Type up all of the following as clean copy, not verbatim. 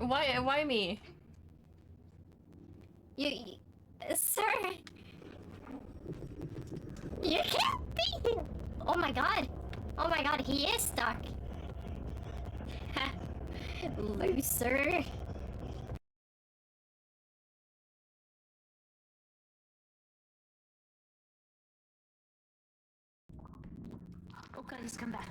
Why me? You sir. You can't be. Oh my god. Oh my god, he is stuck. Loser. Oh god, he's come back.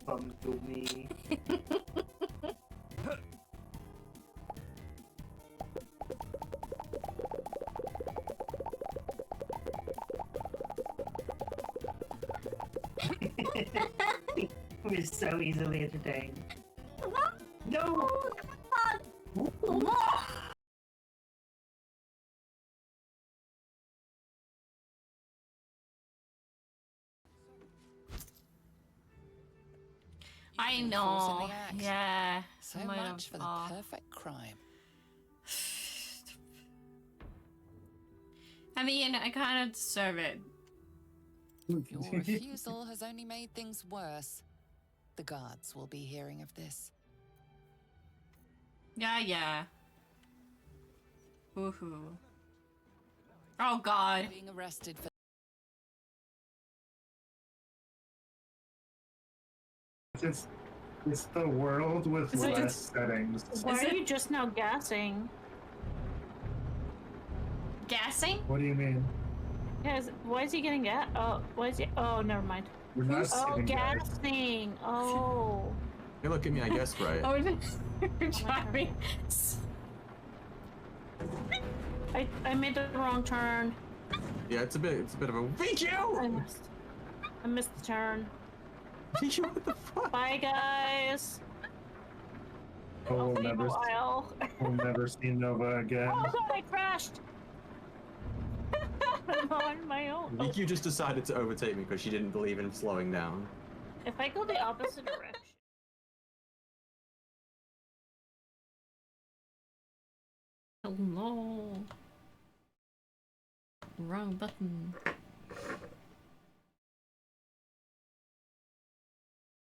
Come to me. We're so easily entertained. No! I know. Yeah. So might much have, for the perfect crime. I mean, I kind of deserve it. Your refusal has only made things worse. The guards will be hearing of this. Yeah. Woohoo. Oh god. Being arrested for It's the world with less settings. Why are you just now gassing? Gassing? What do you mean? Yes. Why is he getting gas? Oh, why is he? Oh, never mind. We're not Oh, saving guys. gassing. Oh. Hey, look at me, I guessed right. Oh, you're driving. I made the wrong turn. Yeah, it's a bit of a VQ! I missed the turn. VQ, what the fuck? Bye, guys. Oh, I'll we'll see you in never, a while. we'll never see Nova again. Oh god, I crashed. I'm on my own. Oh, VQ just decided to overtake me because she didn't believe in slowing down. if I go the opposite direction. Hello. Wrong button.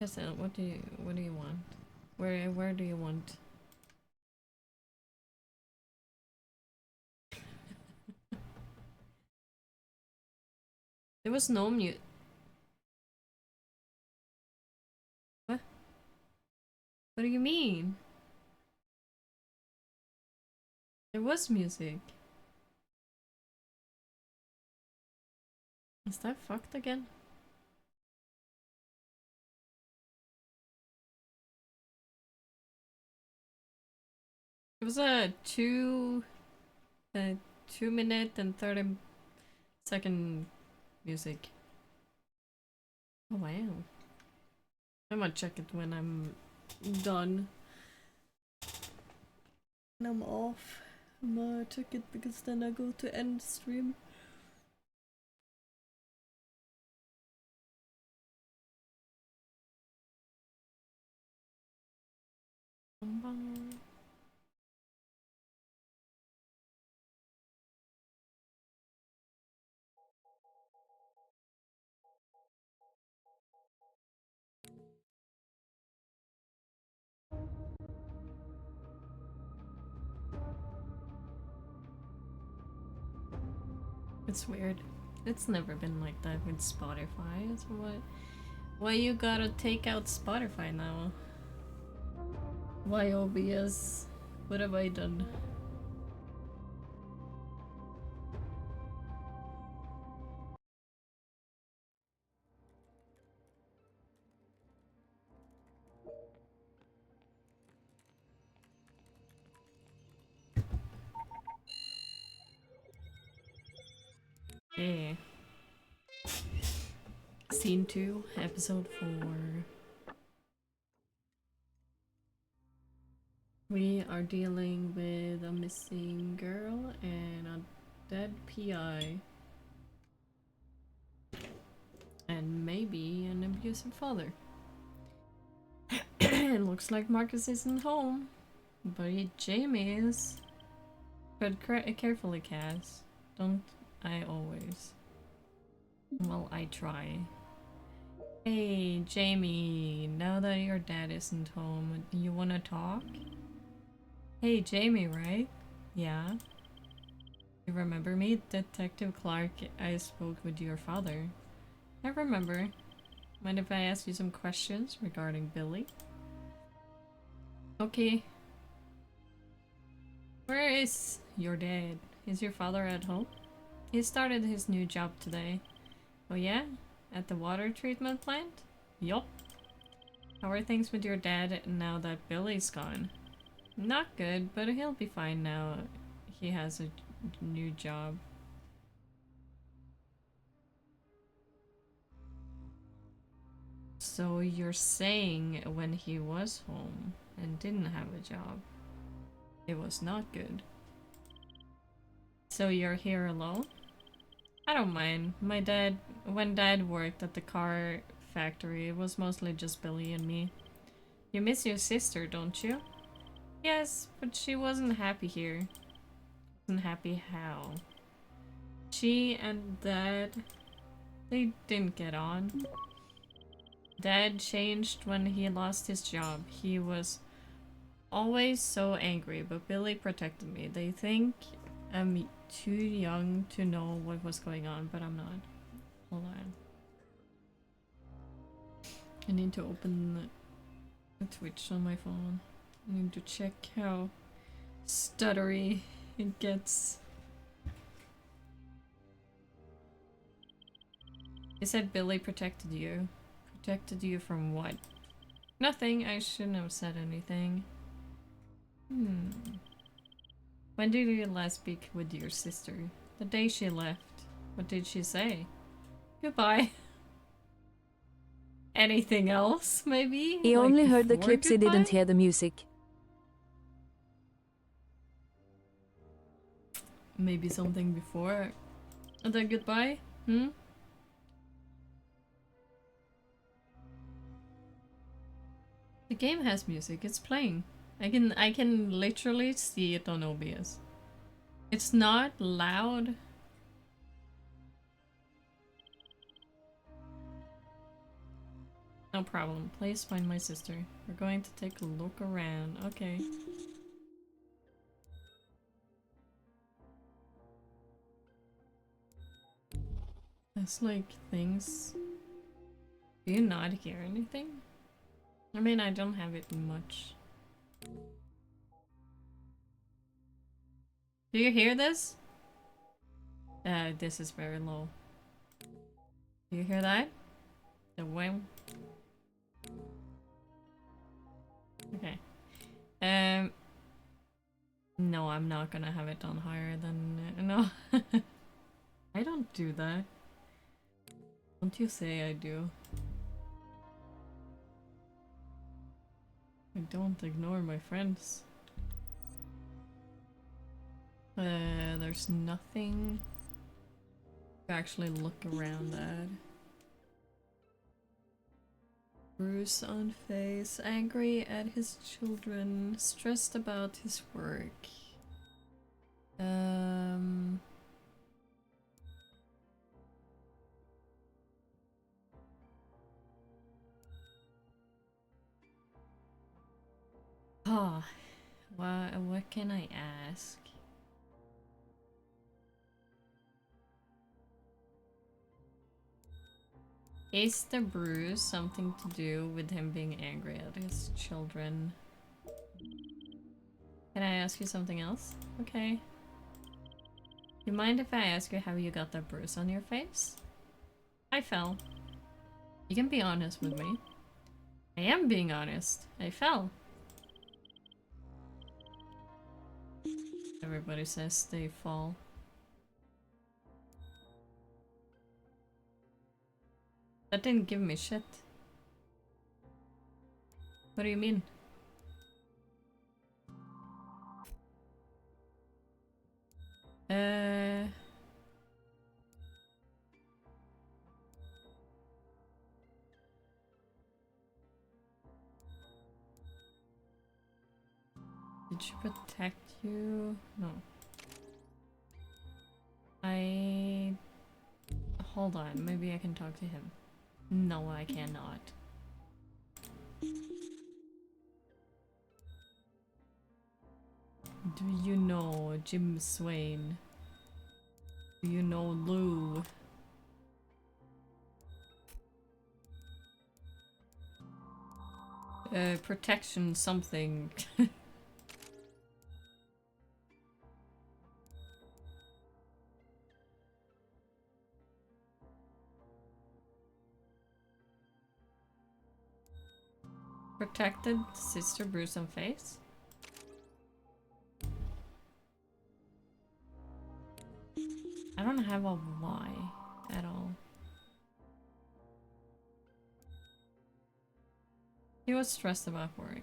Yes, what do you want? Where do you want? There was no mute. What? What do you mean? There was music. Is that fucked again? It was a 2-minute and 30-second music. Oh wow. I might check it when I'm done. When I'm off. I'm gonna check it because then I go to end stream. Bang. It's weird. It's never been like that with Spotify. So why you gotta take out Spotify now? Why OBS? What have I done? Yeah. Scene 2, episode 4. We are dealing with a missing girl and a dead PI. And maybe an abusive father. It looks like Marcus isn't home. But Jamie is. But carefully, Cass. Don't I always. Well, I try. Hey, Jamie, now that your dad isn't home, you wanna talk? Hey, Jamie, right? Yeah. You remember me? Detective Clark, I spoke with your father. I remember. Mind if I ask you some questions regarding Billy? Okay. Where is your dad? Is your father at home? He started his new job today. Oh yeah? At the water treatment plant? Yup. How are things with your dad now that Billy's gone? Not good, but he'll be fine now. He has a new job. So you're saying when he was home and didn't have a job, it was not good. So you're here alone? I don't mind. When dad worked at the car factory, it was mostly just Billy and me. You miss your sister, don't you? Yes, but she wasn't happy here. Wasn't happy how? She and Dad, they didn't get on. Dad changed when he lost his job. He was always so angry, but Billy protected me. They think I'm too young to know what was going on, but I'm not. Hold on. I need to open the Twitch on my phone. I need to check how stuttery it gets. You said Billy protected you. Protected you from what? Nothing. I shouldn't have said anything. When did you last speak with your sister? The day she left. What did she say? Goodbye. Anything else, maybe? He Like only heard the before clips, he didn't goodbye? hear the music. Maybe something before the goodbye? The game has music, it's playing. I can literally see it on OBS. It's not loud. No problem. Please find my sister. We're going to take a look around. Okay. That's like things. Do you not hear anything? I mean, I don't have it much. Do you hear this? This is very low. Do you hear that? The wham. Okay. No, I'm not gonna have it on higher than no. I don't do that. Don't you say I do? I don't ignore my friends. There's nothing to actually look around at. Bruce on face, angry at his children, stressed about his work. Oh, what can I ask? Is the bruise something to do with him being angry at his children? Can I ask you something else? Okay. You mind if I ask you how you got that bruise on your face? I fell. You can be honest with me. I am being honest. I fell. Everybody says they fall. That didn't give me shit. What do you mean? Did she protect you? No. hold on. Maybe I can talk to him. No, I cannot. Do you know Jim Swain? Do you know Lou? Protection something. Protected Sister Bruce and Face? I don't have a why at all. He was stressed about work.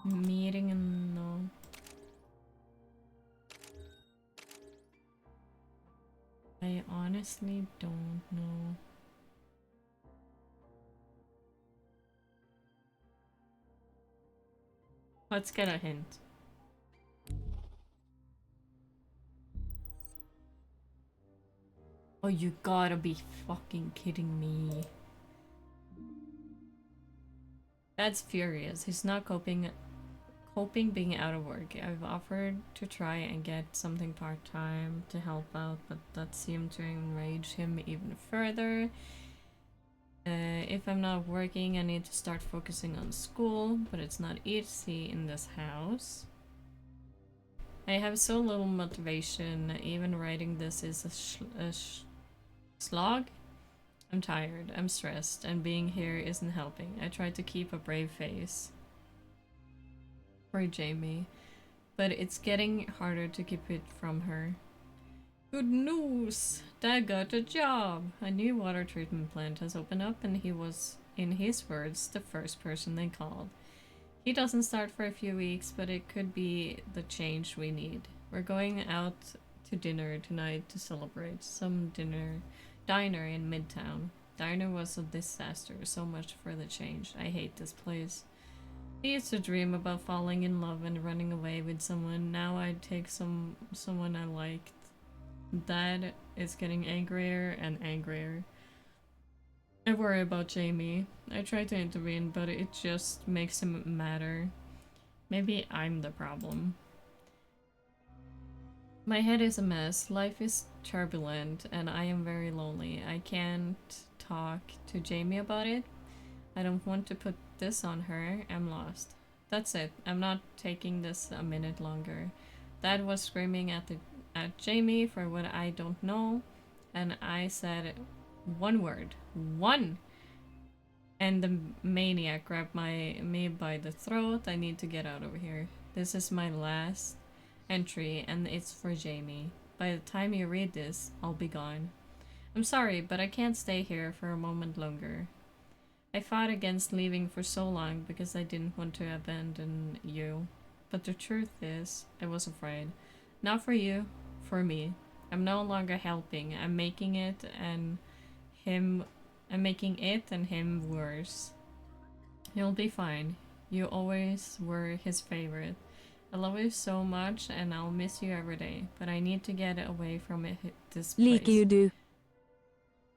Meeting and no. I honestly don't know. Let's get a hint. Oh, you gotta be fucking kidding me. That's furious. He's not coping being out of work. I've offered to try and get something part-time to help out, but that seemed to enrage him even further. If I'm not working, I need to start focusing on school, but it's not easy in this house. I have so little motivation. Even writing this is a slog. I'm tired, I'm stressed, and being here isn't helping. I try to keep a brave face. Poor Jamie. But it's getting harder to keep it from her. Good news! Dad got a job! A new water treatment plant has opened up and he was, in his words, the first person they called. He doesn't start for a few weeks, but it could be the change we need. We're going out to dinner tonight to celebrate. Some diner in Midtown. Diner was a disaster, so much for the change. I hate this place. I used to dream about falling in love and running away with someone. Now I take someone I liked. Dad is getting angrier and angrier. I worry about Jamie. I try to intervene, but it just makes him madder. Maybe I'm the problem. My head is a mess. Life is turbulent and I am very lonely. I can't talk to Jamie about it. I don't want to put this on her. I'm lost. That's it. I'm not taking this a minute longer. Dad was screaming at Jamie for what I don't know, and I said one word. One! And the maniac grabbed me by the throat. I need to get out of here. This is my last entry, and it's for Jamie. By the time you read this, I'll be gone. I'm sorry, but I can't stay here for a moment longer. I fought against leaving for so long because I didn't want to abandon you. But the truth is, I was afraid. Not for you, for me. I'm no longer helping. I'm making it and him worse. He'll be fine. You always were his favorite. I love you so much and I'll miss you every day. But I need to get away from this place. Like you do.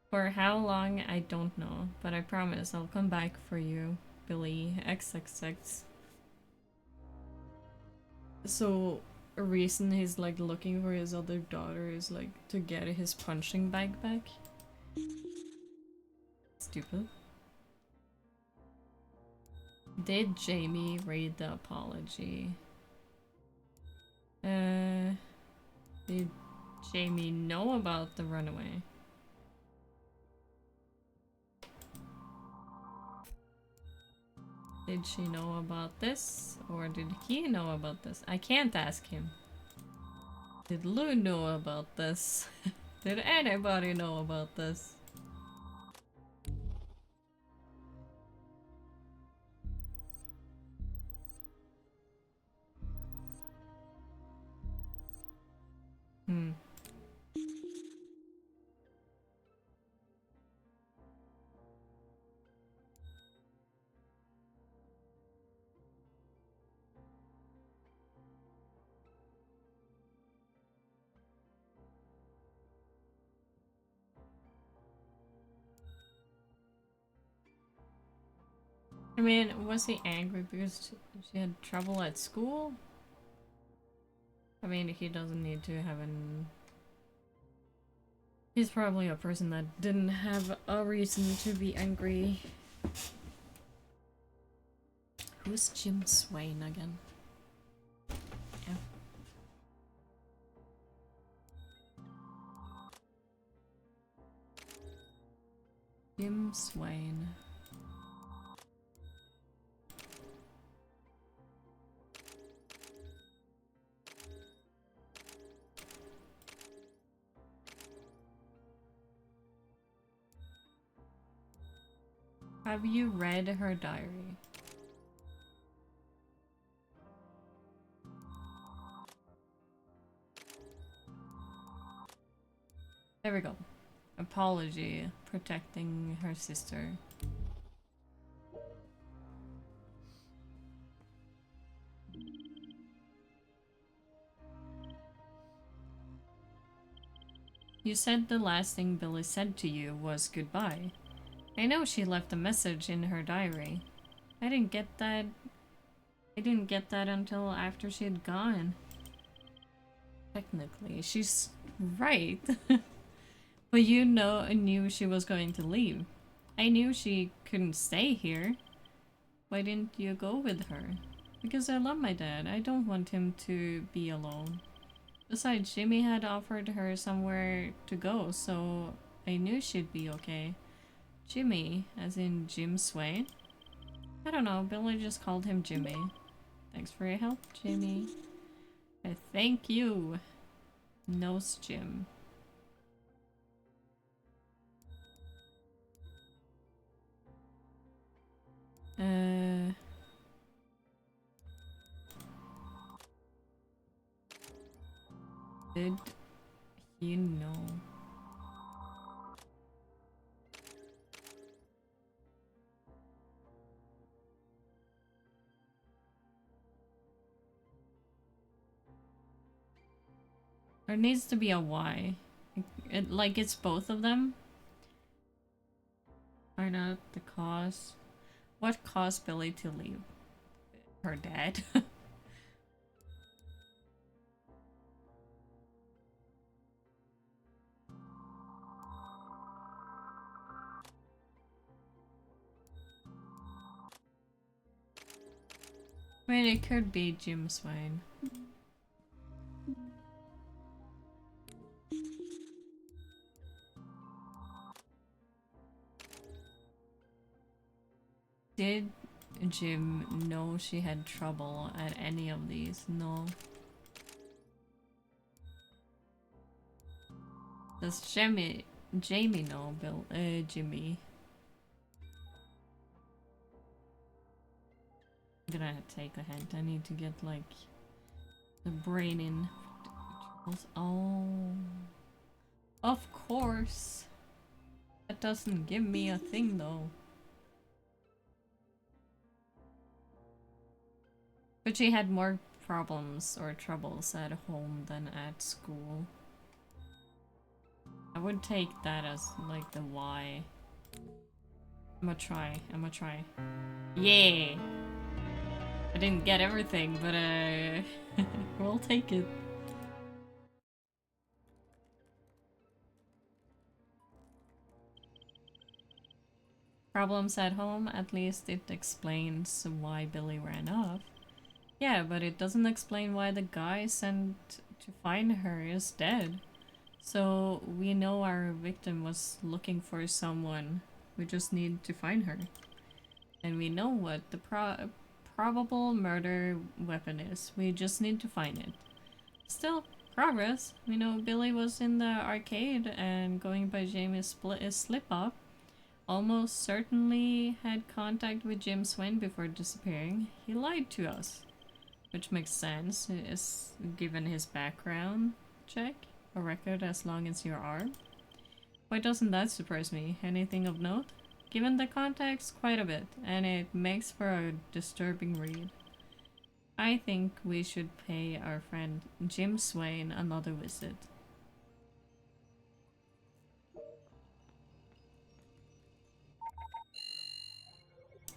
For how long, I don't know, but I promise I'll come back for you, Billy XXX. So, a reason he's like looking for his other daughter is like to get his punching bag back? Stupid. Did Jamie read the apology? Did Jamie know about the runaway? Did she know about this? Or did he know about this? I can't ask him. Did Lou know about this? Did anybody know about this? I mean, was he angry because she had trouble at school? I mean, he doesn't need to have an... He's probably a person that didn't have a reason to be angry. Who's Jim Swain again? Yeah. Jim Swain. Have you read her diary? There we go. Apology, protecting her sister. You said the last thing Billy said to you was goodbye. I know she left a message in her diary. I didn't get that until after she had gone. Technically, she's right. But you knew she was going to leave. I knew she couldn't stay here. Why didn't you go with her? Because I love my dad. I don't want him to be alone. Besides, Jimmy had offered her somewhere to go, so I knew she'd be okay. Jimmy, as in Jim Swain? I don't know, Billy just called him Jimmy. Thanks for your help, Jimmy. Thank you, Nose Jim. Did you know? There needs to be a why. Like it's both of them. Find out the cause. What caused Billy to leave? Her dad. I mean, it could be Jim Swain. Did Jim know she had trouble at any of these? No. Does Jamie know Jimmy? I'm gonna take a hint. I need to get like the brain in. Oh, of course. That doesn't give me a thing though. But she had more problems or troubles at home than at school. I would take that as like the why. I'm gonna try. Yeah! I didn't get everything, but we'll take it. Problems at home, at least it explains why Billy ran off. Yeah, but it doesn't explain why the guy sent to find her is dead. So we know our victim was looking for someone. We just need to find her. And we know what the probable murder weapon is. We just need to find it. Still, progress. We know Billy was in the arcade and going by Jamie's slip-up. Almost certainly had contact with Jim Swain before disappearing. He lied to us. Which makes sense, is given his background check. A record as long as your arm. Why doesn't that surprise me? Anything of note? Given the context, quite a bit, and it makes for a disturbing read. I think we should pay our friend Jim Swain another visit.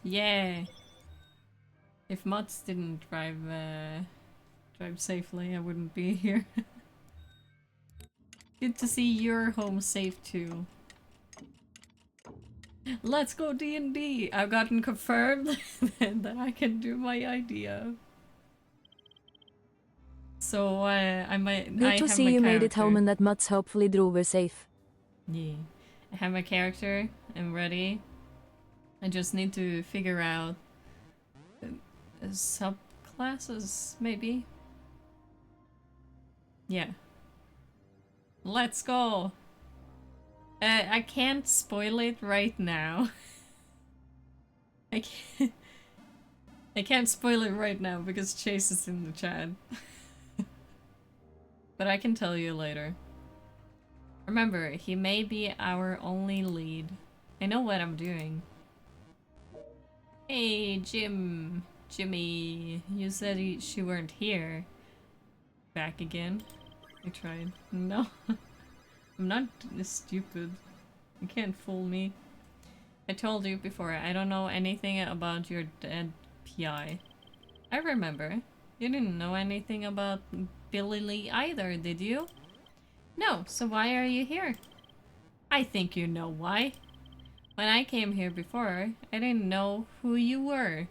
Yeah. If Mutz didn't drive safely, I wouldn't be here. Good to see you're home safe too. Let's go D&D! I've gotten confirmed that I can do my idea. So I might. Good I to have see my you made it character. home and that Mats hopefully drove her safe. Yeah. I have my character. I'm ready. I just need to figure out subclasses, maybe. Yeah. Let's go. I can't spoil it right now. I can't spoil it right now because Chase is in the chat. But I can tell you later. Remember, he may be our only lead. I know what I'm doing. Hey, Jimmy. You said she weren't here. Back again? I tried. No. I'm not stupid. You can't fool me. I told you before, I don't know anything about your dead PI. I remember. You didn't know anything about Billy Lee either, did you? No, so why are you here? I think you know why. When I came here before, I didn't know who you were.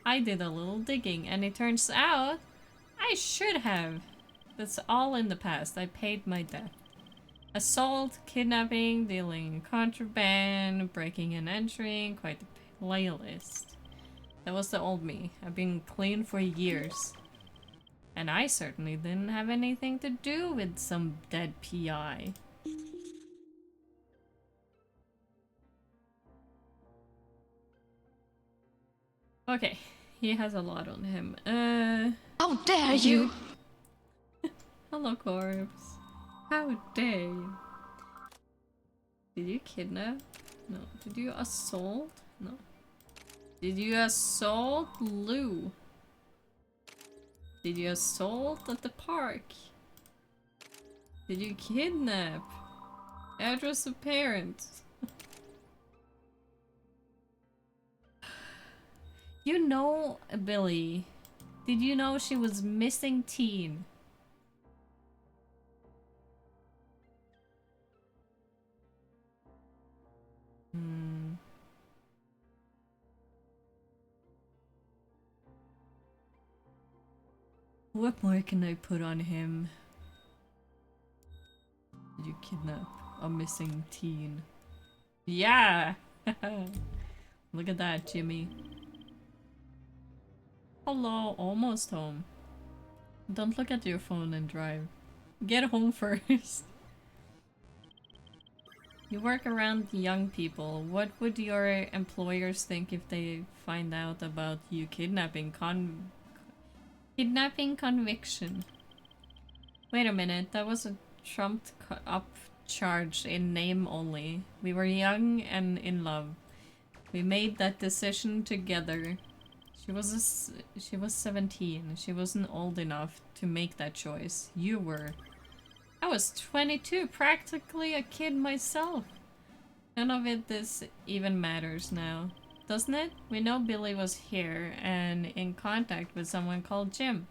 I did a little digging, and it turns out I should have. That's all in the past. I paid my debt. Assault, kidnapping, dealing in contraband, breaking and entering, quite the playlist. That was the old me. I've been clean for years. And I certainly didn't have anything to do with some dead PI. Okay, he has a lot on him. How dare you! Hello, Corpse. How dare you? Did you kidnap? No. Did you assault? No. Did you assault Lou? Did you assault at the park? Did you kidnap? Address of parents. You know, Billy. Did you know she was missing teen? What more can I put on him? Did you kidnap a missing teen? Yeah! Look at that, Jimmy. Hello, almost home. Don't look at your phone and drive. Get home first. You work around young people. What would your employers think if they find out about you kidnapping conviction? Wait a minute, that was a trumped up charge in name only. We were young and in love. We made that decision together. She was 17. She wasn't old enough to make that choice. You were. I was 22, practically a kid myself. None of this even matters now, doesn't it? We know Billy was here and in contact with someone called Jim.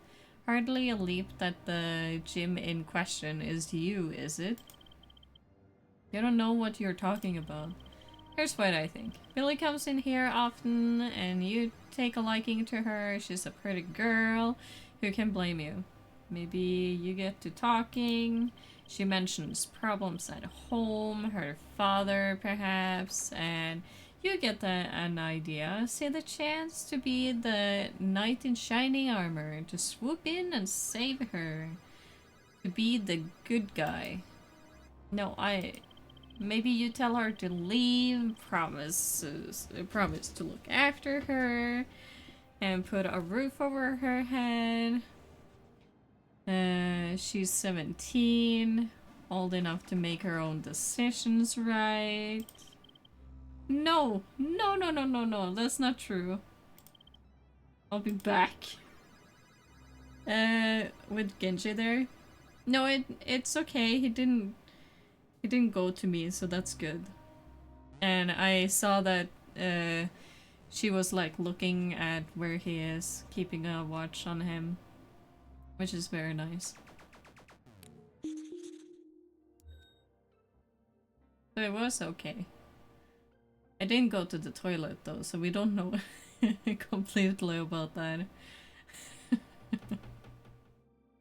Hardly a leap that the Jim in question is you, is it? You don't know what you're talking about. Here's what I think. Billy comes in here often and you take a liking to her. She's a pretty girl. Who can blame you? Maybe you get to talking. She mentions problems at home, her father perhaps, and you get an idea. See the chance to be the knight in shining armor, to swoop in and save her. To be the good guy. No, maybe you tell her to leave, promise to look after her, and put a roof over her head. She's 17, old enough to make her own decisions, right? No, that's not true. I'll be back. With Genji there? No, it's okay, he didn't go to me, so that's good. And I saw that, she was like looking at where he is, keeping a watch on him, which is very nice. So it was okay. I didn't go to the toilet though, so we don't know completely about that.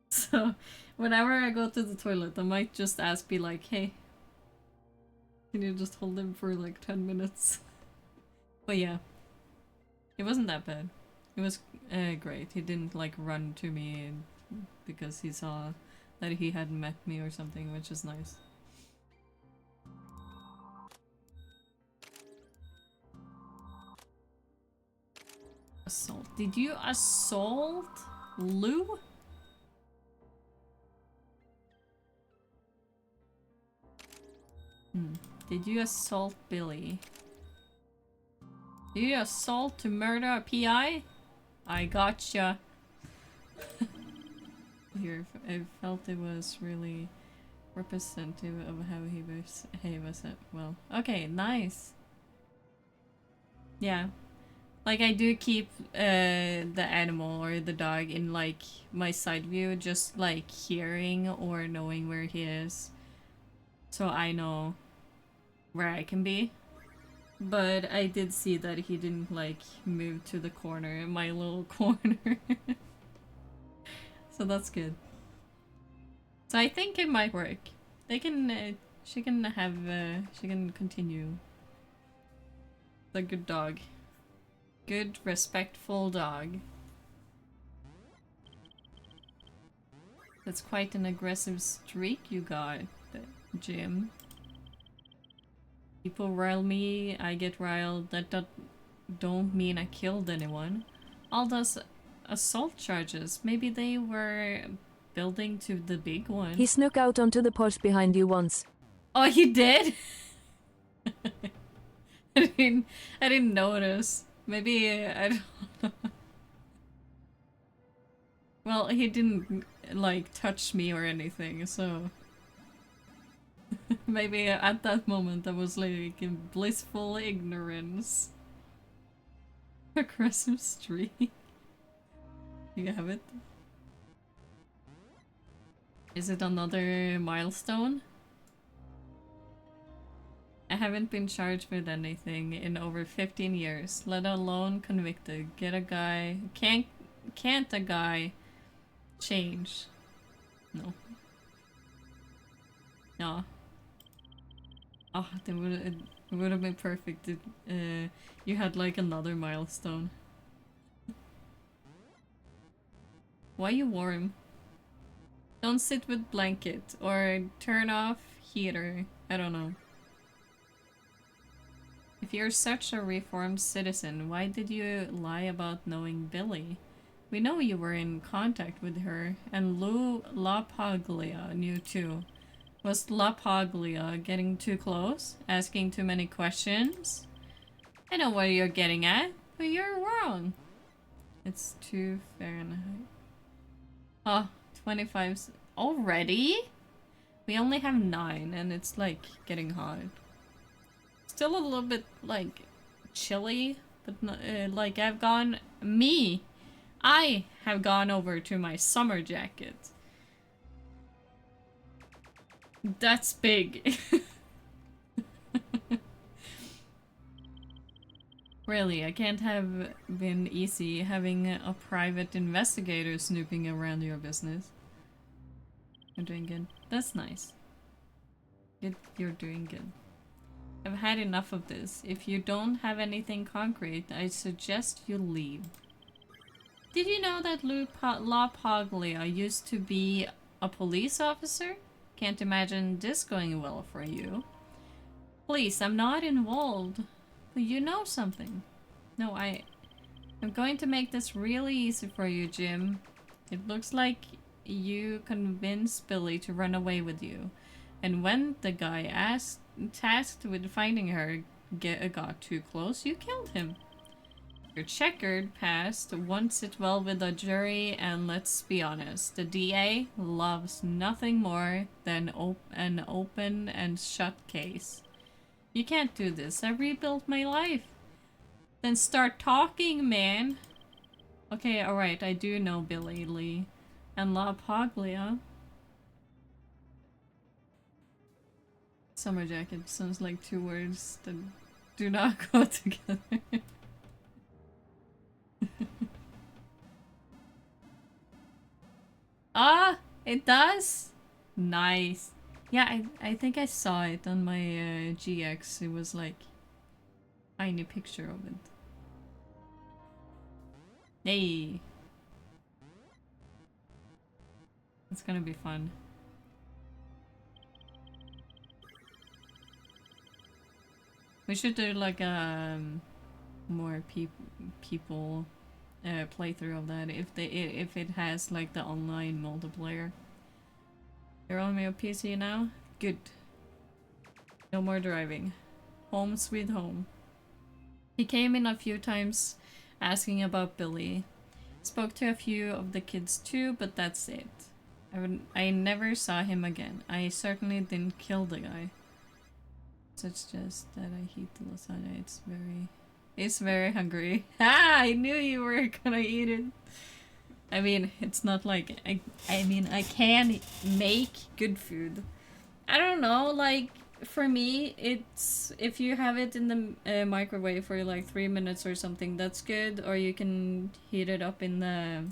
So whenever I go to the toilet, I might just be like, hey, can you just hold him for like 10 minutes? But yeah, it wasn't that bad. It was great. He didn't like run to me because he saw that he hadn't met me or something, which is nice. Assault. Did you assault Lou? Did you assault Billy? Did you assault to murder a PI? I gotcha. Here, I felt it was really representative of how he was at. Well, okay, nice. Yeah. Like, I do keep the animal or the dog in, like, my side view, just, like, hearing or knowing where he is. So I know where I can be. But I did see that he didn't, like, move to the corner, my little corner. So that's good. So I think it might work. They can, she can continue. The good dog. Good, respectful dog. That's quite an aggressive streak you got, Jim. People rile me, I get riled. That don't mean I killed anyone. All those assault charges, maybe they were building to the big one. He snuck out onto the porch behind you once. Oh, he did? I didn't notice. Maybe, I don't know. Well, he didn't, like, touch me or anything, so... Maybe at that moment I was, like, in blissful ignorance. Aggressive streak. You have it? Is it another milestone? I haven't been charged with anything in over 15 years, let alone convicted. Get a guy... Can't a guy change? No. No. Oh, it would have been perfect if you had like another milestone. Why you warm? Don't sit with blanket or turn off heater. I don't know. If you're such a reformed citizen, why did you lie about knowing Billy? We know you were in contact with her, and Lou LaPaglia knew too. Was LaPaglia getting too close? Asking too many questions? I know what you're getting at, but you're wrong. It's 2 Fahrenheit. Oh, 25 already? We only have 9 and it's like getting hot. Still a little bit like chilly, but not, like I have gone over to my summer jacket. That's big. Really, I can't have been easy having a private investigator snooping around your business. You're doing good. That's nice. You're doing good. I've had enough of this. If you don't have anything concrete, I suggest you leave. Did you know that Lou LaPaglia used to be a police officer? Can't imagine this going well for you. Please, I'm not involved. But you know something. No, I'm going to make this really easy for you, Jim. It looks like you convinced Billy to run away with you. And when the guy tasked with finding her got too close, you killed him. Your checkered past won't sit well with the jury, and let's be honest, the DA loves nothing more than an open and shut case. You can't do this. I rebuilt my life. Then start talking, man. Okay, alright, I do know Billy Lee. And La Paglia. Summer jacket sounds like two words that do not go together. Ah, it does? Nice. Yeah, I think I saw it on my GX. It was like tiny picture of it. Hey. It's gonna be fun. We should do like a more people playthrough of that if it has like the online multiplayer. You're on your PC now? Good. No more driving. Home sweet home. He came in a few times asking about Billy. Spoke to a few of the kids too, but that's it. I never saw him again. I certainly didn't kill the guy. So it's just that I hate the lasagna. It's very hungry. Ah, I knew you were gonna eat it. I mean, it's not like I mean, I can make good food. I don't know, like for me, it's if you have it in the microwave for like 3 minutes or something, that's good. Or you can heat it up in the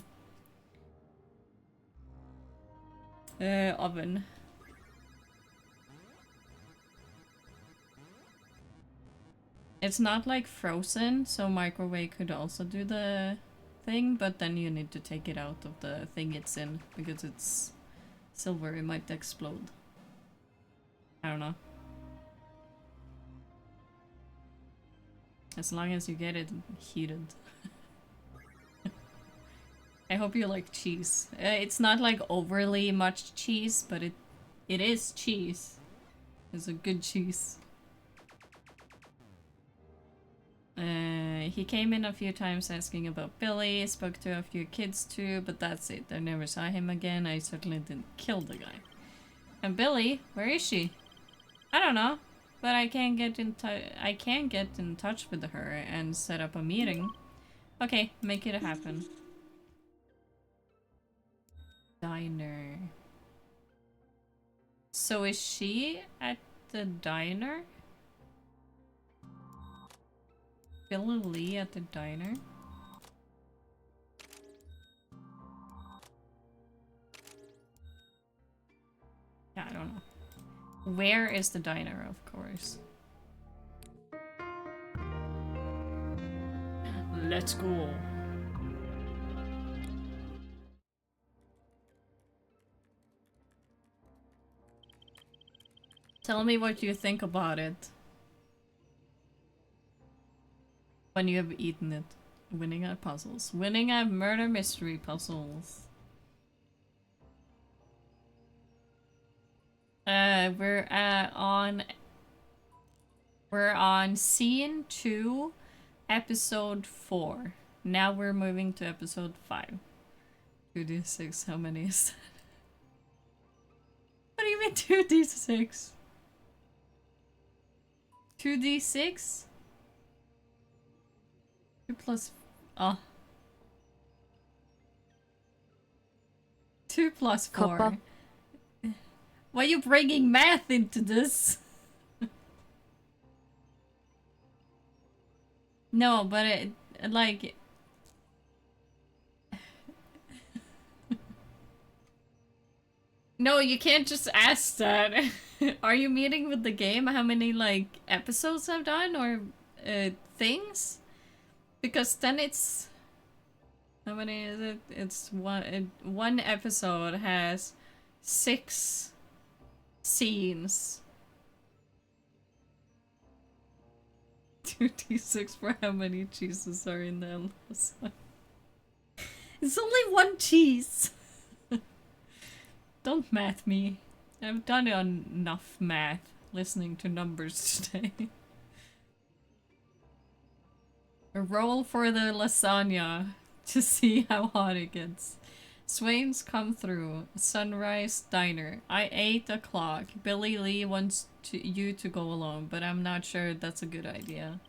oven. It's not like frozen, so microwave could also do the thing, but then you need to take it out of the thing it's in because it's silver, it might explode. I don't know. As long as you get it heated. I hope you like cheese. It's not like overly much cheese, but it is cheese. It's a good cheese. He came in a few times asking about Billy, spoke to a few kids too, but that's it. I never saw him again. I certainly didn't kill the guy. And Billy, where is she? I don't know, but I can get in touch with her and set up a meeting. Okay, make it happen. Diner. So is she at the diner? Billy Lee at the diner? Yeah, I don't know. Where is the diner, of course? Let's go. Tell me what you think about it. When you have eaten it. Winning at puzzles. Winning at murder mystery puzzles. We're on scene 2, episode 4. Now we're moving to episode 5. 2d6, how many is that? What do you mean 2d6? 2d6? 2 plus... Oh. 2 plus 4. Copper. Why are you bringing math into this? No, but it, like... No, you can't just ask that. Are you meeting with the game how many, like, episodes I've done or things? Because then it's... How many is it? It's one episode has 6 scenes. 2d6 for how many cheeses are in the lasagna. It's only 1 cheese. Don't math me. I've done enough math listening to numbers today. A roll for the lasagna to see how hot it gets. Swains come through. Sunrise Diner. 8 o'clock. Billy Lee wants you to go along, but I'm not sure that's a good idea.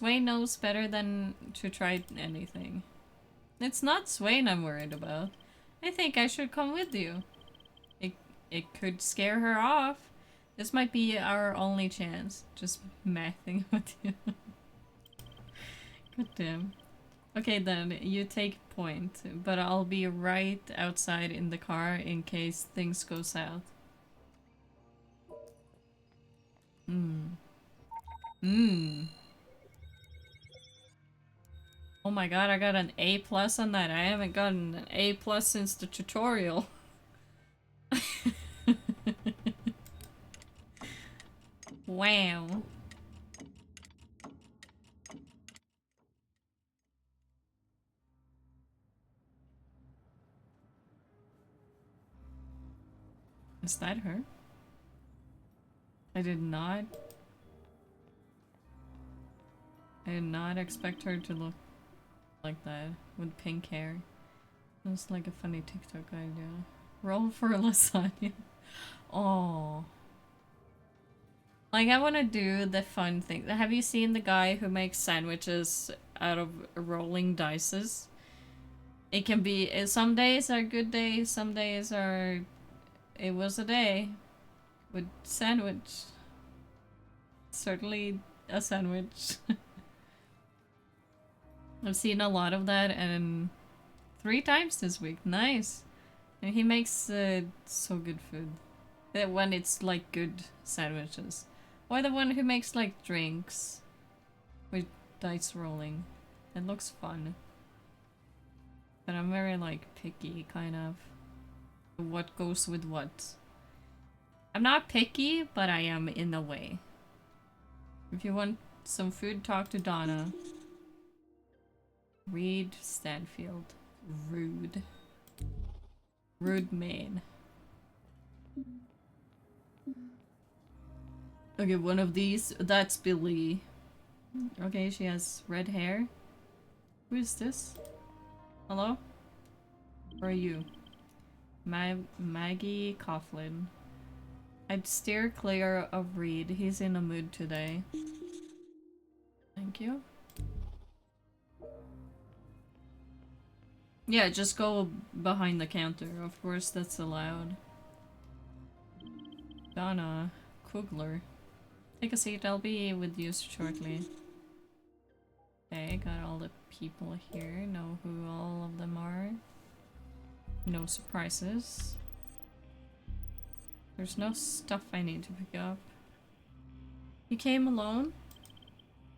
Swain knows better than to try anything. It's not Swain I'm worried about. I think I should come with you. It could scare her off. This might be our only chance. Just mathing with you. God damn. Okay then, you take point, but I'll be right outside in the car in case things go south. Oh my god, I got an A+ on that. I haven't gotten an A+ since the tutorial. Wow. Is that her? I did not expect her to look like that with pink hair. That's like a funny TikTok idea. Roll for lasagna. Oh. Like, I want to do the fun thing. Have you seen the guy who makes sandwiches out of rolling dices? It can be, some days are good days, some days are, it was a day with sandwich. Certainly a sandwich. I've seen a lot of that and 3 times this week. Nice. And he makes so good food. That when it's like good sandwiches. Or the one who makes like drinks with dice rolling. It looks fun. But I'm very like picky kind of. What goes with what. I'm not picky, but I am in the way. If you want some food, talk to Donna. Reed Stanfield. Rude. Rude man. Okay, one of these. That's Billy. Okay, she has red hair. Who is this? Hello? Who are you? Maggie Coughlin. I'd steer clear of Reed. He's in a mood today. Thank you. Yeah, just go behind the counter. Of course, that's allowed. Donna Kugler. Take a seat, I'll be with you shortly. Okay, got all the people here. Know who all of them are. No surprises. There's no stuff I need to pick up. You came alone?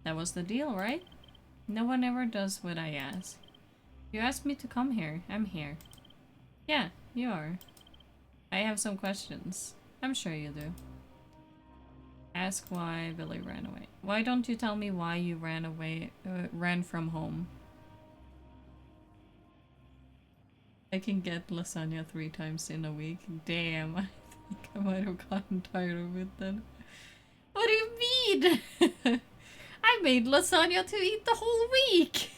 That was the deal, right? No one ever does what I ask. You asked me to come here. I'm here. Yeah, you are. I have some questions. I'm sure you do. Ask why Billy ran away. Why don't you tell me why you ran away, ran from home? I can get lasagna 3 times in a week. Damn, I think I might have gotten tired of it then. What do you mean? I made lasagna to eat the whole week!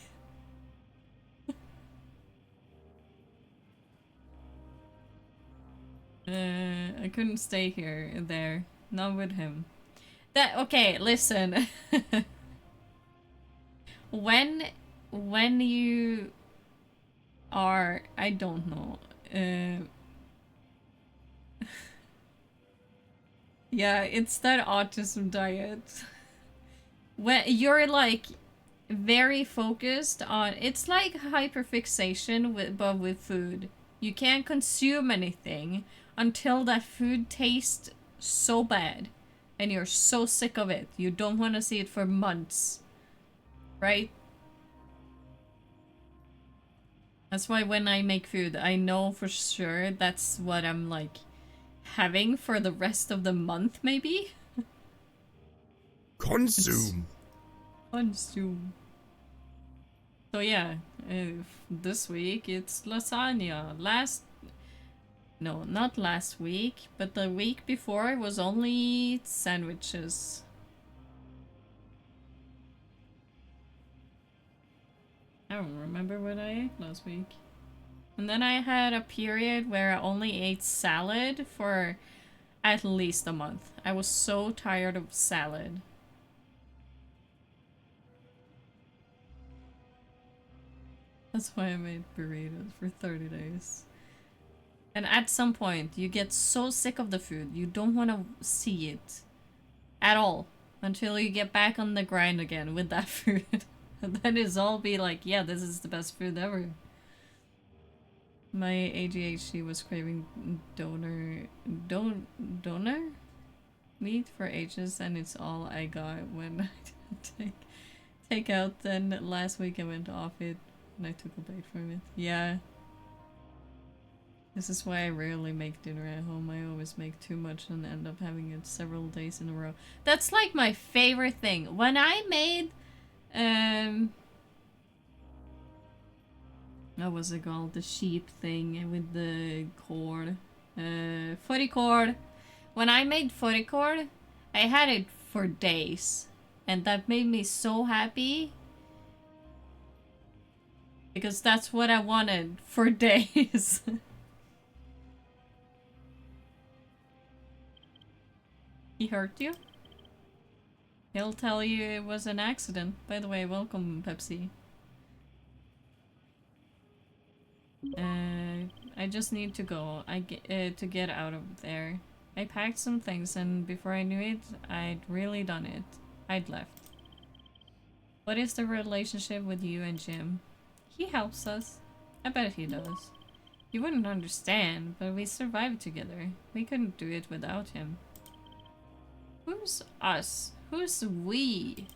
I couldn't stay there. Not with him. Okay, listen. When you are, I don't know. Yeah, it's that autism diet. When you're like very focused on, it's like hyperfixation but with food. You can't consume anything until that food tastes so bad. And you're so sick of it. You don't want to see it for months. Right? That's why when I make food, I know for sure that's what I'm like having for the rest of the month, maybe? Consume. Consume. So yeah, this week it's lasagna. No, not last week, but the week before was only sandwiches. I don't remember what I ate last week. And then I had a period where I only ate salad for at least a month. I was so tired of salad. That's why I made burritos for 30 days. And at some point, you get so sick of the food, you don't want to see it at all until you get back on the grind again with that food. And then it's all be like, yeah, this is the best food ever. My ADHD was craving donor meat for ages, and it's all I got when I didn't take out. Then last week I went off it and I took a bite from it. Yeah. This is why I rarely make dinner at home. I always make too much and end up having it several days in a row. That's like my favorite thing. When I made what was it called? The sheep thing with the cord. Footy cord. When I made footy cord, I had it for days. And that made me so happy. Because that's what I wanted for days. He hurt you? He'll tell you it was an accident. By the way, welcome, Pepsi. I just need to go. To get out of there. I packed some things, and before I knew it, I'd really done it. I'd left. What is the relationship with you and Jim? He helps us. I bet he does. You wouldn't understand, but we survived together. We couldn't do it without him. Who's us? Who's we?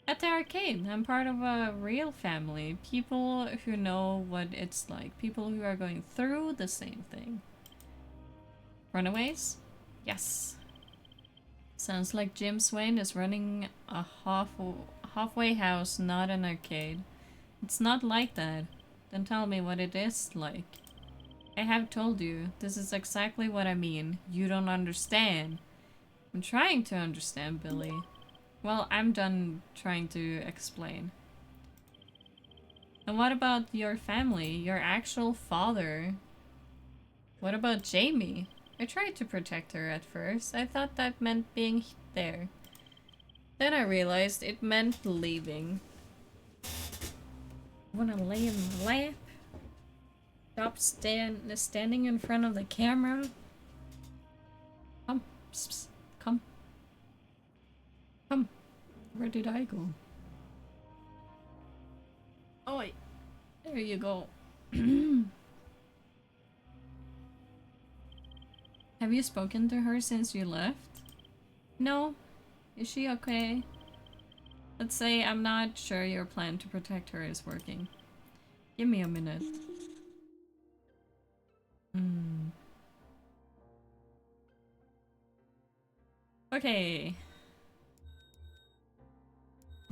At the arcade, I'm part of a real family. People who know what it's like. People who are going through the same thing. Runaways? Yes. Sounds like Jim Swain is running a halfway house, not an arcade. It's not like that. Then tell me what it is like. I have told you. This is exactly what I mean. You don't understand. I'm trying to understand, Billy. Well, I'm done trying to explain. And what about your family? Your actual father? What about Jamie? I tried to protect her at first. I thought that meant being there. Then I realized it meant leaving. Wanna lay in my lap? Stop standing in front of the camera. Come. Psst, psst. Come. Come. Where did I go? Oh, wait. There you go. Have you spoken to her since you left? No. Is she okay? Let's say I'm not sure your plan to protect her is working. Give me a minute. Okay.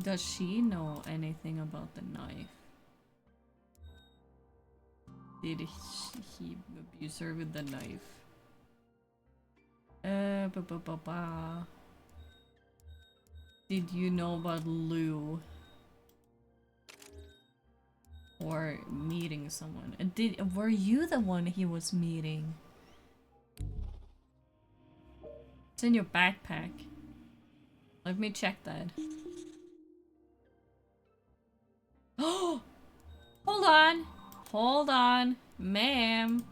Does she know anything about the knife? Did he abuse her with the knife? Did you know about Lou? Or meeting someone? Were you the one he was meeting? It's in your backpack. Let me check that. Oh! Hold on! Hold on! Ma'am!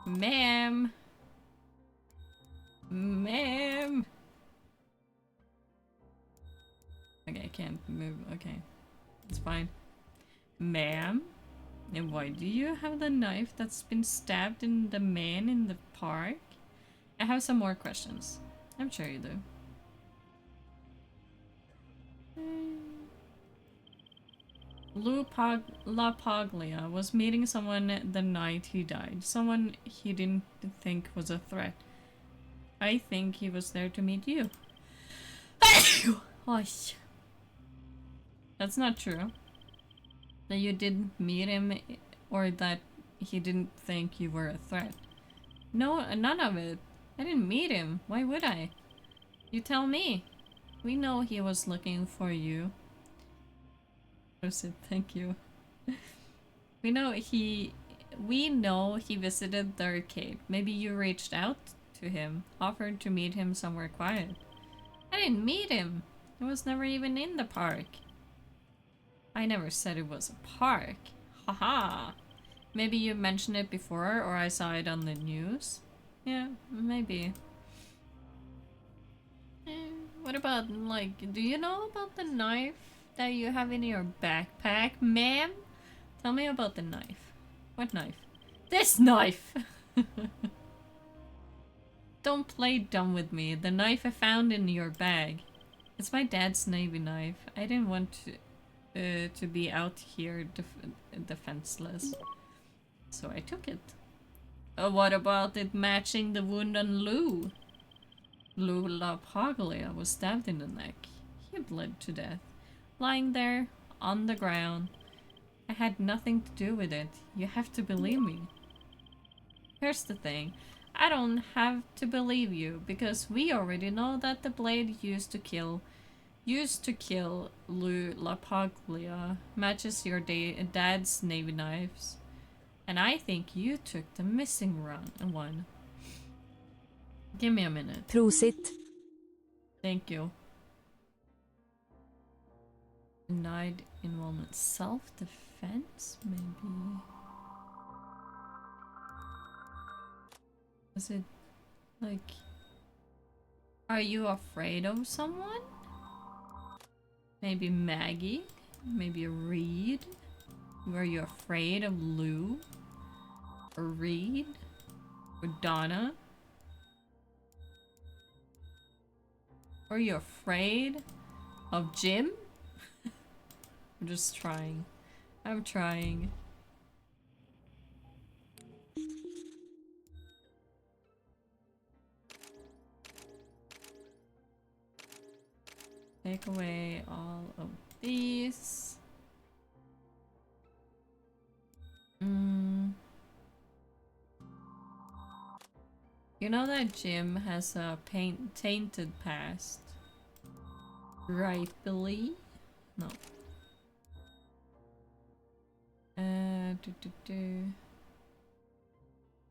Ma'am! Ma'am! Okay, I can't move. Okay. It's fine. Ma'am? And why do you have the knife that's been stabbed in the man in the park? I have some more questions. I'm sure you do. Lou LaPaglia was meeting someone the night he died. Someone he didn't think was a threat. I think he was there to meet you. That's not true. That you didn't meet him, or that he didn't think you were a threat. No, none of it. I didn't meet him. Why would I? You tell me. We know he was looking for you. Thank you. We know he visited the arcade. Maybe you reached out to him, offered to meet him somewhere quiet. I didn't meet him. I was never even in the park. I never said it was a park. Haha. Maybe you mentioned it before, or I saw it on the news. Yeah, maybe. What about, like, do you know about the knife that you have in your backpack, ma'am? Tell me about the knife. What knife? This knife! Don't play dumb with me. The knife I found in your bag. It's my dad's Navy knife. I didn't want to be out here defenseless. So I took it. What about it matching the wound on Lou? Lou LaPaglia was stabbed in the neck. He bled to death. Lying there, on the ground. I had nothing to do with it. You have to believe me. Here's the thing. I don't have to believe you, because we already know that the blade used to kill Lou LaPaglia matches your dad's Navy knives. And I think you took the missing one. Give me a minute. Prosit. Thank you. Denied involvement. Self-defense, maybe? Is it like... Are you afraid of someone? Maybe Maggie? Maybe Reed? Were you afraid of Lou? Or Reed? Or Donna? Are you afraid of Jim? I'm just trying. I'm trying. Take away all of these. You know that Jim has a tainted past, right, Billy? No.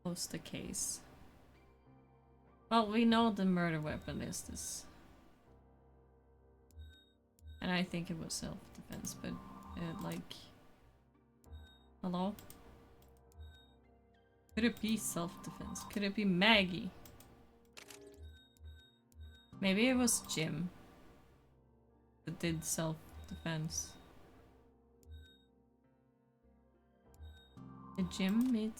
Close the case. Well, we know the murder weapon is this. And I think it was self-defense, but like... Hello? Could it be self-defense? Could it be Maggie? Maybe it was Jim that did self-defense. Did Jim meet?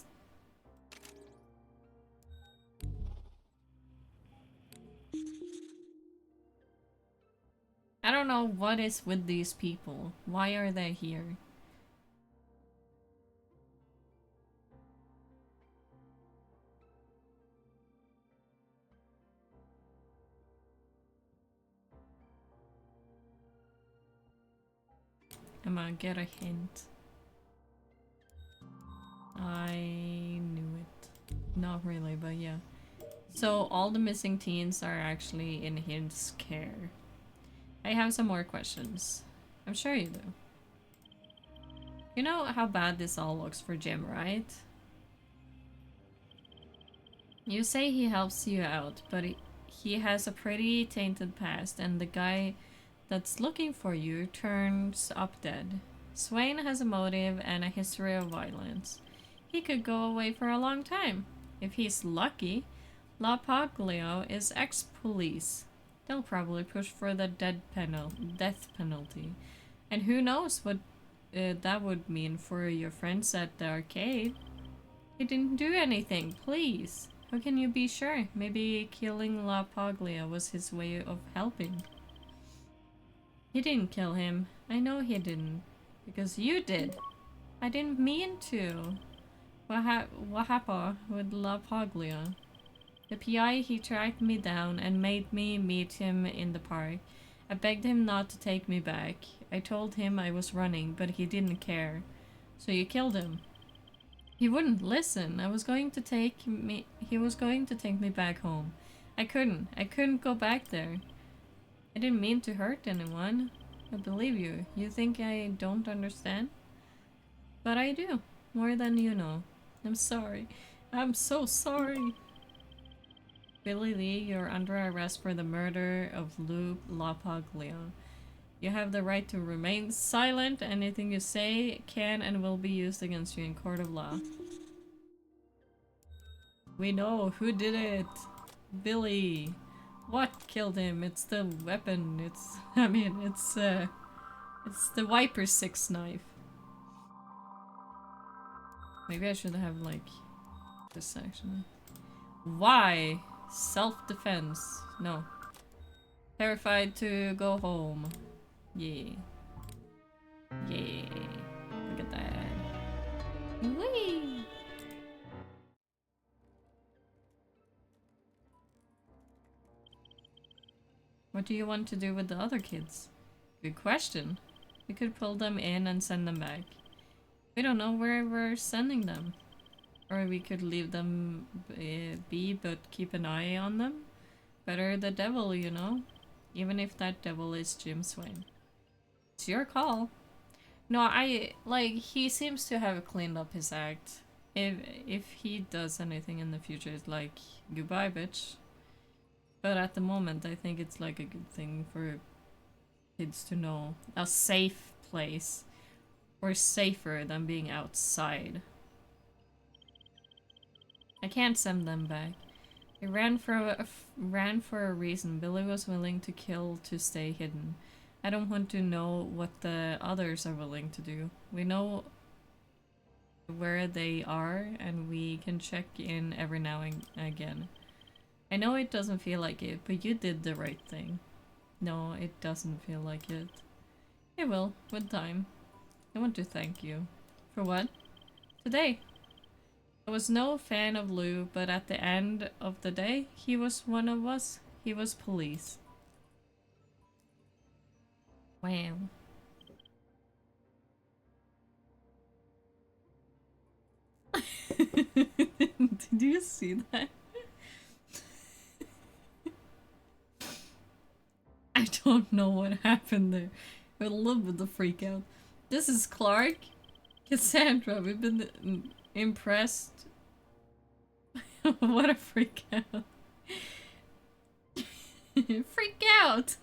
I don't know what is with these people. Why are they here? I'm gonna get a hint. I knew it. Not really, but yeah. So all the missing teens are actually in his care. I have some more questions. I'm sure you do. You know how bad this all looks for Jim, right? You say he helps you out, but he has a pretty tainted past, and the guy that's looking for you turns up dead. Swain has a motive and a history of violence. He could go away for a long time. If he's lucky, LaPaglia is ex-police. They'll probably push for the death penalty. And who knows what that would mean for your friends at the arcade. He didn't do anything, please. How can you be sure? Maybe killing LaPaglia was his way of helping. He didn't kill him. I know he didn't. Because you did. I didn't mean to. What happened with LaPaglia? The PI, he tracked me down and made me meet him in the park. I begged him not to take me back. I told him I was running, but he didn't care. So you killed him. He wouldn't listen. He was going to take me back home. I couldn't go back there. I didn't mean to hurt anyone. I believe you. You think I don't understand? But I do. More than you know. I'm sorry. I'm so sorry. Billy Lee, you're under arrest for the murder of Lou LaPaglia. You have the right to remain silent. Anything you say can and will be used against you in court of law. We know who did it. Billy. What killed him? It's the weapon. It's the Viper 6 knife. Maybe I should have like this actually. Why? Self-defense. No. Terrified to go home. Yeah. Yeah. Look at that. Whee! What do you want to do with the other kids? Good question. We could pull them in and send them back. We don't know where we're sending them. Or we could leave them be, but keep an eye on them. Better the devil, you know? Even if that devil is Jim Swain. It's your call. No, he seems to have cleaned up his act. If he does anything in the future, it's like, goodbye, bitch. But at the moment, I think it's like a good thing for kids to know. A safe place. Or safer than being outside. I can't send them back. They ran for a reason. Billy was willing to kill to stay hidden. I don't want to know what the others are willing to do. We know where they are and we can check in every now and again. I know it doesn't feel like it, but you did the right thing. No, it doesn't feel like it. It will, with time. I want to thank you. For what? Today. I was no fan of Lou, but at the end of the day, he was one of us. He was police. Wow. Did you see that? I don't know what happened there. A little bit of freak out. This is Clark. Cassandra, we've been impressed. What a freak out. Freak out!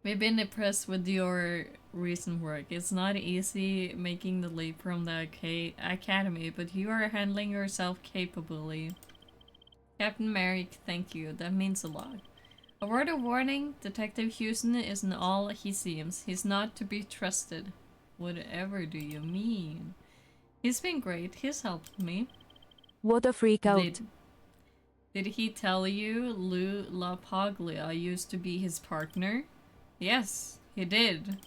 We've been impressed with your recent work. It's not easy making the leap from the academy, but you are handling yourself capably. Captain Merrick, thank you. That means a lot. A word of warning, Detective Houston isn't all he seems. He's not to be trusted. Whatever do you mean? He's been great. He's helped me. What a freak out. Did he tell you Lou LaPaglia used to be his partner? Yes, he did.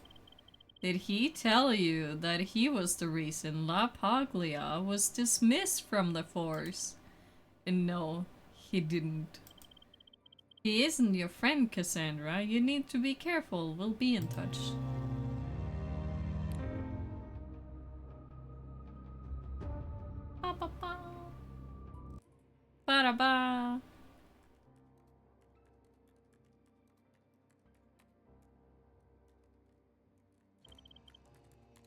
Did he tell you that he was the reason LaPaglia was dismissed from the force? No, he didn't. He isn't your friend, Cassandra. You need to be careful. We'll be in touch. Ba ba ba. Ba da ba.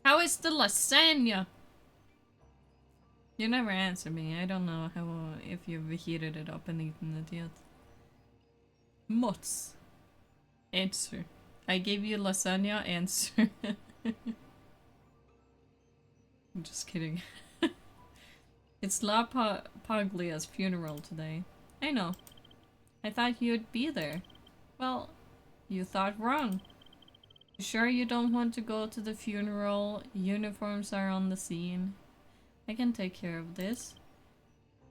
How is the lasagna? You never answer me. I don't know if you've heated it up and eaten it yet. Mots. Answer. I gave you lasagna. Answer. I'm just kidding. It's La Paglia's funeral today. I know. I thought you'd be there. Well, you thought wrong. You sure you don't want to go to the funeral? Uniforms are on the scene. I can take care of this.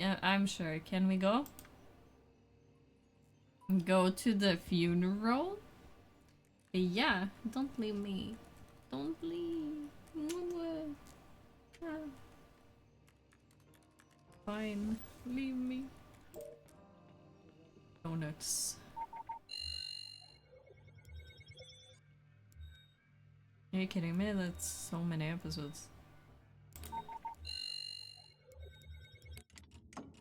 Yeah, I'm sure. Can we go? Go to the funeral? Yeah, don't leave me. Don't leave. Fine, leave me. Donuts. Are you kidding me? That's so many episodes.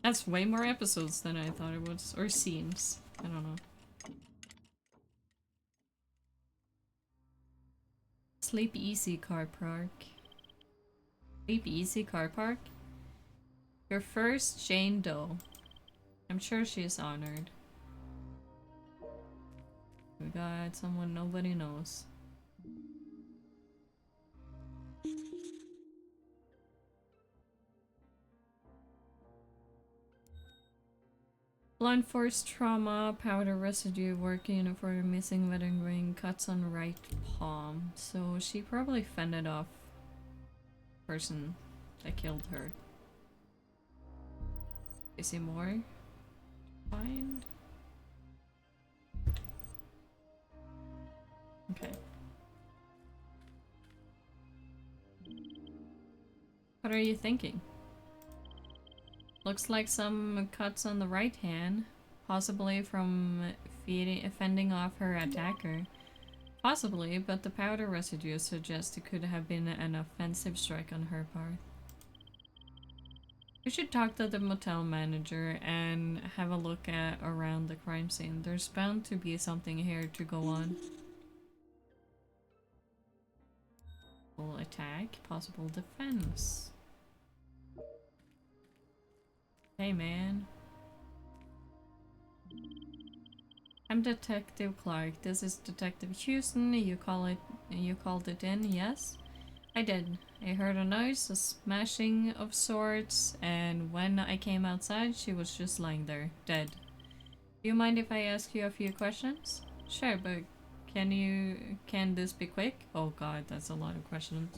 That's way more episodes than I thought it was. Or scenes. I don't know. Sleep Easy Car Park. Sleep Easy Car Park? Your first Jane Doe. I'm sure she is honored. We got someone nobody knows. Blunt force trauma, powder residue, work uniform, missing wedding ring, cuts on right palm. So she probably fended off person that killed her. Is he more? Find? Okay. What are you thinking? Looks like some cuts on the right hand, possibly from fending off her attacker. Possibly, but the powder residue suggests it could have been an offensive strike on her part. We should talk to the motel manager and have a look at around the crime scene. There's bound to be something here to go on. Possible attack, possible defense. Hey man. I'm Detective Clark. This is Detective Houston. You called it in, yes? I did. I heard a noise, a smashing of sorts, and when I came outside, she was just lying there, dead. Do you mind if I ask you a few questions? Sure, but can this be quick? Oh god, that's a lot of questions.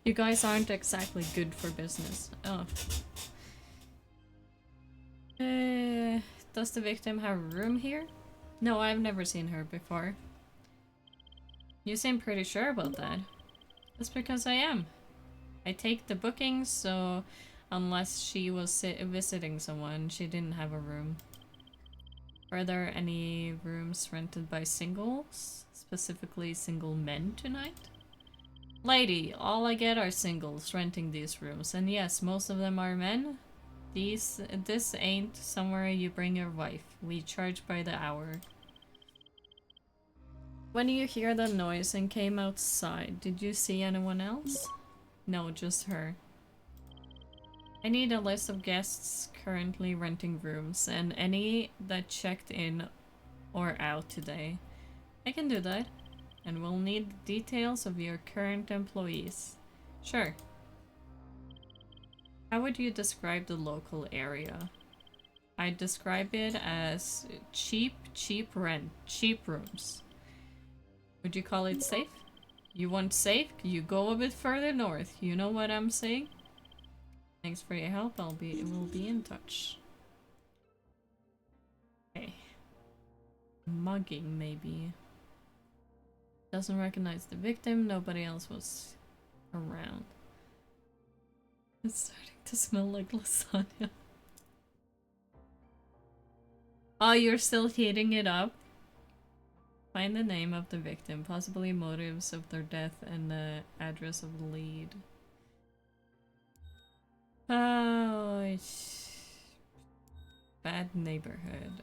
You guys aren't exactly good for business. Oh. Does the victim have a room here? No, I've never seen her before. You seem pretty sure about that. That's because I am. I take the bookings, so unless she was visiting someone, she didn't have a room. Are there any rooms rented by singles? Specifically single men tonight? Lady, all I get are singles renting these rooms, and yes, most of them are men. This ain't somewhere you bring your wife. We charge by the hour. When you hear the noise and came outside, did you see anyone else? No, just her. I need a list of guests currently renting rooms and any that checked in or out today. I can do that. And we'll need details of your current employees. Sure. How would you describe the local area? I'd describe it as cheap rent, cheap rooms. Would you call it safe? You want safe? You go a bit further north. You know what I'm saying? Thanks for your help. We'll be in touch. Okay. Mugging, maybe. Doesn't recognize the victim. Nobody else was around. It's starting to smell like lasagna. Oh, you're still heating it up? Find the name of the victim, possibly motives of their death, and the address of the lead. Oh, bad neighborhood.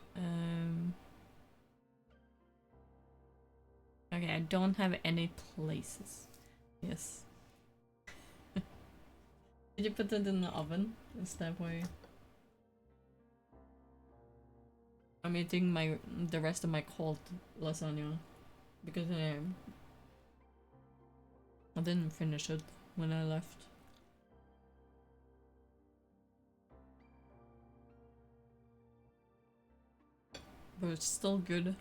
Okay, I don't have any places. Yes. Did you put it in the oven? Is that why? I'm eating the rest of my cold lasagna because I didn't finish it when I left. But it's still good.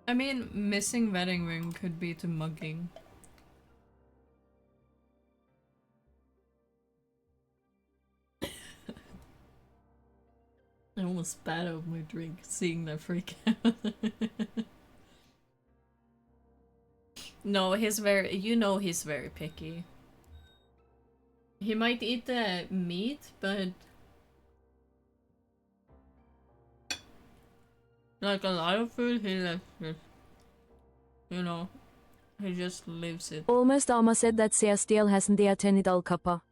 I mean, missing wedding ring could be to mugging. I almost spat out my drink seeing that freak out. No, he's very picky. He might eat the meat, but like a lot of food, he left it. You know, he just leaves it. Almost ama said that Celestial hasn't the Atenidal kappa.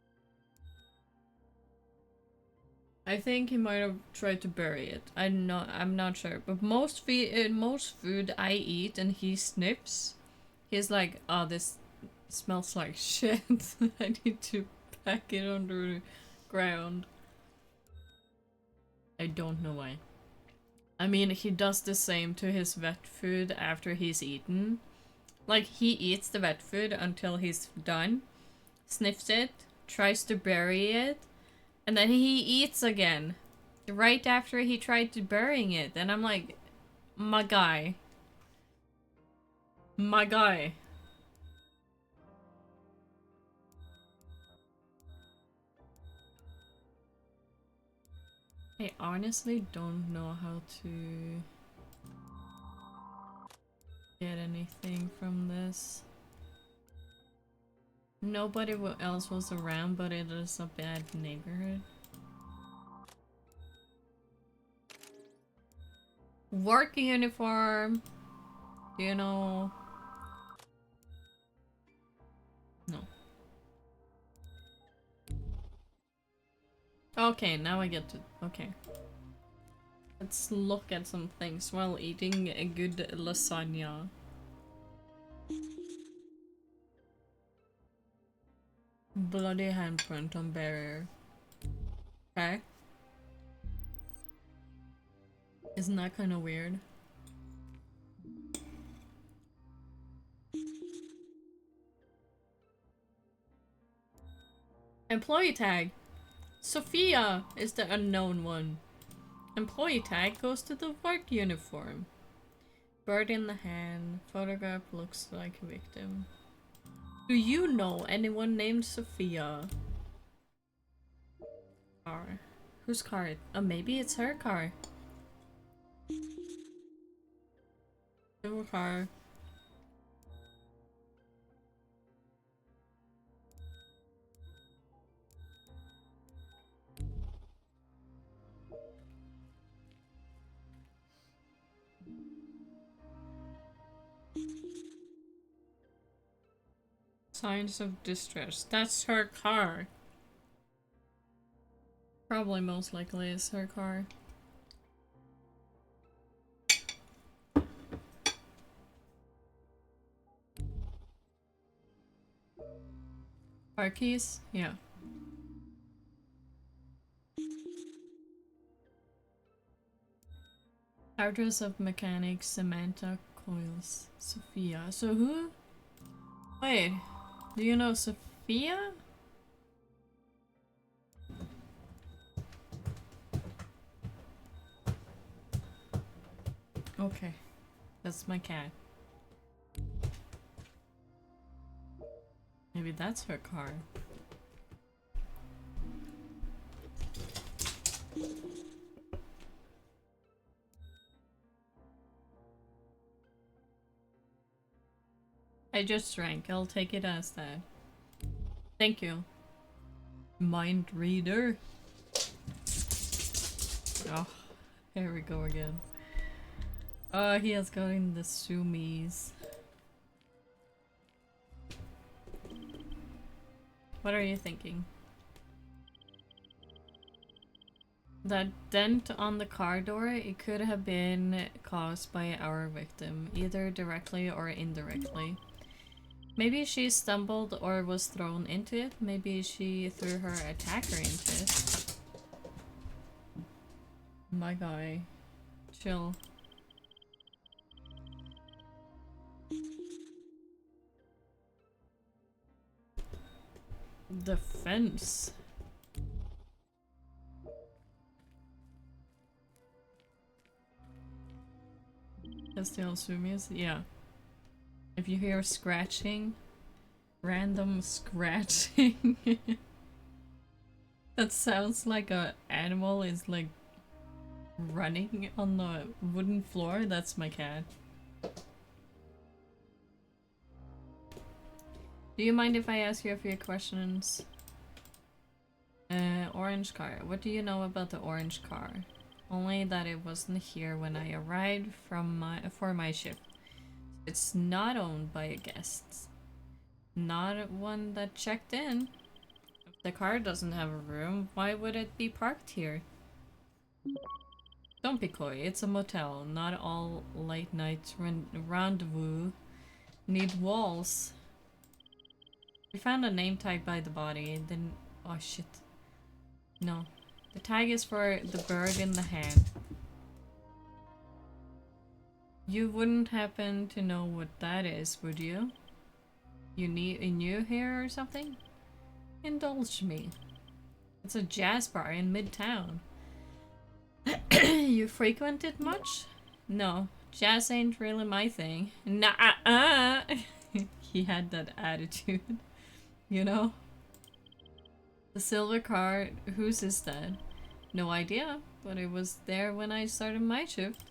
I think he might have tried to bury it. I'm not sure. But most food I eat and he sniffs, he's like, oh, this smells like shit. I need to pack it under the ground. I don't know why. I mean, he does the same to his vet food after he's eaten. Like, he eats the vet food until he's done, sniffs it, tries to bury it, and then he eats again. Right after he tried to burying it. And I'm like, my guy. My guy. I honestly don't know how to get anything from this. Nobody else was around, but it is a bad neighborhood. Work uniform. Do you know? No. Okay, now I get to. Okay. Let's look at some things while eating a good lasagna. Bloody handprint on barrier. Okay. Isn't that kind of weird? Employee tag. Sophia is the unknown one. Employee tag goes to the work uniform. Bird in the hand. Photograph looks like a victim. Do you know anyone named Sophia? Car. Whose car? Maybe it's her car. Silver car. Signs of distress. That's her car. Probably most likely is her car. Car keys? Yeah. Address of mechanic Samantha Coils. Sophia. So who? Wait. Do you know Sophia? Okay. That's my cat. Maybe that's her car. I just drank. I'll take it as that. Thank you. Mind reader. Oh, here we go again. He has gotten the sumis. What are you thinking? That dent on the car door, it could have been caused by our victim, either directly or indirectly. Maybe she stumbled or was thrown into it. Maybe she threw her attacker into it. My guy. Chill. The fence. That's the Alsumius? Yeah. If you hear scratching, random scratching, that sounds like a animal is like running on the wooden floor. That's my cat. Do you mind if I ask you a few questions? Orange car. What do you know about the orange car? Only that it wasn't here when I arrived for my shift. It's not owned by a guest. Not one that checked in. If the car doesn't have a room, why would it be parked here? Don't be coy, it's a motel. Not all late night rendezvous need walls. We found a name tag by the body, then... Oh shit. No. The tag is for the bird in the hand. You wouldn't happen to know what that is, would you? You new here or something? Indulge me. It's a jazz bar in Midtown. You frequent it much? No, jazz ain't really my thing. Nah, He had that attitude, you know? The silver car, whose is that? No idea, but it was there when I started my shift.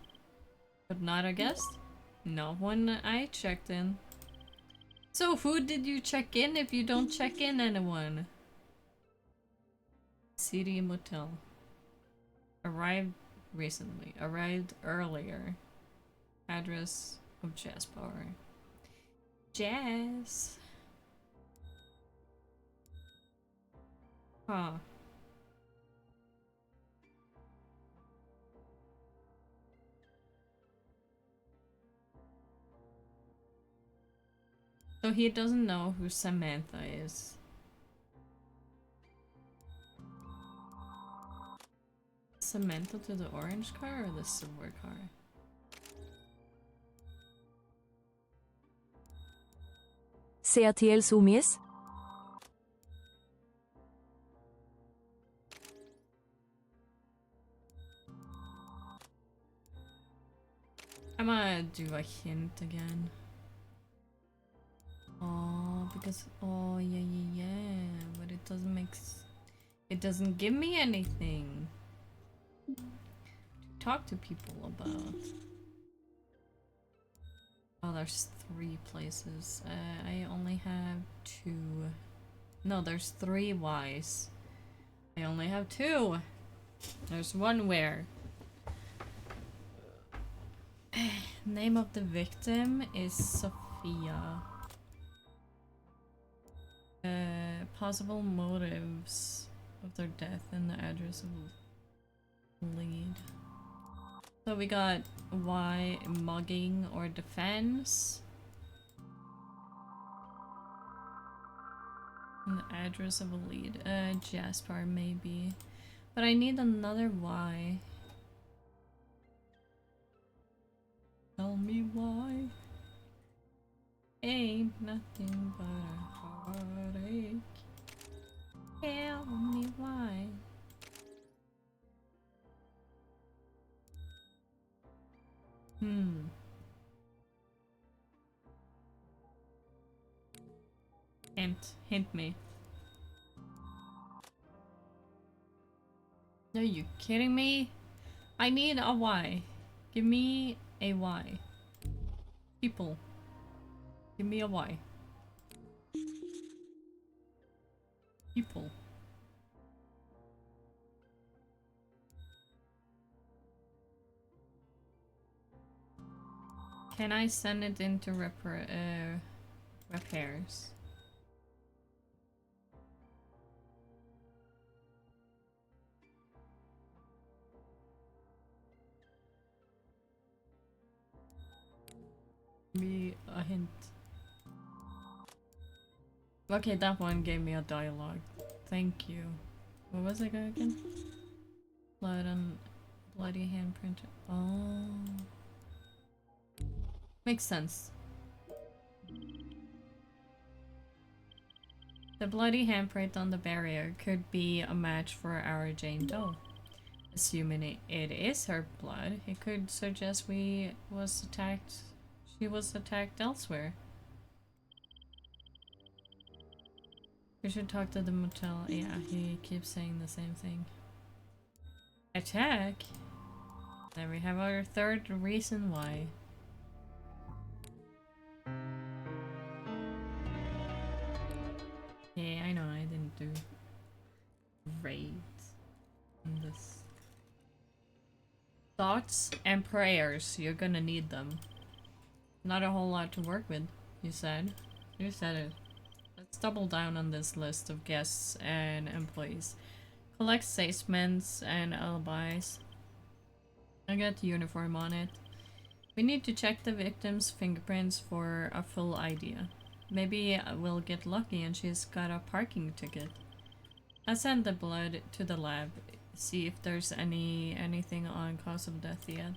But not a guest? Not when I checked in. So who did you check in if you don't check in anyone? City Motel. Arrived recently. Arrived earlier. Address of Jazz Bar. Jazz. Huh. So he doesn't know who Samantha is. Samantha to the orange car or the silver car? CRTL Sumies? I'm gonna do a hint again. Oh, because yeah, but it doesn't it doesn't give me anything to talk to people about. Oh, there's 3 places. I only have 2. No, there's 3 Ys. I only have 2. There's 1 where. Name of the victim is Sophia. Possible motives of their death and the address of lead. So we got Y, mugging or defense. And the address of a lead. Jasper maybe. But I need another Y. Tell me why. Ain't nothing but a heartache. Tell me why. Hint me. Are you kidding me? I need a Y. Give me a Y. People. Give me a Y. People. Can I send it into repairs? Me a hint. Okay, that one gave me a dialogue. Thank you. What was it again? Blood on bloody handprint. Oh. Makes sense. The bloody handprint on the barrier could be a match for our Jane Doe. Assuming it is her blood, it could suggest she was attacked elsewhere. We should talk to the motel. Yeah, he keeps saying the same thing. Attack? Then we have our 3rd reason why. Yeah, I know I didn't do great on this. Thoughts and prayers. You're gonna need them. Not a whole lot to work with, you said. You said it. Let's double down on this list of guests and employees. Collect statements and alibis. I got the uniform on it. We need to check the victim's fingerprints for a full idea. Maybe we'll get lucky and she's got a parking ticket. I sent the blood to the lab. See if there's anything on cause of death yet.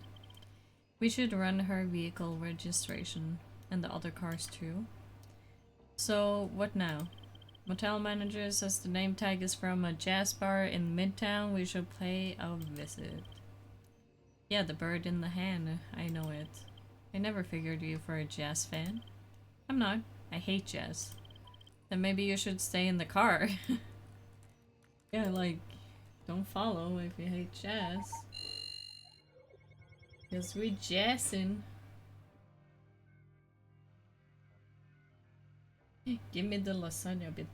We should run her vehicle registration and the other cars too. So what now? Motel manager says the name tag is from a jazz bar in Midtown. We should pay a visit. Yeah, the bird in the hand. I know it. I never figured you for a jazz fan. I'm not. I hate jazz. Then maybe you should stay in the car. Yeah, like, don't follow if you hate jazz. Cause we jazzing. Give me the lasagna bit.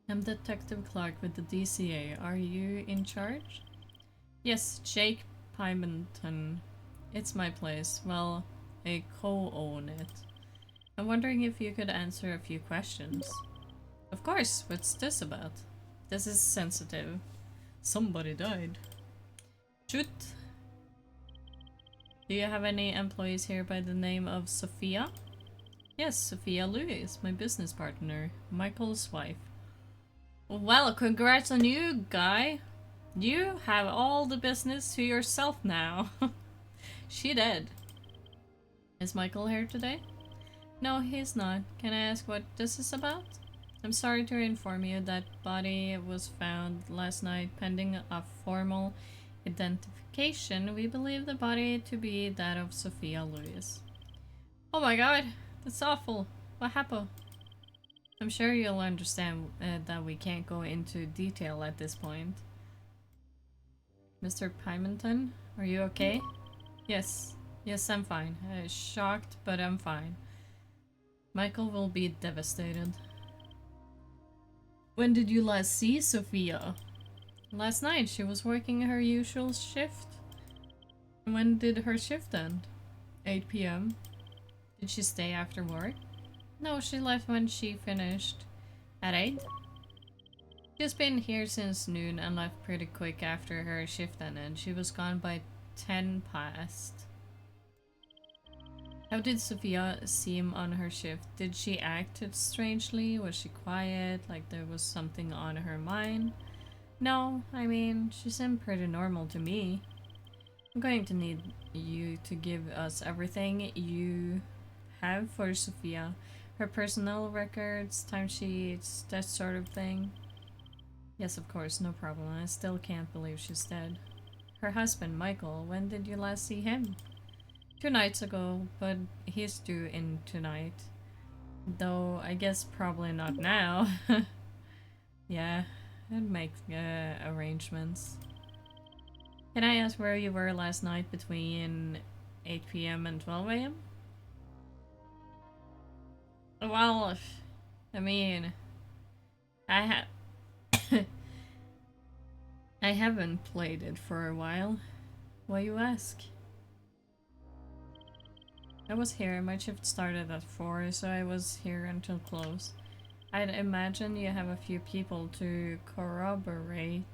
I'm Detective Clark with the DCA. Are you in charge? Yes, Jake Pimenton. It's my place. Well, I co-own it. I'm wondering if you could answer a few questions. Of course, what's this about? This is sensitive. Somebody died. Shoot! Do you have any employees here by the name of Sophia? Yes, Sophia Lewis, my business partner, Michael's wife. Well, congrats on you, guy. You have all the business to yourself now. She dead. Is Michael here today? No, he's not. Can I ask what this is about? I'm sorry to inform you that body was found last night pending a formal identification. We believe the body to be that of Sophia Lewis. Oh my god, that's awful. What happened? I'm sure you'll understand that we can't go into detail at this point. Mr. Pimenton, are you okay? Yes. Yes, I'm fine. Shocked, but I'm fine. Michael will be devastated. When did you last see Sophia? Last night. She was working her usual shift. When did her shift end? 8 p.m. Did she stay after work? No, she left when she finished. At 8? She's been here since noon and left pretty quick after her shift ended. She was gone by 10 past. How did Sophia seem on her shift? Did she act strangely? Was she quiet? Like there was something on her mind? No, I mean, she seemed pretty normal to me. I'm going to need you to give us everything you have for Sophia. Her personnel records, timesheets, that sort of thing. Yes, of course, no problem. I still can't believe she's dead. Her husband, Michael, when did you last see him? 2 nights ago, but he's due in tonight. Though, I guess probably not now. Yeah, I'd make arrangements. Can I ask where you were last night between 8 p.m. and 12 a.m.? Well, I mean, I haven't played it for a while. Why you ask? I was here. My shift started at 4, so I was here until close. I'd imagine you have a few people to corroborate.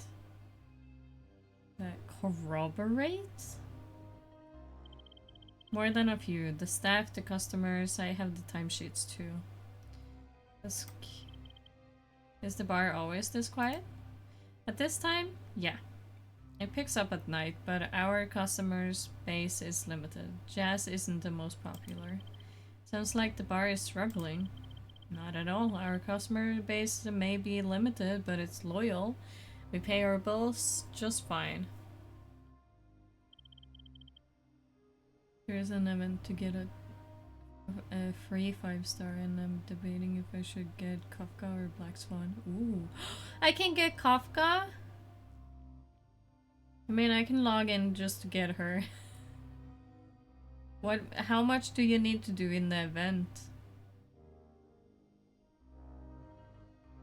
Corroborate? More than a few. The staff, the customers, I have the timesheets too. Is the bar always this quiet? At this time? Yeah. It picks up at night, but our customers' base is limited. Jazz isn't the most popular. Sounds like the bar is struggling. Not at all. Our customer base may be limited, but it's loyal. We pay our bills just fine. There's an event to get a free 5-star, and I'm debating if I should get Kafka or Black Swan. Ooh. I can get Kafka? I mean, I can log in just to get her. How much do you need to do in the event?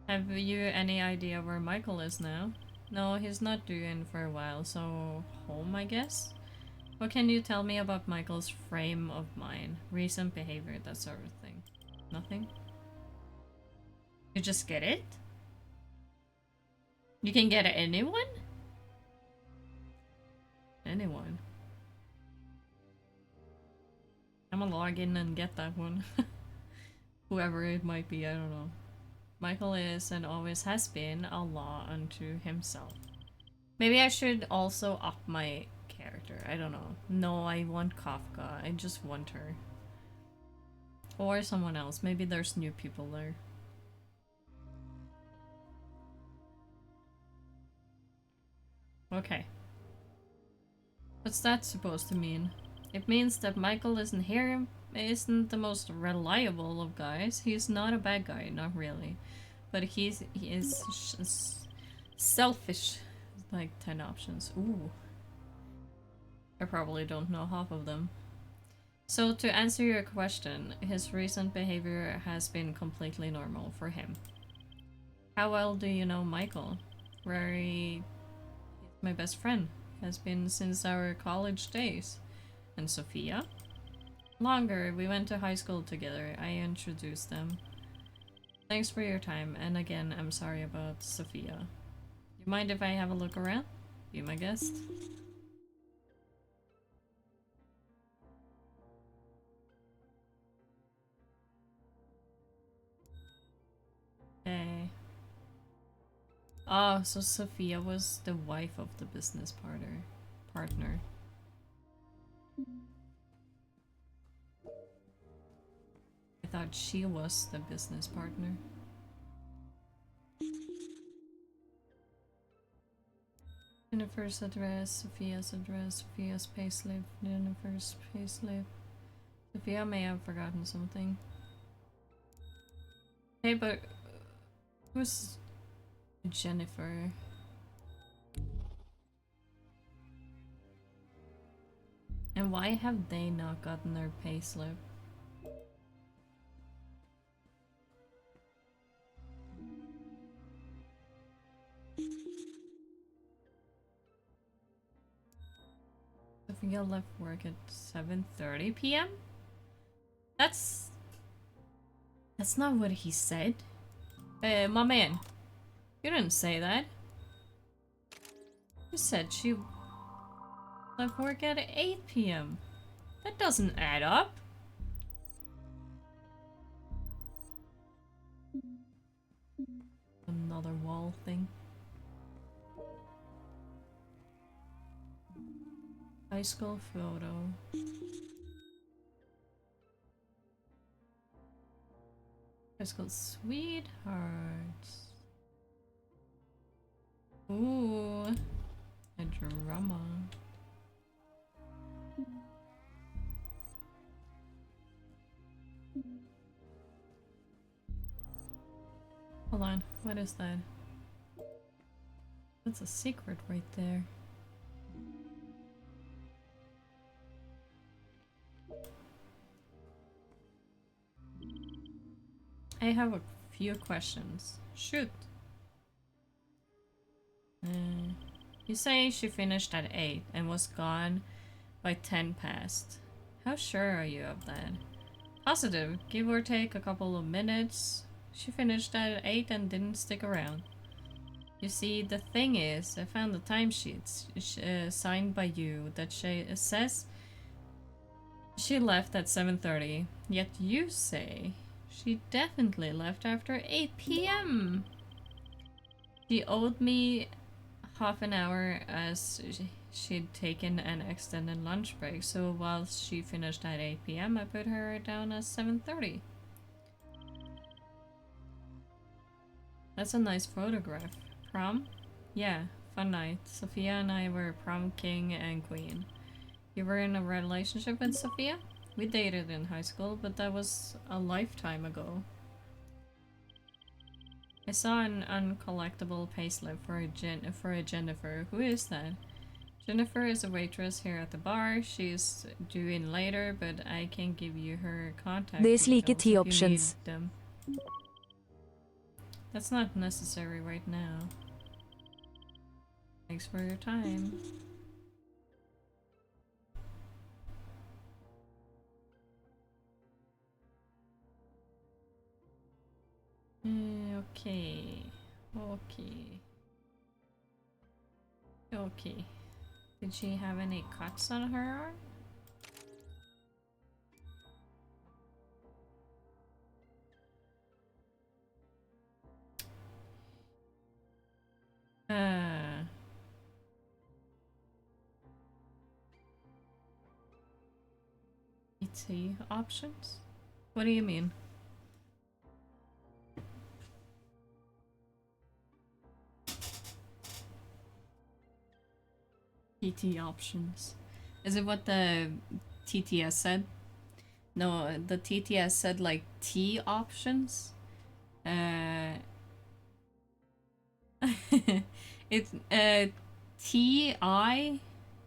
Have you any idea where Michael is now? No, he's not due in for a while, so home, I guess? What can you tell me about Michael's frame of mind? Recent behavior, that sort of thing. Nothing? You just get it? You can get anyone? Anyone. I'm gonna log in and get that one. Whoever it might be, I don't know. Michael is and always has been a law unto himself. Maybe I should also up my character. I don't know. No, I want Kafka. I just want her. Or someone else. Maybe there's new people there. Okay. What's that supposed to mean? It means that Michael isn't the most reliable of guys. He's not a bad guy, not really. But he is selfish. Like 10 options. Ooh. I probably don't know half of them. So to answer your question, his recent behavior has been completely normal for him. How well do you know Michael? He's my best friend. Has been since our college days. And Sophia? Longer. We went to high school together. I introduced them. Thanks for your time, and again, I'm sorry about Sophia. You mind if I have a look around? Be my guest. Okay. Oh, so Sophia was the wife of the business partner. I thought she was the business partner. Jennifer's address, Sophia's payslip, Jennifer's payslip. Sophia may have forgotten something. Hey, but who's Jennifer? And why have they not gotten their payslip? Sophia left work at 7:30 p.m.? That's not what he said. My man. You didn't say that. You said she left work at 8 p.m. That doesn't add up. Another wall thing. High school photo. High school sweethearts. Ooh, a drama. Hold on, what is that? That's a secret right there. I have a few questions. Shoot. You say she finished at 8 and was gone by 10 past. How sure are you of that? Positive, give or take a couple of minutes. She finished at 8 and didn't stick around. You see, the thing is, I found the timesheets signed by you that says she left at 7:30. Yet you say she definitely left after 8 p.m. She owed me half an hour as she'd taken an extended lunch break, so while she finished at 8 p.m. I put her down as 7:30. That's a nice photograph. Prom? Yeah, fun night. Sophia and I were prom king and queen. You were in a relationship with Sophia? We dated in high school, but that was a lifetime ago. I saw an uncollectible payslip for a Jennifer. Who is that? Jennifer is a waitress here at the bar. She's due in later, but I can give you her contact There's like details T if you options. need them. That's not necessary right now. Thanks for your time. Okay. Okay. Okay. Did she have any cuts on her arm? ET options? What do you mean? PT options. Is it what the TTS said? No, the TTS said like T options. It's TI.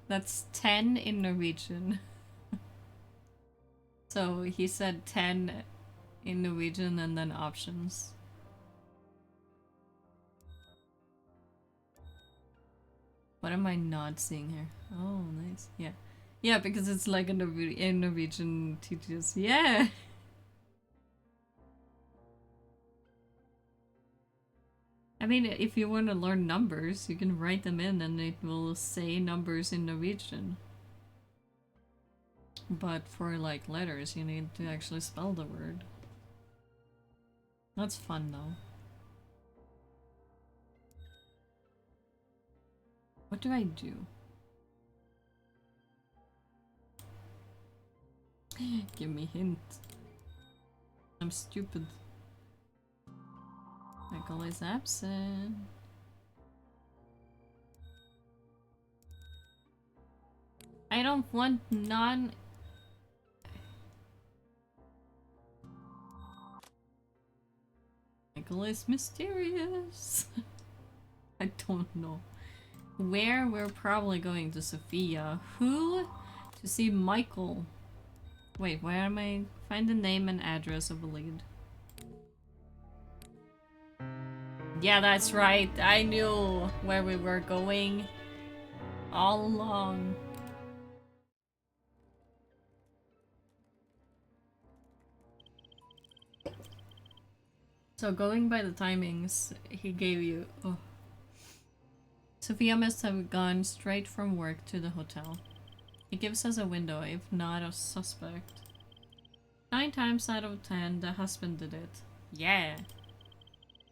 That's 10 in Norwegian. So he said 10 in Norwegian and then options. What am I not seeing here? Oh, nice. Yeah. Yeah, because it's like a Norwegian TTS. Yeah! I mean, if you want to learn numbers, you can write them in and it will say numbers in Norwegian. But for like letters, you need to actually spell the word. That's fun though. What do I do? Give me hint. I'm stupid. Michael is absent. I don't want non... Michael is mysterious. I don't know. Where? We're probably going to Sophia. Who? To see Michael. Wait, where am I? Find the name and address of a lead. Yeah, that's right. I knew where we were going all along. So going by the timings he gave you... Oh. Sophia must have gone straight from work to the hotel. It gives us a window, if not a suspect. 9 times out of 10, the husband did it. Yeah.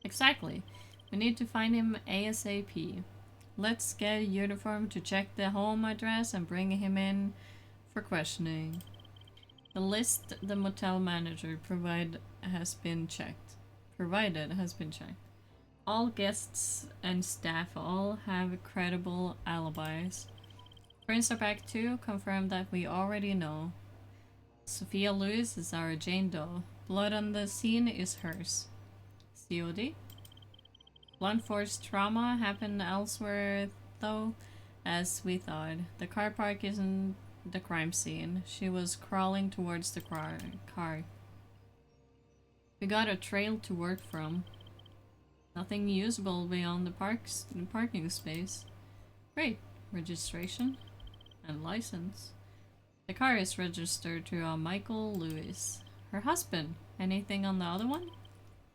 Exactly. We need to find him ASAP. Let's get a uniform to check the home address and bring him in for questioning. The list the motel manager provided has been checked. All guests and staff all have credible alibis. Prince are back too, confirmed that we already know. Sophia Lewis is our Jane Doe. Blood on the scene is hers. COD? Blunt force trauma happened elsewhere though, as we thought. The car park isn't the crime scene. She was crawling towards the car. We got a trail to work from. Nothing usable beyond the parking space. Great. Registration and license. The car is registered to Michael Lewis. Her husband. Anything on the other one?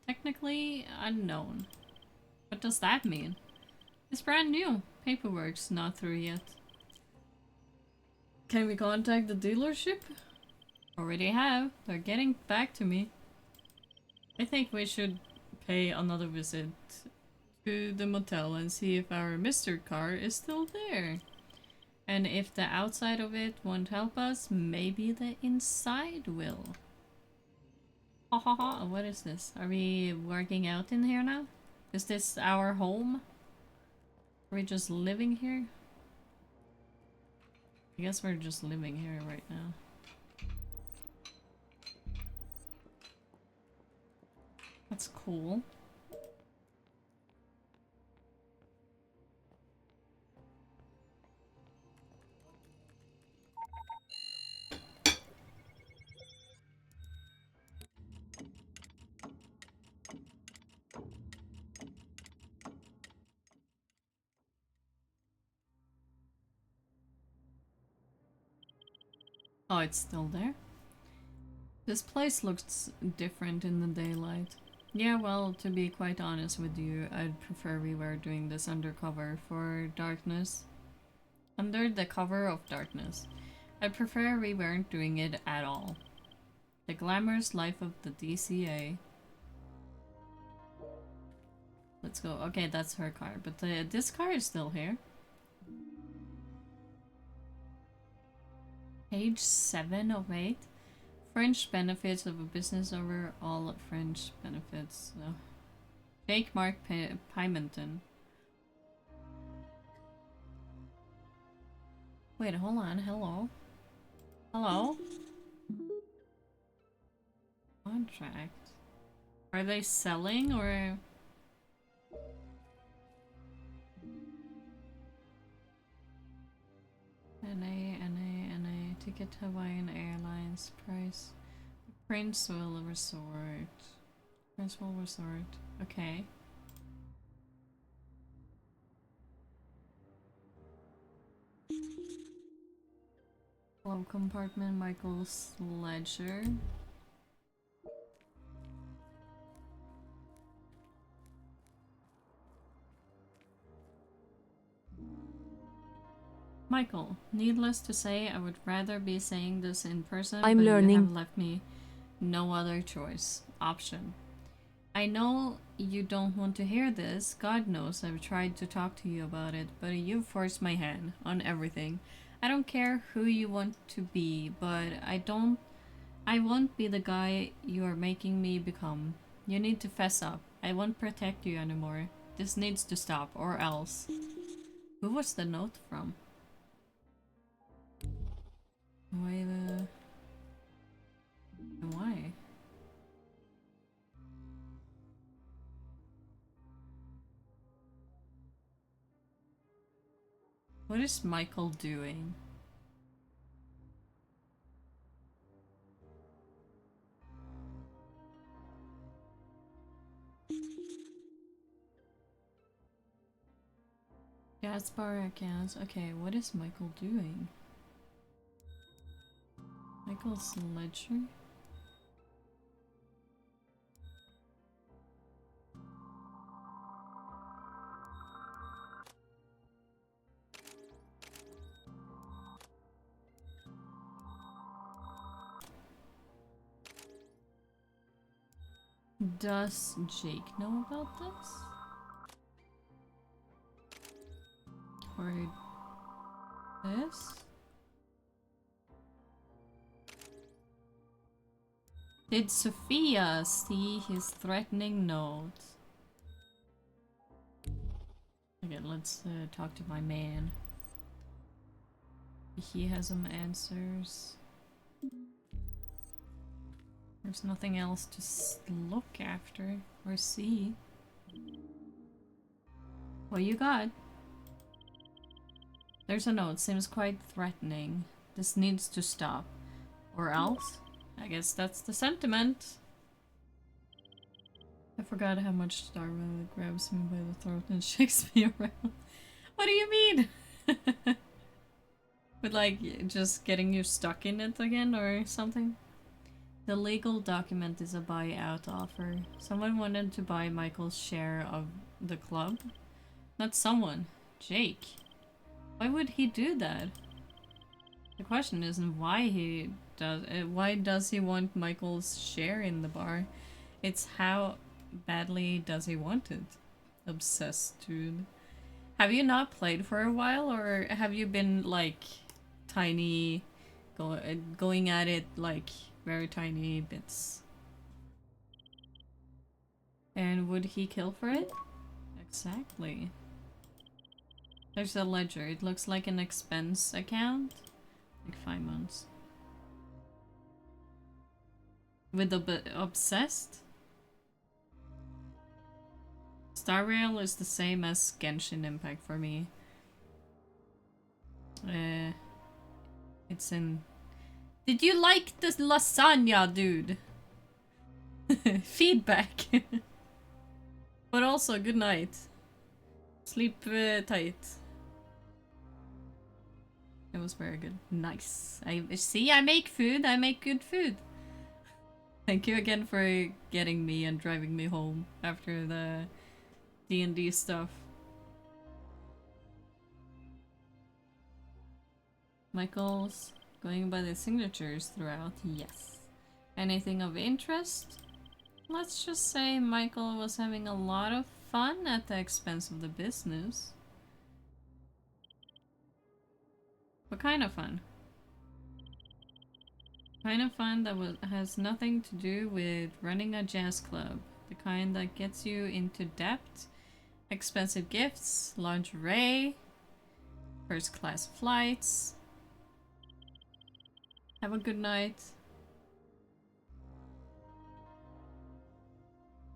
Technically unknown. What does that mean? It's brand new. Paperwork's not through yet. Can we contact the dealership? Already have. They're getting back to me. I think we should pay another visit to the motel and see if our Mr. car is still there. And if the outside of it won't help us, maybe the inside will. Ha ha ha, what is this? Are we working out in here now? Is this our home? Are we just living here? I guess we're just living here right now. That's cool. Oh, it's still there? This place looks different in the daylight. Yeah, well, to be quite honest with you, I'd prefer we were doing this undercover for darkness. Under the cover of darkness. I'd prefer we weren't doing it at all. The glamorous life of the DCA. Let's go. Okay, that's her car, but this car is still here. Page 7 of 8. Fringe benefits of a business over all fringe benefits. Jake Mark Pimenton. Wait, hold on. Hello? Hello? Contract. Are they selling or... NA, ticket to Hawaiian Airlines price. Princeville Resort. Princeville Resort. Okay. Glove compartment, Michael's ledger. Michael, needless to say, I would rather be saying this in person, I'm but learning. you have left me no other option. I know you don't want to hear this. God knows I've tried to talk to you about it, but you've forced my hand on everything. I don't care who you want to be, but I won't be the guy you are making me become. You need to fess up. I won't protect you anymore. This needs to stop, or else. Who was the note from? Why? What is Michael doing? Gaspar accounts. Okay, what is Michael doing? Michael's ledger? Does Jake know about this? Or this? Did Sophia see his threatening note? Okay, let's talk to my man. He has some answers. There's nothing else to look after or see. What you got? There's a note. Seems quite threatening. This needs to stop. Or else? I guess that's the sentiment. I forgot how much Darwin grabs me by the throat and shakes me around. What do you mean? With like, just getting you stuck in it again or something? The legal document is a buyout offer. Someone wanted to buy Michael's share of the club. Not someone. Jake. Why would he do that? The question isn't why he does it. Why does he want Michael's share in the bar? It's how badly does he want it? Obsessed, dude. Have you not played for a while, or have you been like tiny, going at it like very tiny bits? And would he kill for it? Exactly. There's a ledger. It looks like an expense account. Like 5 months. With a bit obsessed? Star Rail is the same as Genshin Impact for me. It's in... Did you like the lasagna, dude? Feedback. But also, good night. Sleep tight. It was very good. Nice. I make food. I make good food. Thank you again for getting me and driving me home after the D&D stuff. Michael's going by the signatures throughout, yes. Anything of interest? Let's just say Michael was having a lot of fun at the expense of the business. What kind of fun? Kind of fun that has nothing to do with running a jazz club. The kind that gets you into debt, expensive gifts, lingerie, first class flights. Have a good night.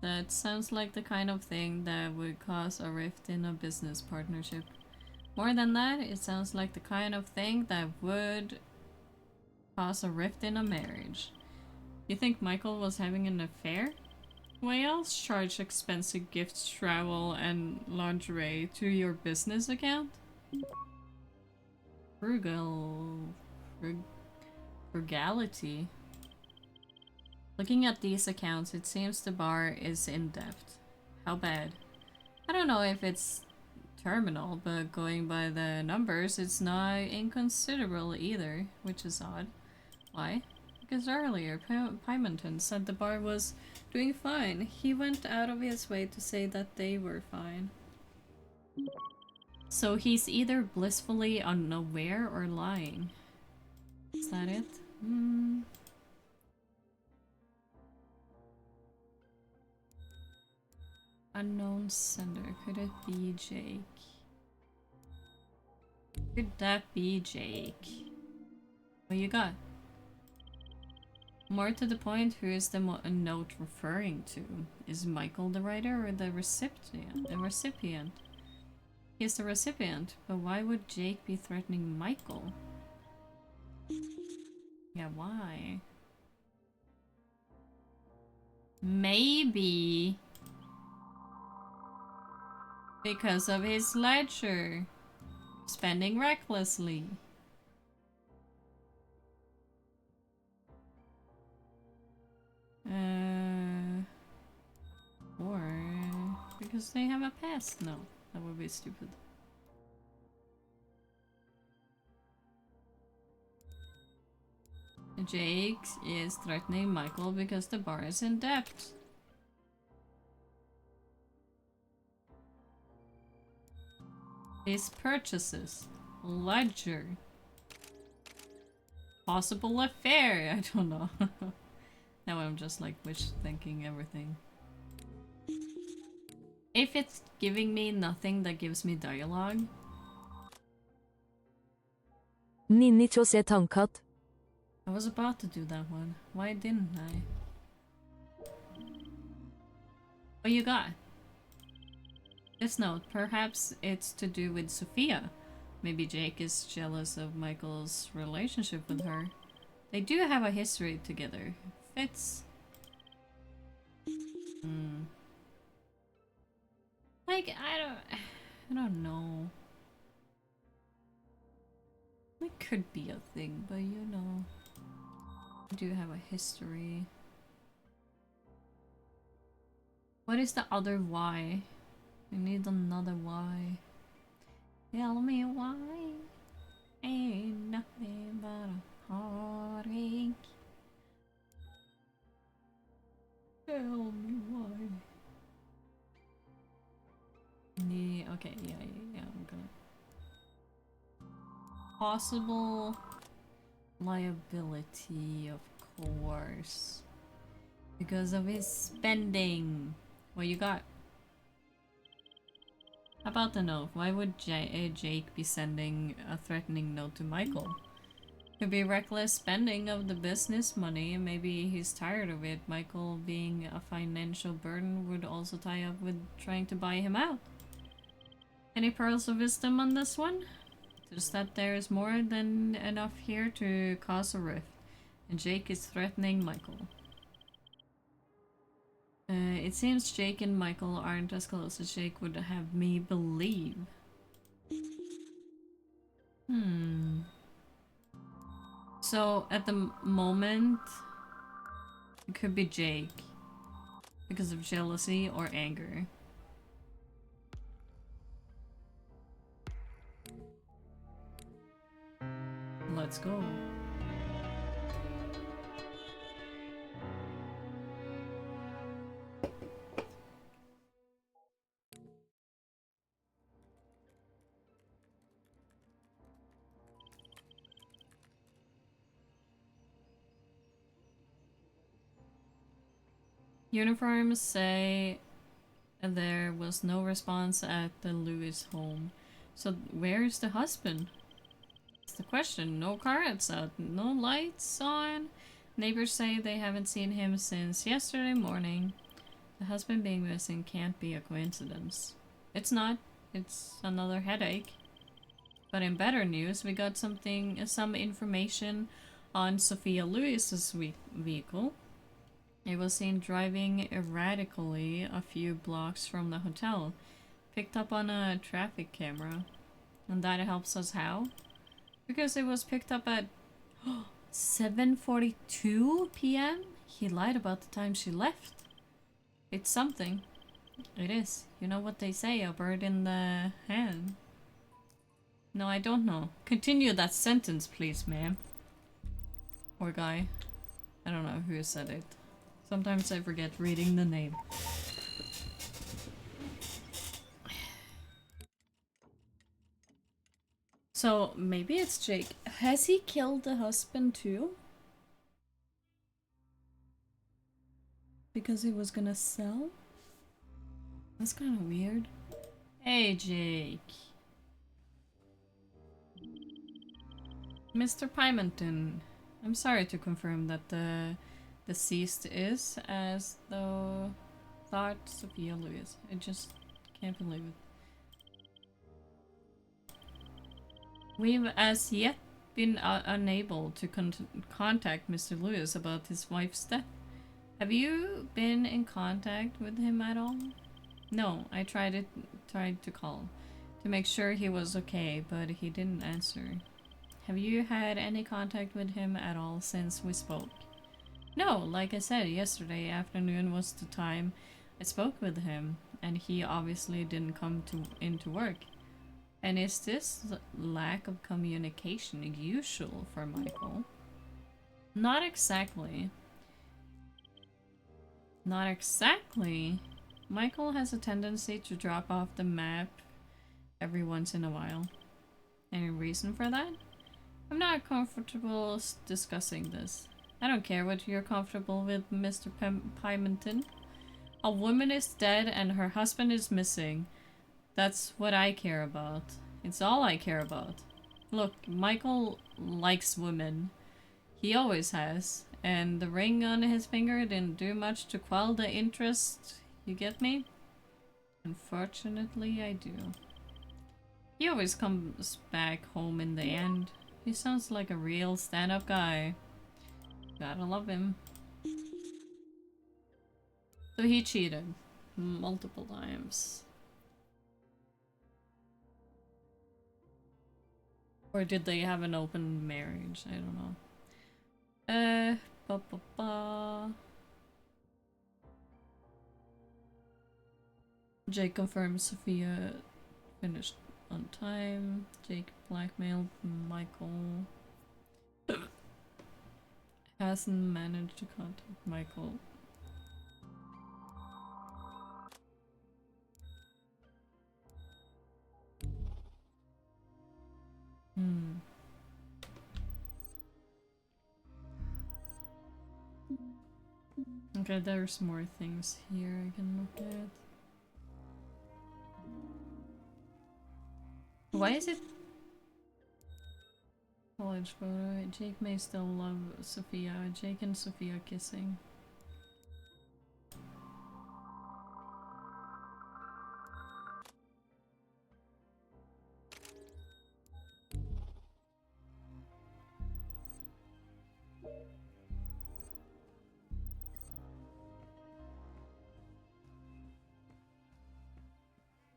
That sounds like the kind of thing that would cause a rift in a business partnership. More than that, it sounds like the kind of thing that would cause a rift in a marriage. You think Michael was having an affair? Why else charge expensive gifts, travel, and lingerie to your business account? Frugality. Looking at these accounts, it seems the bar is in debt. How bad? I don't know if it's terminal, but going by the numbers, it's not inconsiderable either, which is odd. Why? Because earlier, Pymonton said the bar was doing fine. He went out of his way to say that they were fine. So he's either blissfully unaware or lying. Is that it? Unknown sender. Could it be Jake? Could that be Jake? What you got? More to the point, who is the note referring to? Is Michael the writer or the recipient? He's the recipient, but why would Jake be threatening Michael? Yeah, why? Maybe because of his ledger. Spending recklessly. Or because they have a past? No, that would be stupid. Jake is threatening Michael because the bar is in debt. His purchases. Ledger. Possible affair. I don't know. Now I'm just like thinking everything. If it's giving me nothing that gives me dialogue. Ninni Chose Tankat. I was about to do that one. Why didn't I? What you got? This note, perhaps it's to do with Sophia. Maybe Jake is jealous of Michael's relationship with her. They do have a history together. Fits. Like, I don't know. It could be a thing, but you know. I do have a history. What is the other why? I need another why. Tell me why. Ain't nothing but a heartache. Tell me why. Okay, yeah, I'm gonna. Possible liability, of course. Because of his spending. What you got? How about the note? Why would Jake be sending a threatening note to Michael? Could be reckless spending of the business money. Maybe he's tired of it. Michael being a financial burden would also tie up with trying to buy him out. Any pearls of wisdom on this one? Just that there is more than enough here to cause a rift. And Jake is threatening Michael. It seems Jake and Michael aren't as close as Jake would have me believe. So, at the moment, It could be Jake. Because of jealousy or anger. Let's go. Uniforms say there was no response at the Lewis home. So where is the husband? That's the question. No car outside, no lights on. Neighbors say they haven't seen him since yesterday morning. The husband being missing can't be a coincidence. It's not. It's another headache. But in better news, we got some information on Sophia Lewis's vehicle. It was seen driving erratically a few blocks from the hotel. Picked up on a traffic camera. And that helps us how? Because it was picked up at 7:42 p.m.? He lied about the time she left. It's something. It is. You know what they say, a bird in the hand. No, I don't know. Continue that sentence, please, ma'am. Or guy. I don't know who said it. Sometimes I forget reading the name. So, maybe it's Jake. Has he killed the husband too? Because he was gonna sell? That's kind of weird. Hey, Jake. Mr. Pymonton, I'm sorry to confirm that the deceased is as though thought Sophia Lewis. I just can't believe it. We've as yet been unable to contact Mr. Lewis about his wife's death. Have you been in contact with him at all? No, I tried to call to make sure he was okay, but he didn't answer. Have you had any contact with him at all since we spoke? No, like I said, yesterday afternoon was the time I spoke with him, and he obviously didn't come into work. And is this lack of communication usual for Michael? Not exactly. Not exactly. Michael has a tendency to drop off the map every once in a while. Any reason for that? I'm not comfortable discussing this. I don't care what you're comfortable with, Mr. Pymonton. A woman is dead and her husband is missing. That's what I care about. It's all I care about. Look, Michael likes women. He always has. And the ring on his finger didn't do much to quell the interest. You get me? Unfortunately, I do. He always comes back home in the end. He sounds like a real stand-up guy. Gotta love him. So he cheated. Multiple times. Or did they have an open marriage? I don't know. Jake confirms Sophia finished on time. Jake blackmailed Michael. Hasn't managed to contact Michael. Okay, there's more things here I can look at. Why is it college photo? Jake may still love Sophia. Jake and Sophia kissing.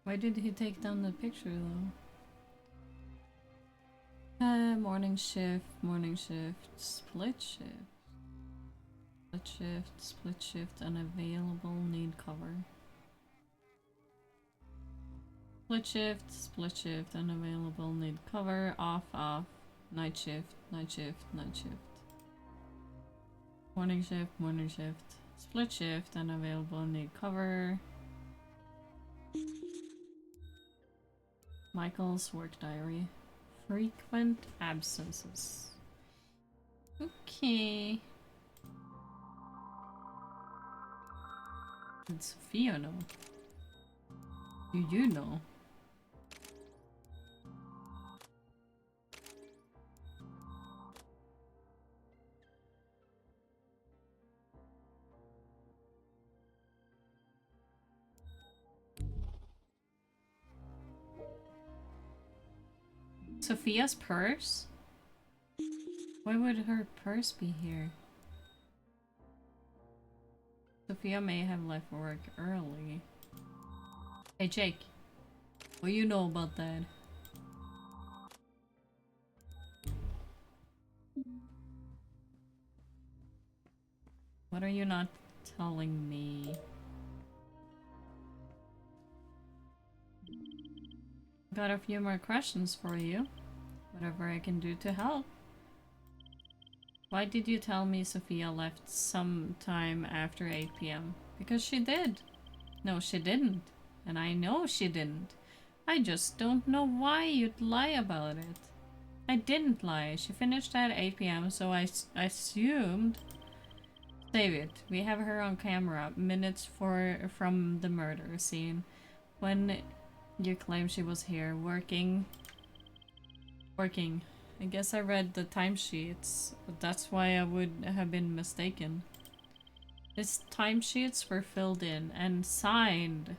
Why did he take down the picture though? Morning shift, split shift. split shift, unavailable, need cover. Split shift, unavailable, need cover, off, night shift, night shift, night shift. Morning shift, split shift, unavailable, need cover. Michael's work diary. Frequent absences. Okay. Did Sophia know? Do you know? Sophia's purse? Why would her purse be here? Sophia may have left work early. Hey Jake, what do you know about that? What are you not telling me? Got a few more questions for you. Whatever I can do to help. Why did you tell me Sophia left sometime after 8 p.m? Because she did. No, she didn't. And I know she didn't. I just don't know why you'd lie about it. I didn't lie. She finished at 8 p.m, so I assumed... Save it. We have her on camera. Minutes from the murder scene. When you claim she was here working. I guess I read the timesheets. That's why I would have been mistaken. These timesheets were filled in and signed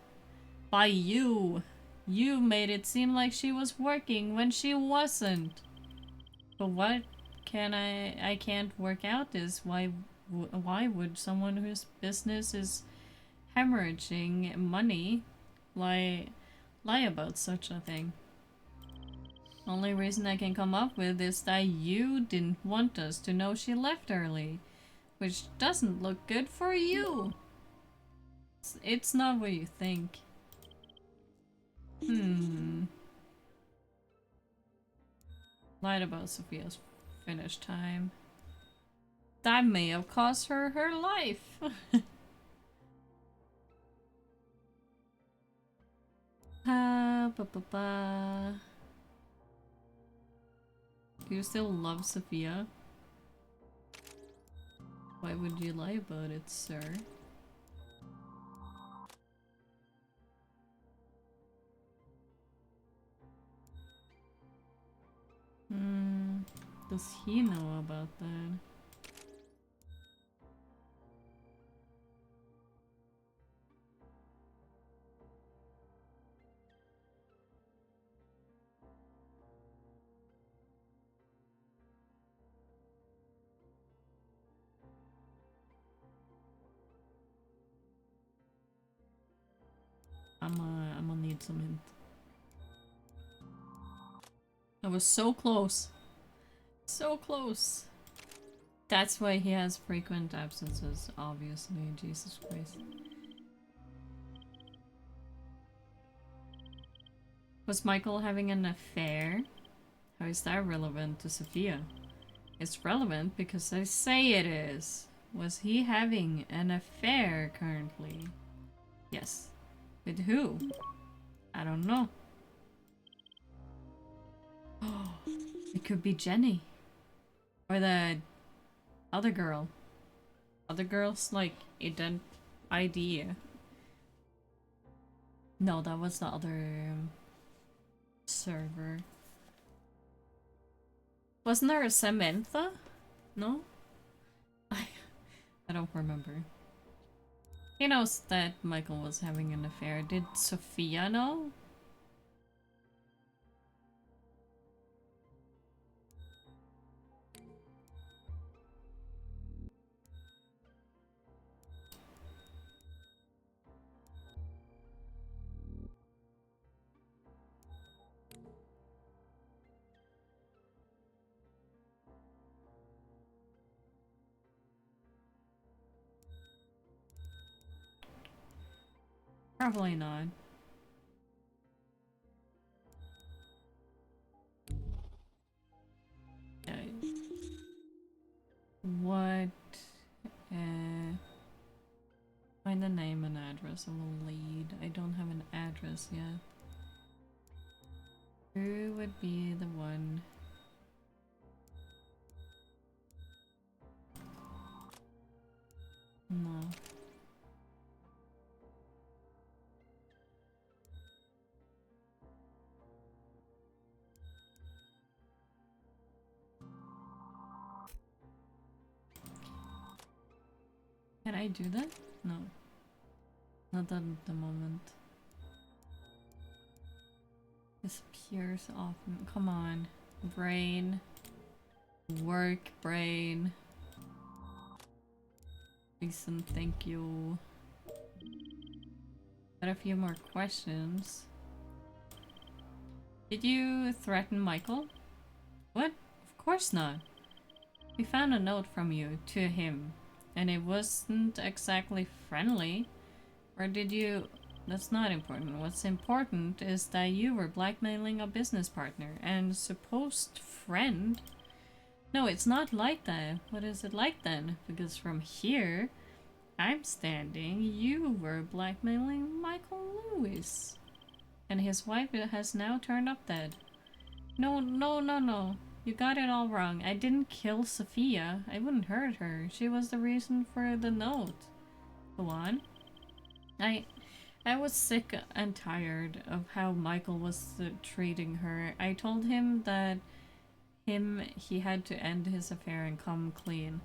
by you. You made it seem like she was working when she wasn't. But what I can't work out is why would someone whose business is hemorrhaging money lie about such a thing? Only reason I can come up with is that you didn't want us to know she left early, which doesn't look good for you. It's not what you think. Lied about Sophia's finish time. That may have cost her her life. Do you still love Sophia? Why would you lie about it, sir? Does he know about that? I'm gonna need some hint. I was so close. So close. That's why he has frequent absences, obviously. Jesus Christ. Was Michael having an affair? How is that relevant to Sophia? It's relevant because I say it is. Was he having an affair currently? Yes. With who? I don't know. Oh, it could be Jenny. Or the other girl. Other girl's like idea. No, that was the other server. Wasn't there a Samantha? No? I don't remember. He knows that Michael was having an affair. Did Sophia know? Probably not. What? Find the name and address of a lead. I don't have an address yet. Who would be the one? No. Can I do that? No. Not at the moment. Disappears often. Come on. Brain. Work, brain. Decent, thank you. Got a few more questions. Did you threaten Michael? What? Of course not. We found a note from you to him. And it wasn't exactly friendly. Or did you... That's not important. What's important is that you were blackmailing a business partner and supposed friend. No, it's not like that. What is it like then? Because from here, I'm standing, you were blackmailing Michael Lewis. And his wife has now turned up dead. No, no, no, no. You got it all wrong. I didn't kill Sophia. I wouldn't hurt her. She was the reason for the note. Go on. I was sick and tired of how Michael was treating her. I told him that he had to end his affair and come clean.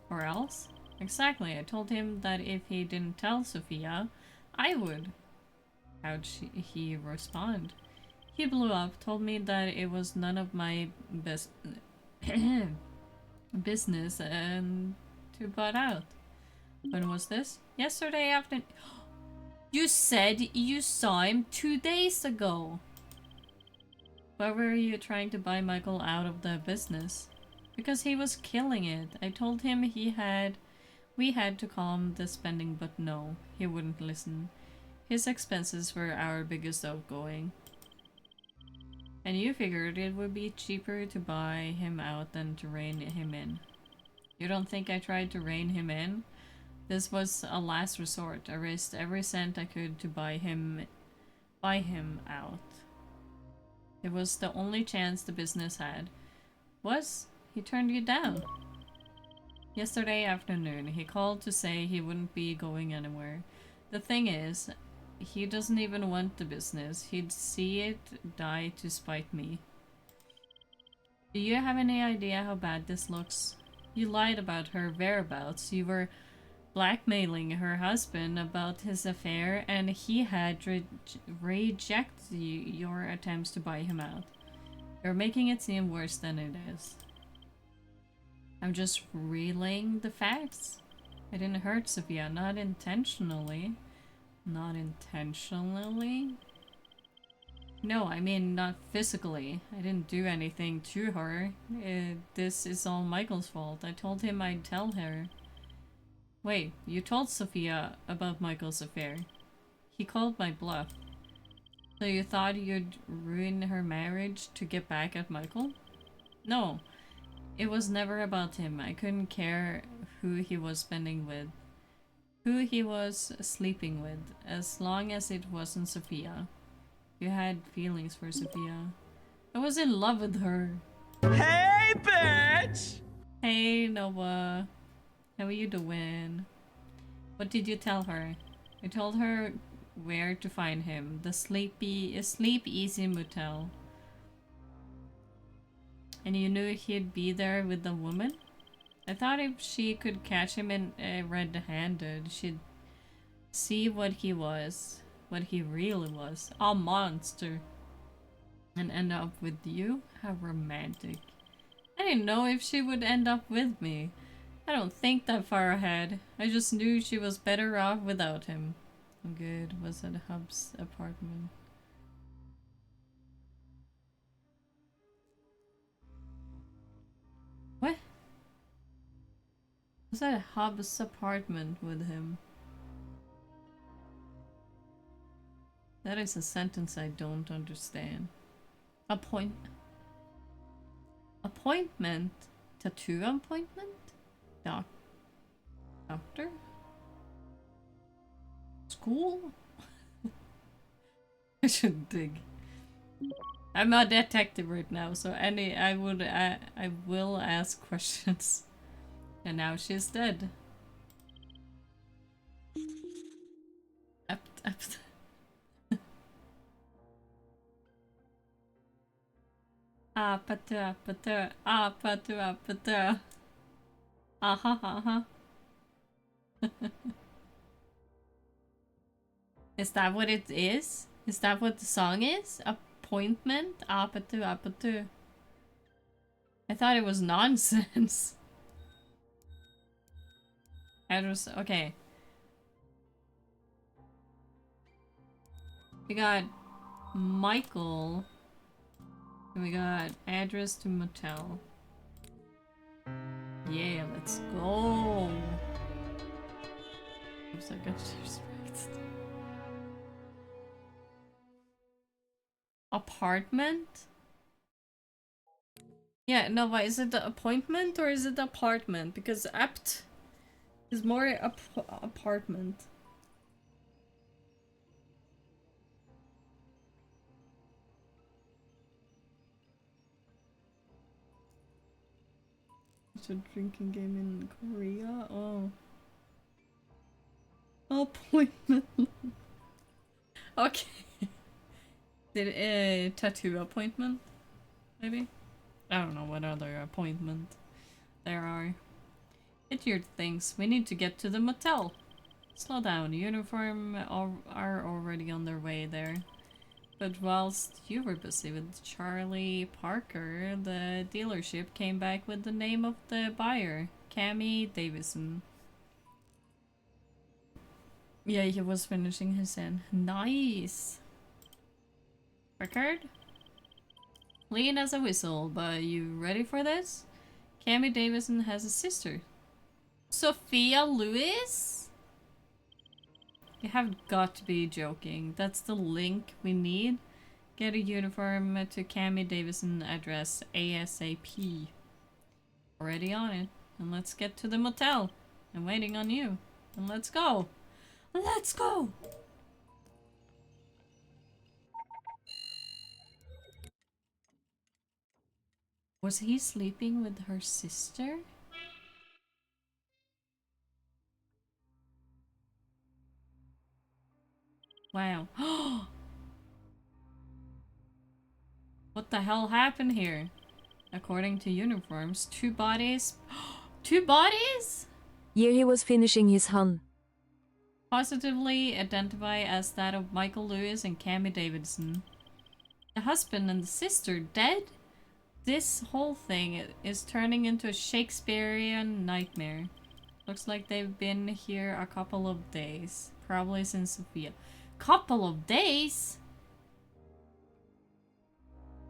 Or else? Exactly. I told him that if he didn't tell Sophia, I would. How'd he respond? He blew up, told me that it was none of my business and to butt out. When was this? Yesterday afternoon. You said you saw him 2 days ago. Why were you trying to buy Michael out of the business? Because he was killing it. I told him we had to calm the spending, but no, he wouldn't listen. His expenses were our biggest outgoing. And you figured it would be cheaper to buy him out than to rein him in. You don't think I tried to rein him in? This was a last resort. I risked every cent I could to buy him out. It was the only chance the business had. He turned you down. Yesterday afternoon, he called to say he wouldn't be going anywhere. The thing is, he doesn't even want the business. He'd see it die to spite me. Do you have any idea how bad this looks? You lied about her whereabouts. You were blackmailing her husband about his affair, and he had rejected your attempts to buy him out. You're making it seem worse than it is. I'm just relaying the facts. I didn't hurt Sophia, not intentionally. Not intentionally? No, I mean not physically. I didn't do anything to her. This is all Michael's fault. I told him I'd tell her. Wait, you told Sophia about Michael's affair. He called my bluff. So you thought you'd ruin her marriage to get back at Michael? No, it was never about him. I couldn't care who he was spending with. Who he was sleeping with, as long as it wasn't Sophia. You had feelings for Sophia. I was in love with her. Hey, bitch! Hey, Noah. How are you doing? What did you tell her? I told her where to find him. The Sleep Easy Motel. And you knew he'd be there with the woman? I thought if she could catch him in red-handed, she'd see what he really was. A monster. And end up with you? How romantic. I didn't know if she would end up with me. I don't think that far ahead. I just knew she was better off without him. Good. Was at Hub's apartment. What? Was at Hub's apartment with him? That is a sentence I don't understand. Appointment? Tattoo appointment? Doctor? School? I should dig. I'm a detective right now, so I will ask questions. And now she's dead. Apt. Apatu. Aha. Is that what it is? Is that what the song is? Appointment? Apatu. I thought it was nonsense. Okay. We got Michael. And we got address to motel. Yeah, let's go. Oops, I got respect. Apartment? Yeah, no, but is it the appointment or is it the apartment? Because apt is more apartment. It's a drinking game in Korea? Oh. Appointment. Okay. Did a tattoo appointment? Maybe? I don't know what other appointment there are. Get your things. We need to get to the motel. Slow down. Uniform are already on their way there. But whilst you were busy with Charlie Parker, the dealership came back with the name of the buyer, Cammy Davison. Yeah, he was finishing his end. Nice! Rickard? Lean as a whistle, but you ready for this? Cammy Davison has a sister. Sophia Lewis? You have got to be joking. That's the link we need. Get a uniform to Cammy Davison address ASAP. Already on it. And let's get to the motel. I'm waiting on you. And let's go. Let's go! Was he sleeping with her sister? Wow. What the hell happened here? According to uniforms, 2 bodies. 2 bodies? Yeah, he was finishing his hun. Positively identify as that of Michael Lewis and Cammy Davidson. The husband and the sister dead? This whole thing is turning into a Shakespearean nightmare. Looks like they've been here a couple of days. Probably since Sophia. Couple of days?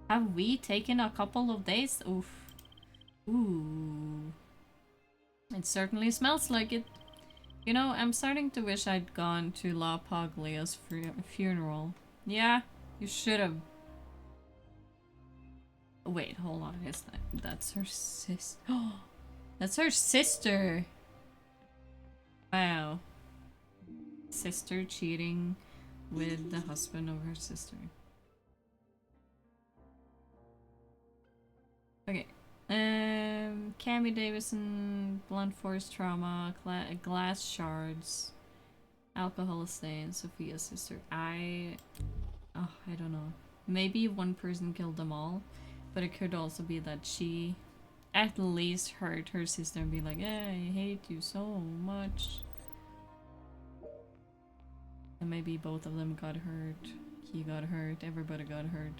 Have we taken a couple of days? Oof. Ooh. It certainly smells like it. You know, I'm starting to wish I'd gone to La Paglia's funeral. Yeah, you should have. Wait, hold on. That's her sis? Oh, that's her sister. Wow. Sister cheating with the husband of her sister. Okay. Cammy Davison, blunt force trauma, glass shards, alcohol stain, Sophia's sister. I don't know. Maybe one person killed them all, but it could also be that she at least hurt her sister and be like, hey, I hate you so much. And maybe both of them got hurt. He got hurt, everybody got hurt.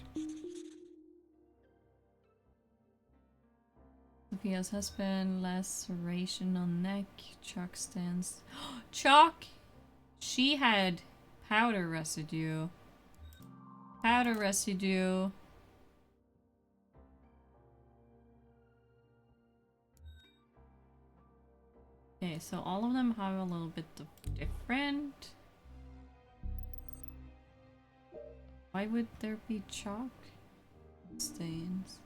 Sophia's husband, laceration on neck, chalk stands. Chalk! She had powder residue. Powder residue. Okay, so all of them have a little bit of different. Why would there be chalk stains?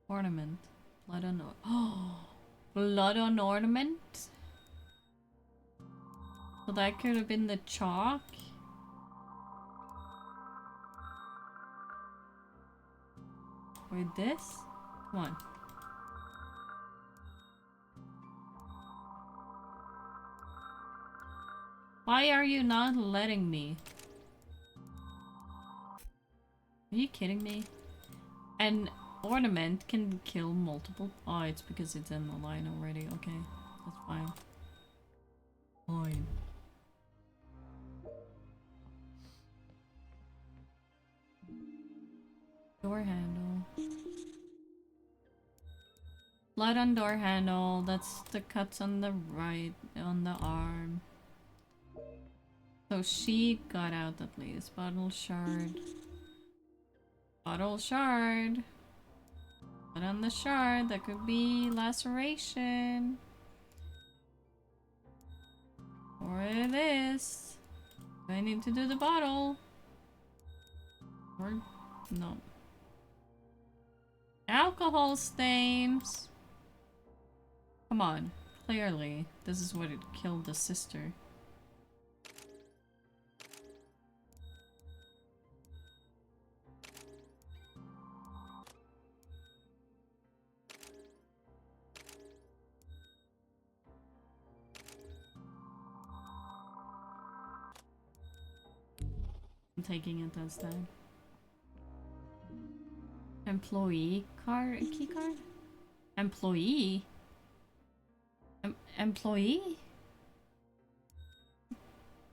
Ornament. Blood on blood on ornament? So that could have been the chalk? Or this? Come on. Why are you not letting me? Are you kidding me? An ornament can kill multiple— oh, it's because it's in the line already. Okay, that's fine. Fine. Door handle. Blood on door handle. That's the cuts on the right, on the arm. So she got out at least. Bottle shard. Bottle shard. Blood on the shard. That could be laceration. Or it is. Do I need to do the bottle? Or no. Alcohol stains. Come on. Clearly, this is what it killed the sister. I'm taking it as that. Employee card, key card? Employee? Employee?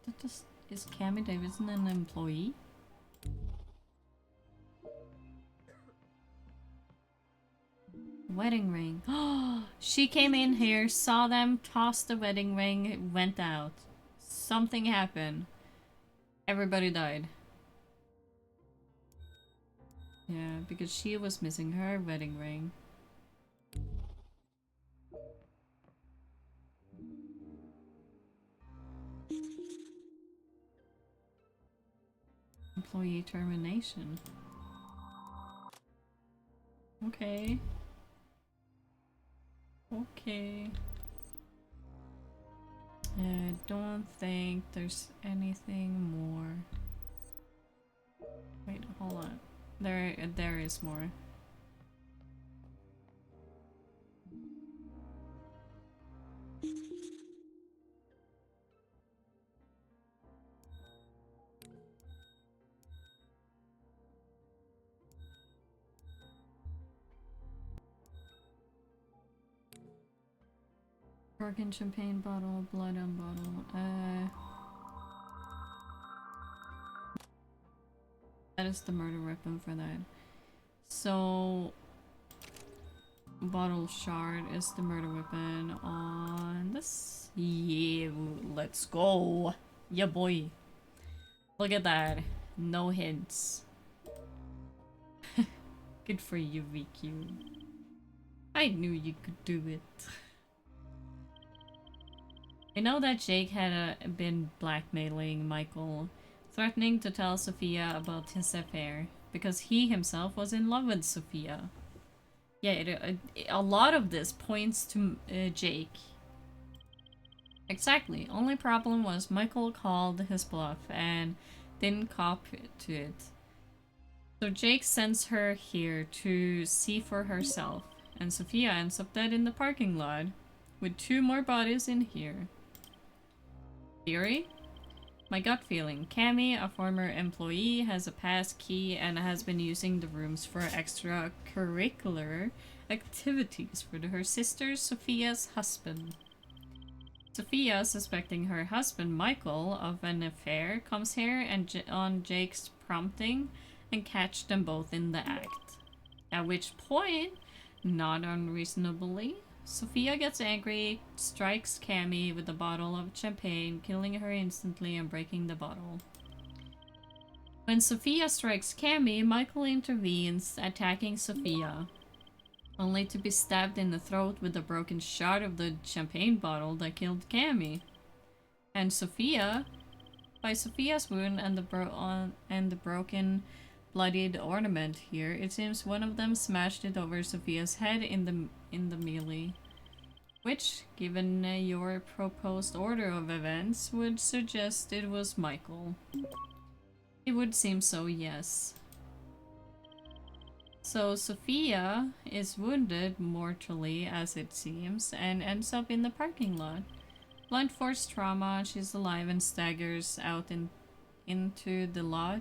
That just— is Cammy Davidson an employee? Wedding ring. She came in here, saw them, tossed the wedding ring, went out. Something happened. Everybody died. Yeah, because she was missing her wedding ring. Employee termination. Okay. Okay. I don't think there's anything more. Wait, hold on. There is more. Broken champagne bottle, blood on bottle. That is the murder weapon for that. So, bottle shard is the murder weapon on this. Yeah, let's go. Yeah, boy. Look at that. No hints. Good for you, VQ. I knew you could do it. I know that Jake had been blackmailing Michael, threatening to tell Sophia about his affair, because he himself was in love with Sophia. Yeah, a lot of this points to Jake. Exactly. Only problem was Michael called his bluff and didn't cop to it. So Jake sends her here to see for herself, and Sophia ends up dead in the parking lot, with 2 more bodies in here. Theory? My gut feeling. Cammy, a former employee, has a pass key and has been using the rooms for extracurricular activities for her sister Sophia's husband. Sophia, suspecting her husband Michael of an affair, comes here and on Jake's prompting and catch them both in the act. At which point, not unreasonably, Sophia gets angry, strikes Cammy with a bottle of champagne, killing her instantly and breaking the bottle. When Sophia strikes Cammy, Michael intervenes, attacking Sophia, only to be stabbed in the throat with a broken shot of the champagne bottle that killed Cammy. And Sophia By Sophia's wound and the broken, bloodied ornament here, it seems one of them smashed it over Sophia's head in the melee. Which, given your proposed order of events, would suggest it was Michael. It would seem so, yes. So Sophia is wounded mortally, as it seems, and ends up in the parking lot. Blunt force trauma, she's alive and staggers out into the lot,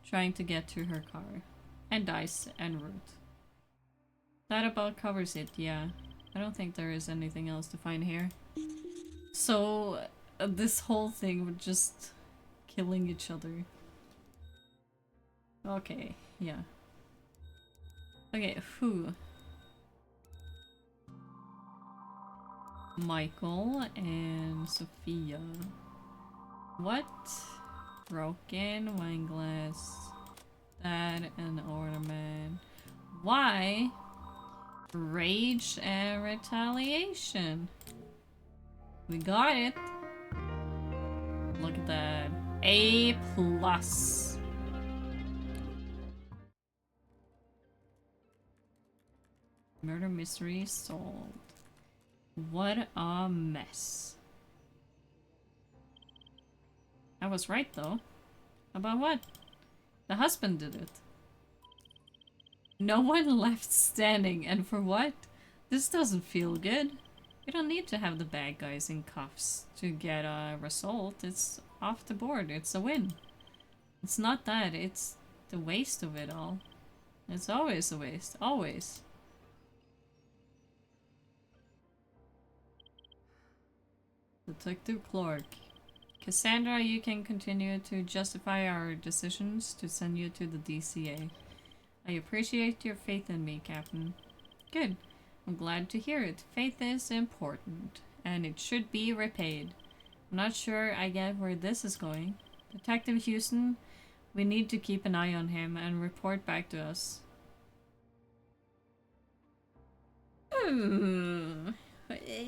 trying to get to her car. And dies en route. That about covers it, yeah. I don't think there is anything else to find here. So, this whole thing with just killing each other. Okay, yeah. Okay, who? Michael and Sophia. What? Broken wine glass. That an ornament. Why? Rage and retaliation. We got it. Look at that. A+. Murder mystery solved. What a mess. I was right though. About what? The husband did it. No one left standing, and for what? This doesn't feel good. We don't need to have the bad guys in cuffs to get a result. It's off the board. It's a win. It's not that. It's the waste of it all. It's always a waste. Always. Detective Clark. Cassandra, you can continue to justify our decisions to send you to the DCA. I appreciate your faith in me, Captain. Good. I'm glad to hear it. Faith is important, and it should be repaid. I'm not sure I get where this is going. Detective Houston, we need to keep an eye on him and report back to us.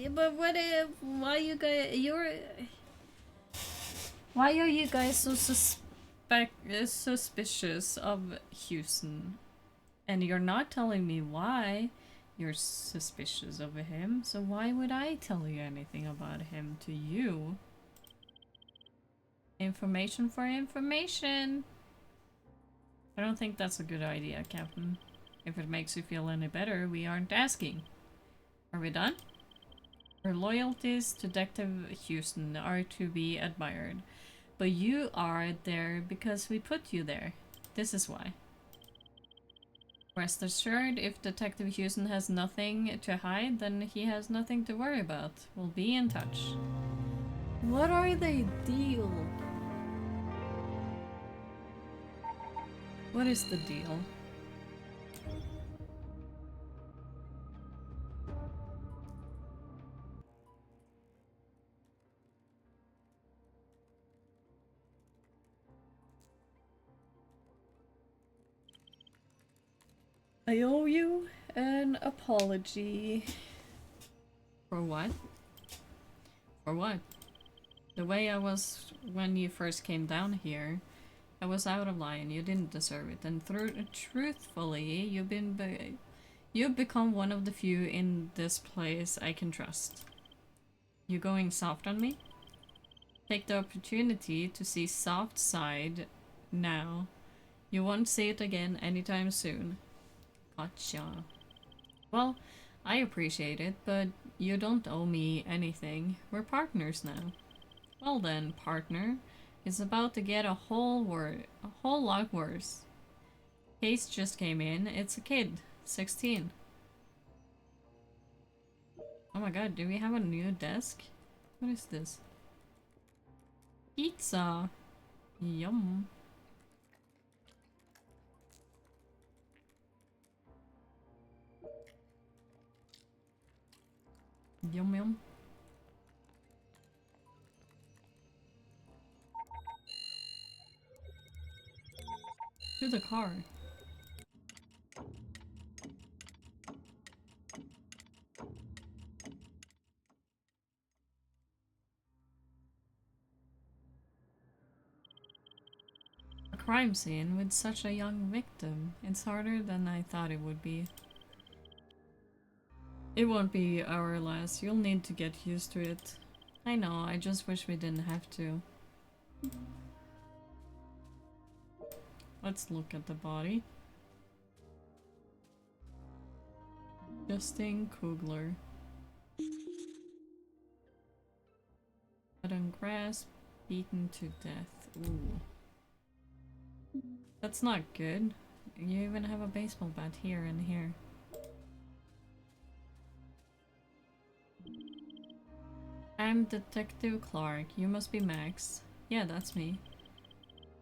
But what if, why you guys, why are you guys so suspicious of Houston? And you're not telling me why you're suspicious of him, so why would I tell you anything about him to you? Information for information. I don't think that's a good idea, Captain. If it makes you feel any better, we aren't asking. Are we done? Your loyalties to Detective Houston are to be admired. But you are there because we put you there. This is why. Rest assured, if Detective Houston has nothing to hide, then he has nothing to worry about. We'll be in touch. What are they deal? What is the deal? I owe you an apology. For what? For what? The way I was when you first came down here, I was out of line. You didn't deserve it, and truthfully, you've become one of the few in this place I can trust. You going soft on me? Take the opportunity to see soft side now. You won't see it again anytime soon. Gotcha. Well, I appreciate it, but you don't owe me anything. We're partners now. Well then, partner. It's about to get a whole lot worse. Case just came in. It's a kid. 16. Oh my god, do we have a new desk? What is this? Pizza! Yum. Yum yum. To the car. crime scene with such a young victim. It's harder than I thought it would be. It won't be our last. You'll need to get used to it. I know, I just wish we didn't have to. Let's look at the body. Justin Kugler. Blood on grass, beaten to death. Ooh. That's not good. You even have a baseball bat here and here. I'm Detective Clark. You must be Max. Yeah, that's me.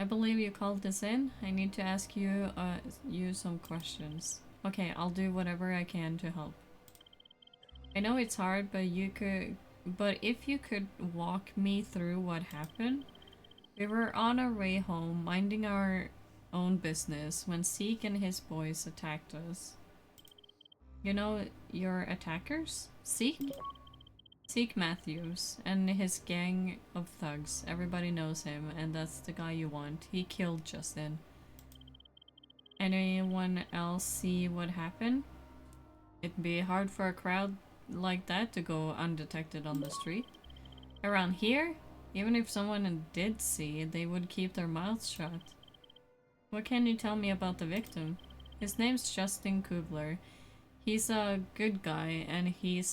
I believe you called this in. I need to ask you some questions. Okay, I'll do whatever I can to help. I know it's hard, but if you could walk me through what happened. We were on our way home, minding our own business, when Zeke and his boys attacked us. You know your attackers? Zeke? Zeke Matthews and his gang of thugs. Everybody knows him, and that's the guy you want. He killed Justin. Anyone else see what happened? It'd be hard for a crowd like that to go undetected on the street. Around here, even if someone did see, they would keep their mouths shut. What can you tell me about the victim? His name's Justin Kugler. He's a good guy, and he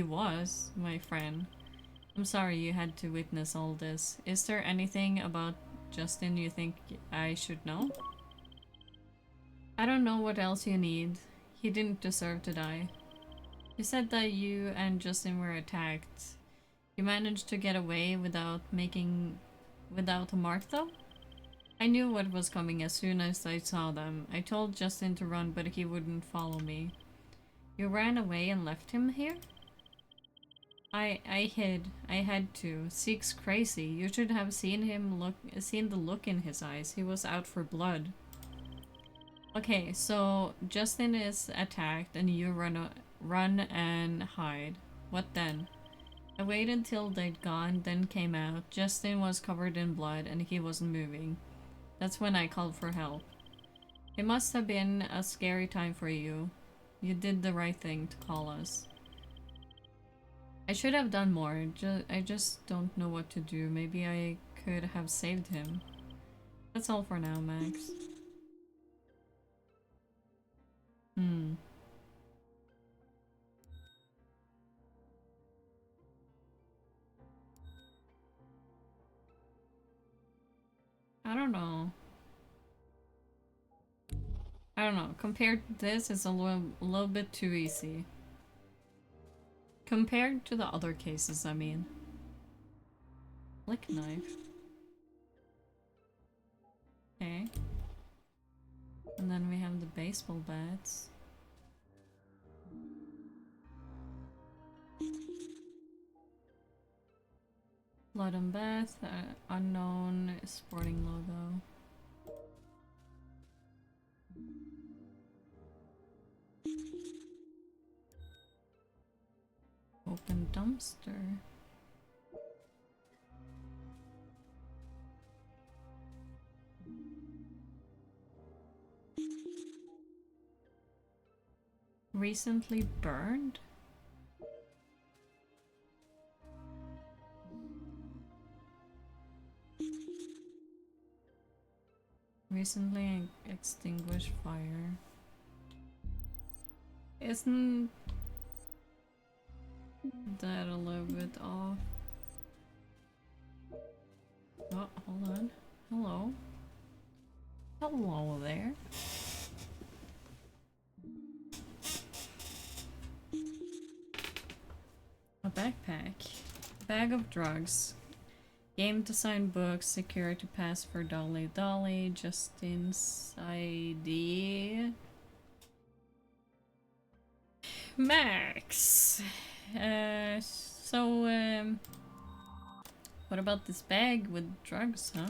was my friend. I'm sorry you had to witness all this. Is there anything about Justin you think I should know? I don't know what else you need. He didn't deserve to die. You said that you and Justin were attacked. You managed to get away without a mark though? I knew what was coming as soon as I saw them. I told Justin to run, but he wouldn't follow me. You ran away and left him here? I hid. I had to. Zeke's crazy. You should have seen the look in his eyes. He was out for blood. Okay, so Justin is attacked and you run and hide. What then? I waited till they'd gone, then came out. Justin was covered in blood and he wasn't moving. That's when I called for help. It must have been a scary time for you. You did the right thing to call us. I should have done more. I just don't know what to do. Maybe I could have saved him. That's all for now, Max. I don't know. Compared to this, it's a little bit too easy. Compared to the other cases, I mean. Flick knife. Okay. And then we have the baseball bats. Blood and Bath, unknown sporting logo. Open dumpster. Recently burned? Recently extinguished fire. Isn't that a little bit off? Oh, hold on. Hello? Hello there. A backpack. Bag of drugs. Game design books. Security pass for Dolly Dolly. Justin's ID. Max. What about this bag with drugs, huh?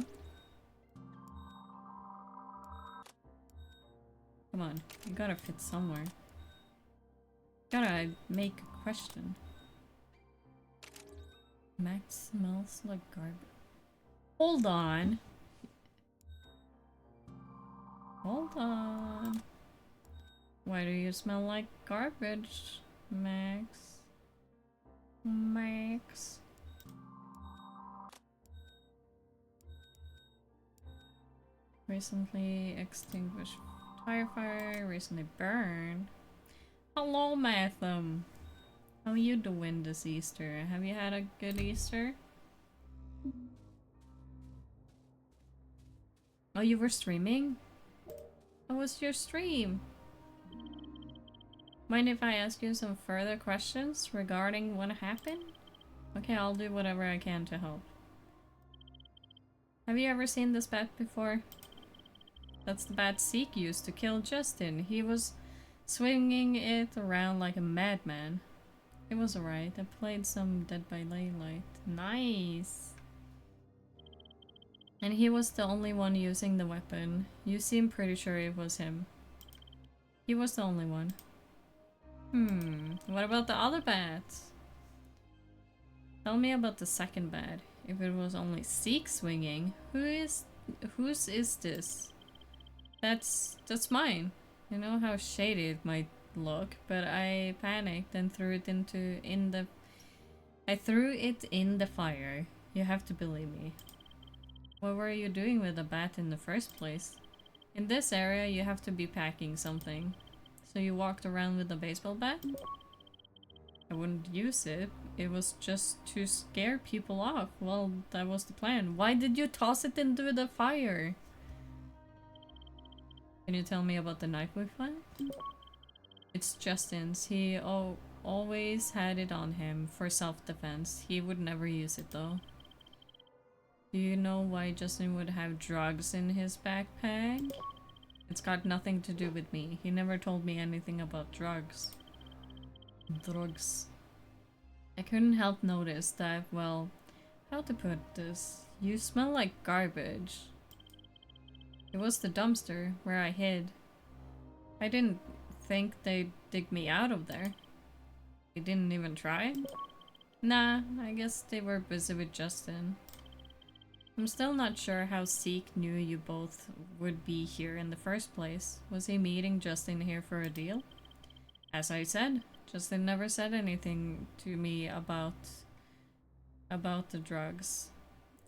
Come on, you gotta fit somewhere. Gotta make a question. Max smells like garbage. Hold on. Hold on. Why do you smell like garbage, Max? Max. Recently extinguished firefighter, recently burned. Hello, Matham. How you doing this Easter? Have you had a good Easter? Oh, you were streaming? How was your stream? Mind if I ask you some further questions regarding what happened? Okay, I'll do whatever I can to help. Have you ever seen this bat before? That's the bat Zeke used to kill Justin. He was swinging it around like a madman. It was alright. I played some Dead by Daylight. Nice! And he was the only one using the weapon. You seem pretty sure it was him. He was the only one. What about the other bats? Tell me about the second bat. If it was only Zeke swinging, whose is this? That's mine. I know how shady it might look, but I panicked and threw it in the fire. You have to believe me. What were you doing with a bat in the first place? In this area, you have to be packing something. So you walked around with a baseball bat? I wouldn't use it. It was just to scare people off. Well, that was the plan. Why did you toss it into the fire? Can you tell me about the knife we found? It's Justin's. He always had it on him for self-defense. He would never use it though. Do you know why Justin would have drugs in his backpack? It's got nothing to do with me. He never told me anything about drugs. Drugs. I couldn't help notice that, well, how to put this? You smell like garbage. It was the dumpster where I hid. I didn't think they'd dig me out of there. They didn't even try? Nah, I guess they were busy with Justin. I'm still not sure how Zeke knew you both would be here in the first place. Was he meeting Justin here for a deal? As I said, Justin never said anything to me about the drugs.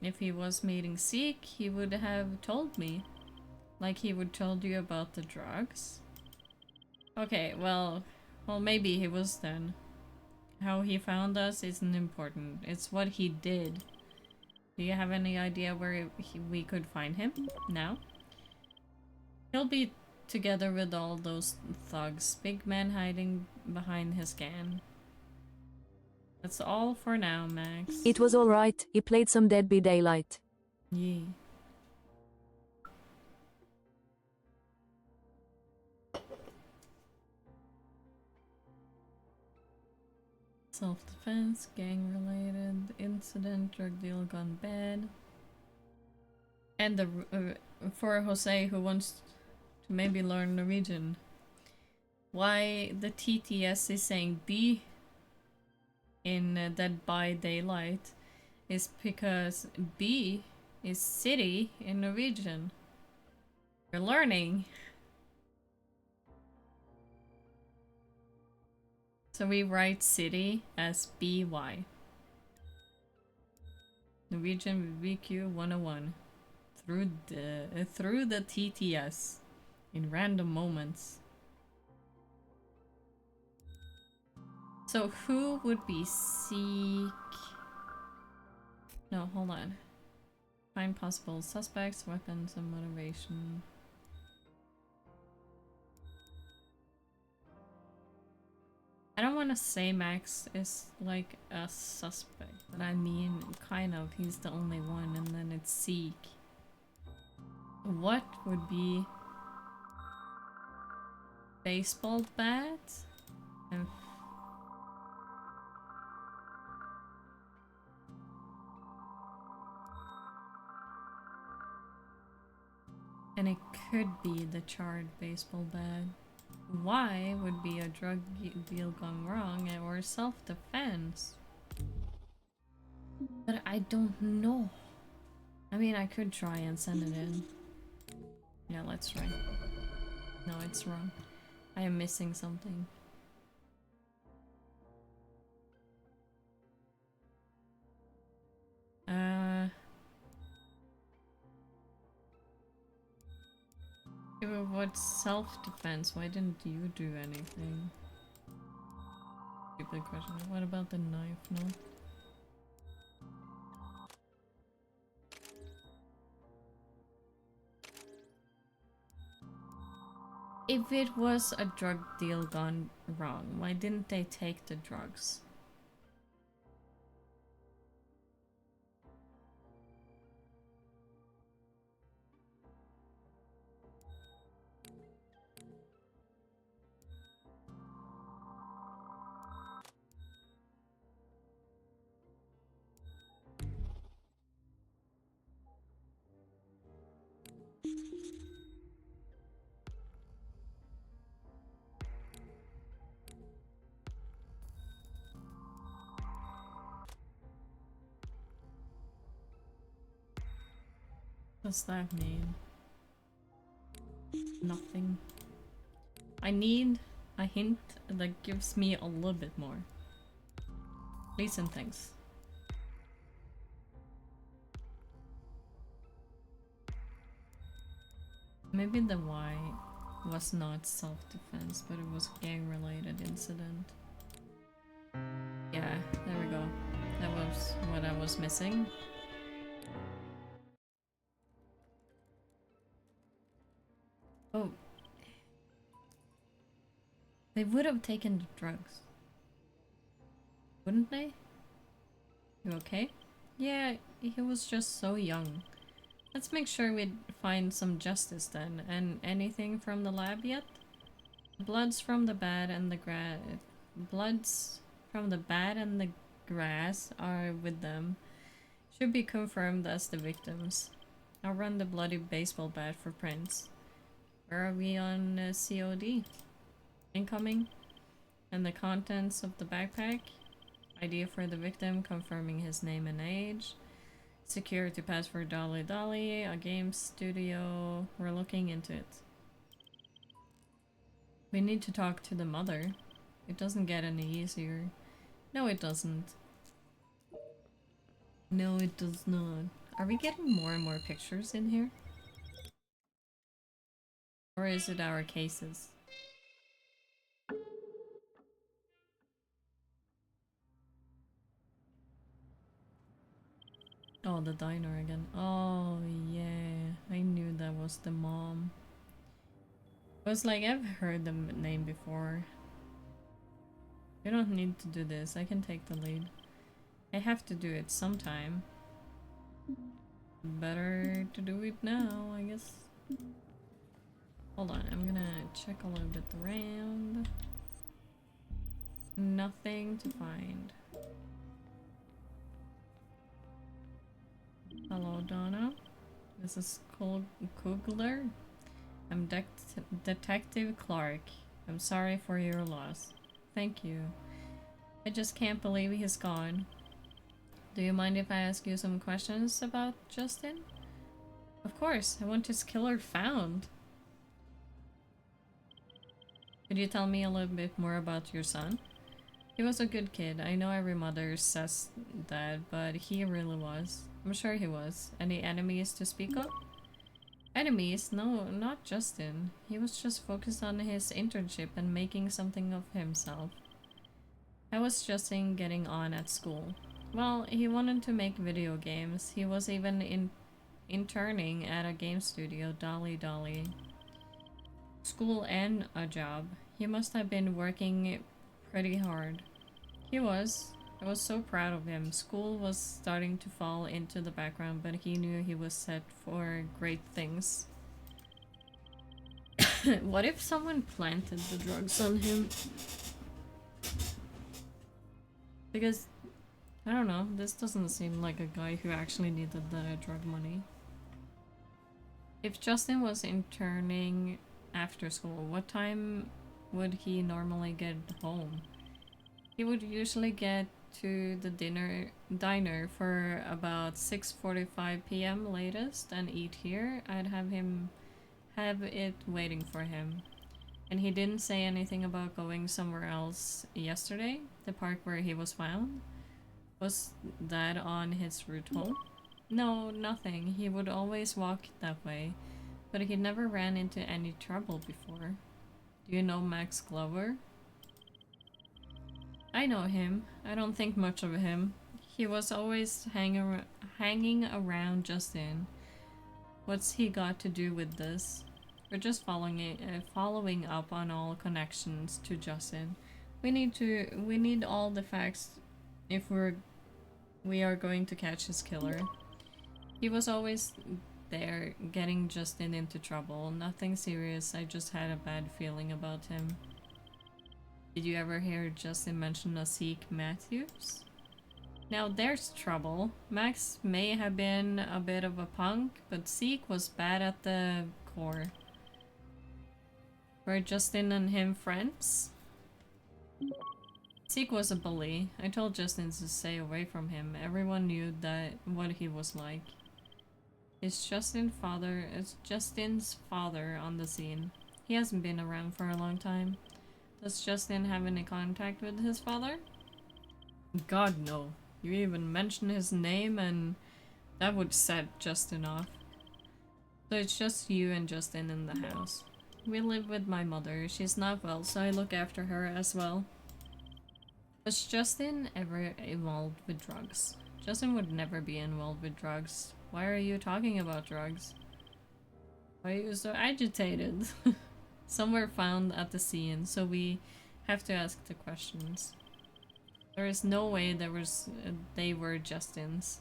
If he was meeting Zeke, he would have told me. Like he would told you about the drugs? Okay, well maybe he was then. How he found us isn't important. It's what he did. Do you have any idea where we could find him now? He'll be together with all those thugs. Big man hiding behind his gang. That's all for now, Max. It was alright. He played some Dead by Daylight. Yeah. Self-defense, gang-related incident, drug deal gone bad. And the for Jose who wants to maybe learn Norwegian. Why the TTS is saying B in Dead by Daylight is because B is city in Norwegian. You're learning. So we write city as BY. Norwegian VQ 101 through the TTS in random moments. So who would be Zeke? No, hold on. Find possible suspects, weapons, and motivation. I don't want to say Max is like a suspect, but I mean kind of. He's the only one, and then it's Zeke. What would be baseball bat? And it could be the charred baseball bat. Why would be a drug deal gone wrong or self-defense? But I don't know. I mean, I could try and send it in. Yeah, let's try. No, it's wrong. I am missing something. If it was self-defense, why didn't you do anything? Stupid question. What about the knife? No. If it was a drug deal gone wrong, why didn't they take the drugs? What's that mean? Nothing. I need a hint that gives me a little bit more. Please and thanks. Maybe the Y was not self-defense, but it was gang-related incident. Yeah, there we go. That was what I was missing. Oh. They would have taken the drugs. Wouldn't they? You okay? Yeah, he was just so young. Let's make sure we find some justice then. And anything from the lab yet? Bloods from the bad and the grass are with them. Should be confirmed as the victims. I'll run the bloody baseball bat for prints. Where are we on COD? Incoming. And the contents of the backpack. ID for the victim, confirming his name and age. Security password Dolly Dolly, a game studio. We're looking into it. We need to talk to the mother. It doesn't get any easier. No, it doesn't. No, it does not. Are we getting more and more pictures in here? Or is it our cases? Oh, the diner again. Oh, yeah. I knew that was the mom. I was like, I've heard the name before. You don't need to do this. I can take the lead. I have to do it sometime. Better to do it now, I guess. Hold on, I'm gonna check a little bit around. Nothing to find. Hello, Donna. This is Kugler. I'm Detective Clark. I'm sorry for your loss. Thank you. I just can't believe he's gone. Do you mind if I ask you some questions about Justin? Of course, I want his killer found. Could you tell me a little bit more about your son? He was a good kid. I know every mother says that, but he really was. I'm sure he was. Any enemies to speak of? Enemies? No, not Justin. He was just focused on his internship and making something of himself. How was Justin getting on at school? Well, he wanted to make video games. He was even interning at a game studio, Dolly Dolly. School and a job. He must have been working pretty hard. He was. I was so proud of him. School was starting to fall into the background, but he knew he was set for great things. What if someone planted the drugs on him? Because, I don't know, this doesn't seem like a guy who actually needed the drug money. If Justin was interning after school, what time would he normally get home? He would usually get to the diner for about 6:45 p.m. latest and eat here. I'd have it waiting for him. And he didn't say anything about going somewhere else yesterday, the park where he was found. Was that on his route home? No, nothing. He would always walk that way, but he never ran into any trouble before. Do you know Max Glover? I know him. I don't think much of him. He was always hanging around Justin. What's he got to do with this? We're just following up on all connections to Justin. We need all the facts if we are going to catch his killer. He was always there, getting Justin into trouble. Nothing serious, I just had a bad feeling about him. Did you ever hear Justin mention a Zeke Matthews? Now there's trouble. Max may have been a bit of a punk, but Zeke was bad at the core. Were Justin and him friends? Zeke was a bully. I told Justin to stay away from him. Everyone knew what he was like. Is Justin's father on the scene? He hasn't been around for a long time. Does Justin have any contact with his father? God, no. You even mention his name and that would set Justin off. So it's just you and Justin in the house. We live with my mother. She's not well, so I look after her as well. Was Justin ever involved with drugs? Justin would never be involved with drugs. Why are you talking about drugs? Why are you so agitated? Some were found at the scene, so we have to ask the questions. There is no way they were Justin's.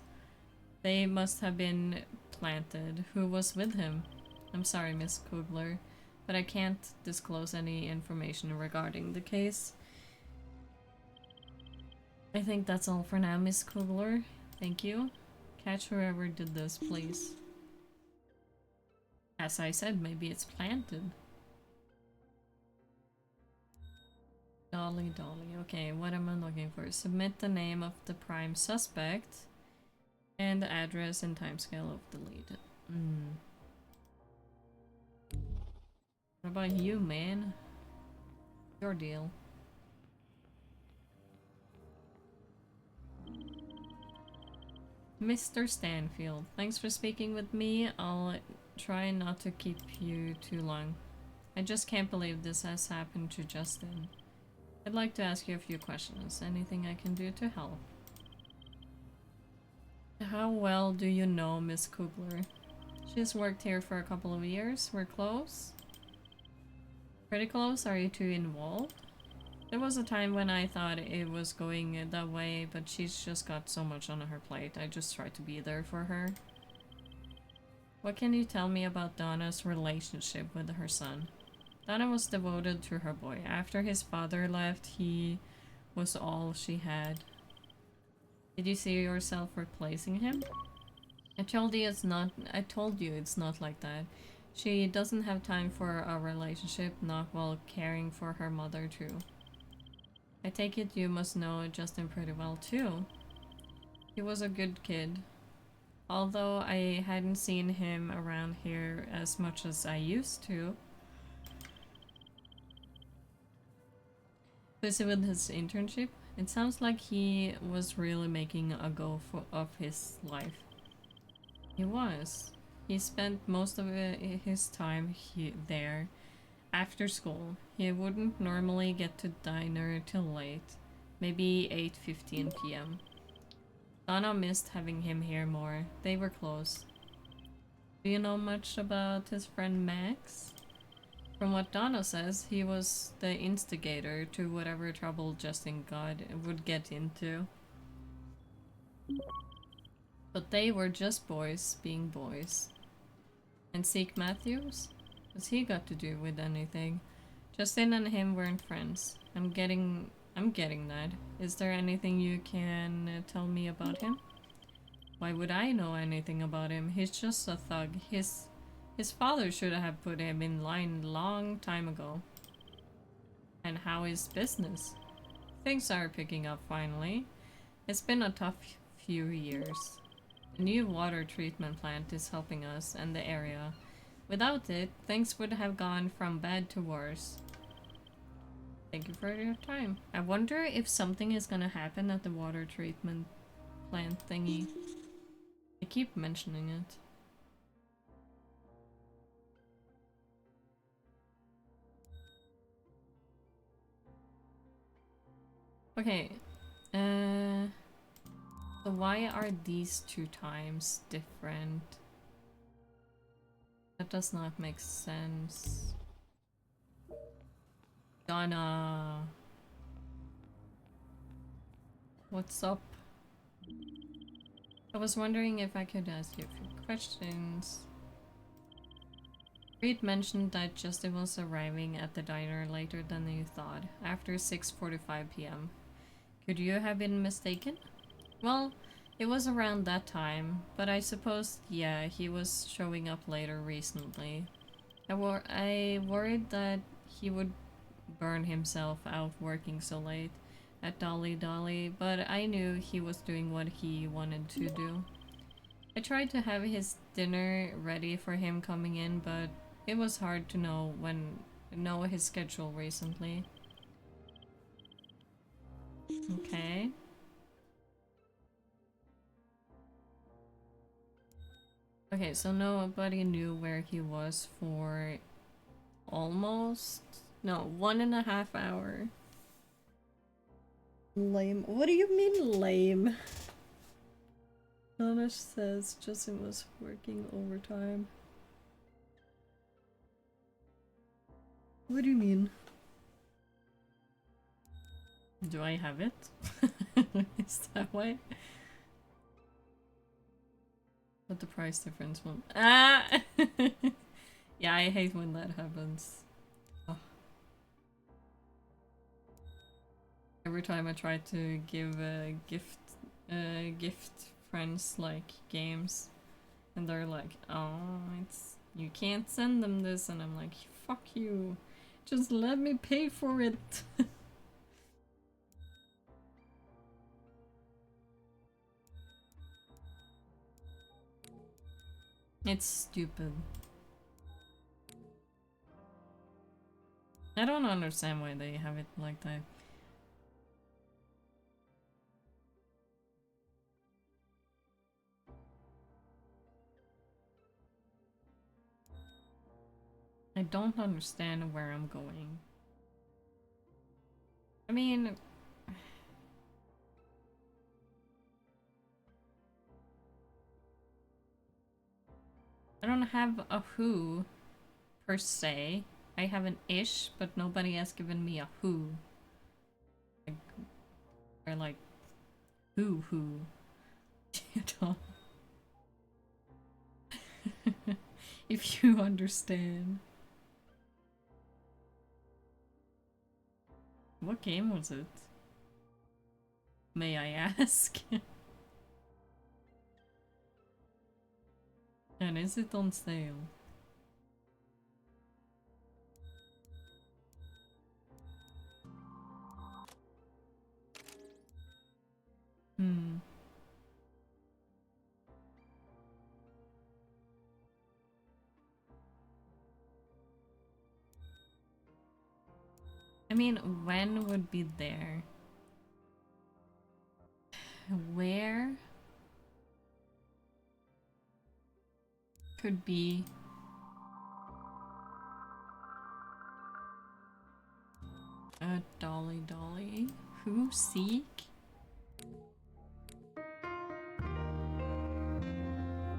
They must have been planted. Who was with him? I'm sorry, Miss Kugler, but I can't disclose any information regarding the case. I think that's all for now, Miss Kugler. Thank you. Catch whoever did this, please. As I said, maybe it's planted. Dolly. Okay, what am I looking for? Submit the name of the prime suspect and the address and timescale of the lead. What about you, man? Your deal. Mr. Stanfield, thanks for speaking with me. I'll try not to keep you too long. I just can't believe this has happened to Justin. I'd like to ask you a few questions. Anything I can do to help? How well do you know Miss Kugler? She's worked here for a couple of years. We're close? Pretty close? Are you two involved? There was a time when I thought it was going that way, but she's just got so much on her plate. I just try to be there for her. What can you tell me about Donna's relationship with her son? Donna was devoted to her boy. After his father left, he was all she had. Did you see yourself replacing him? I told you it's not like that. She doesn't have time for a relationship, not while caring for her mother too. I take it you must know Justin pretty well too. He was a good kid. Although I hadn't seen him around here as much as I used to. Busy with his internship? It sounds like he was really making a go of his life. He was. He spent most of his time there. After school, he wouldn't normally get to diner till late, maybe 8:15 p.m. Donna missed having him here more. They were close. Do you know much about his friend Max? From what Donna says, he was the instigator to whatever trouble Justin would get into. But they were just boys being boys. And Zeke Matthews? What's he got to do with anything? Justin and him weren't friends. I'm getting that. Is there anything you can tell me about him? Why would I know anything about him? He's just a thug. His father should have put him in line long time ago. And how is business? Things are picking up finally. It's been a tough few years. The new water treatment plant is helping us and the area. Without it, things would have gone from bad to worse. Thank you for your time. I wonder if something is gonna happen at the water treatment plant thingy. I keep mentioning it. Okay. So why are these 2 times different? That does not make sense. Donna. What's up? I was wondering if I could ask you a few questions. Reed mentioned that Justin was arriving at the diner later than you thought, after 6:45 p.m. Could you have been mistaken? Well, it was around that time, but I suppose, yeah, he was showing up later recently. I worried that he would burn himself out working so late at Dolly Dolly, but I knew he was doing what he wanted to do. I tried to have his dinner ready for him coming in, but it was hard to know his schedule recently. Okay. Okay, so nobody knew where he was for almost... No, 1.5 hours. Lame. What do you mean lame? Danish says Justin was working overtime. What do you mean? Do I have it? Is that why? What the price difference one? Ah! Yeah, I hate when that happens. Oh. Every time I try to give gift friends like games, and they're like, "Oh, you can't send them this," and I'm like, "Fuck you, just let me pay for it." It's stupid. I don't understand why they have it like that. I don't understand where I'm going. I mean... I don't have a who, per se. I have an ish, but nobody has given me a who. Or like, who. You know? If you understand. What game was it? May I ask? And is it on sale? I mean, when would be there? Where? Could be... Dolly Dolly? Who? Seek?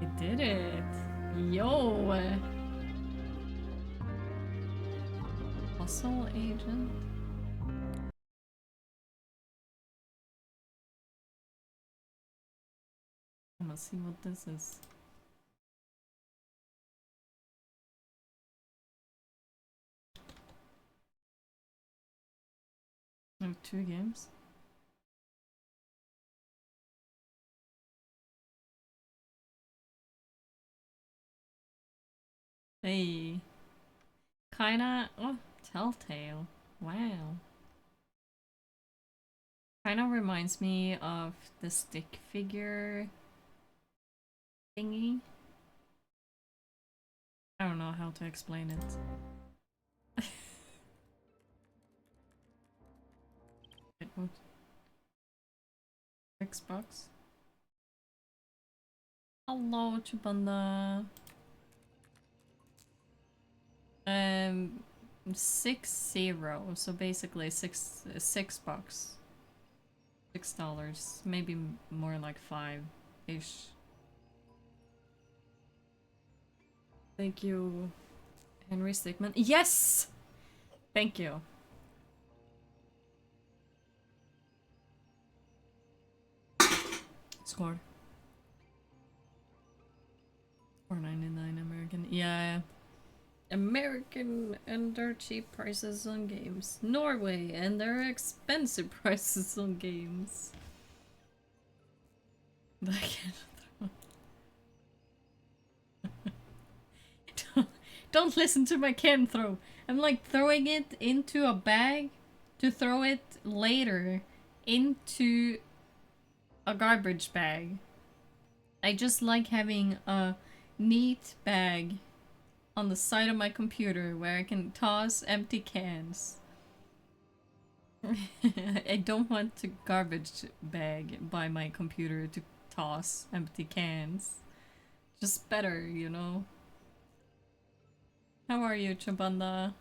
I did it! Yo! Hustle agent? I'm gonna see what this is. I have 2 games. Hey. Kinda... Oh, Telltale. Wow. Kinda reminds me of the stick figure thingy. I don't know how to explain it. What? Xbox? Hello, Chubanda. 60, so basically $6. $6, maybe more like 5-ish. Thank you, Henry Stickman. Yes! Thank you. Scored. $4.99 American. Yeah. American and their cheap prices on games. Norway and their expensive prices on games. But I can't don't listen to my can throw. I'm like throwing it into a bag to throw it later into a garbage bag. I just like having a neat bag on the side of my computer where I can toss empty cans. I don't want to garbage bag by my computer to toss empty cans. Just better, you know? How are you, Chabanda?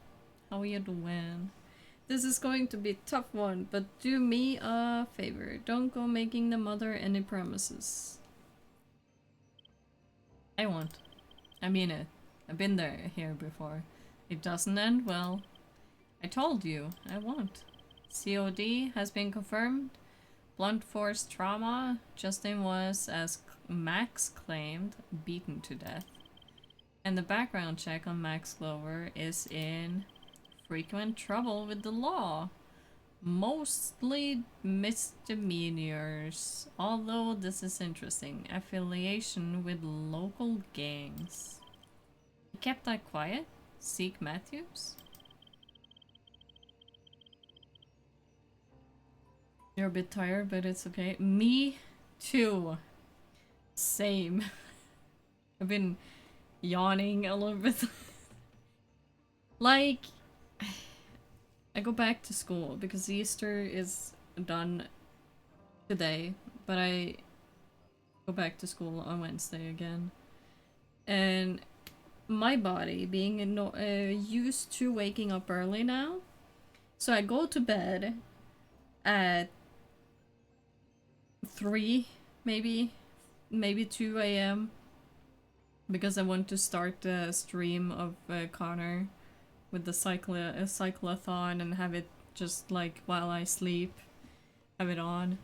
How are you doing? This is going to be a tough one, but do me a favor. Don't go making the mother any promises. I won't. I mean it. I've been here before. It doesn't end well. I told you, I won't. COD has been confirmed. Blunt force trauma. Justin was, as Max claimed, beaten to death. And the background check on Max Glover is in frequent trouble with the law. Mostly misdemeanors. Although this is interesting. Affiliation with local gangs. He kept that quiet? Zeke Matthews? You're a bit tired, but it's okay. Me too. Same. I've been yawning a little bit. Like, I go back to school because Easter is done today, but I go back to school on Wednesday again. And my body being used to waking up early now, so I go to bed at 3, maybe 2 a.m. because I want to start the stream of Connor with the cyclothon and have it just like while I sleep, have it on.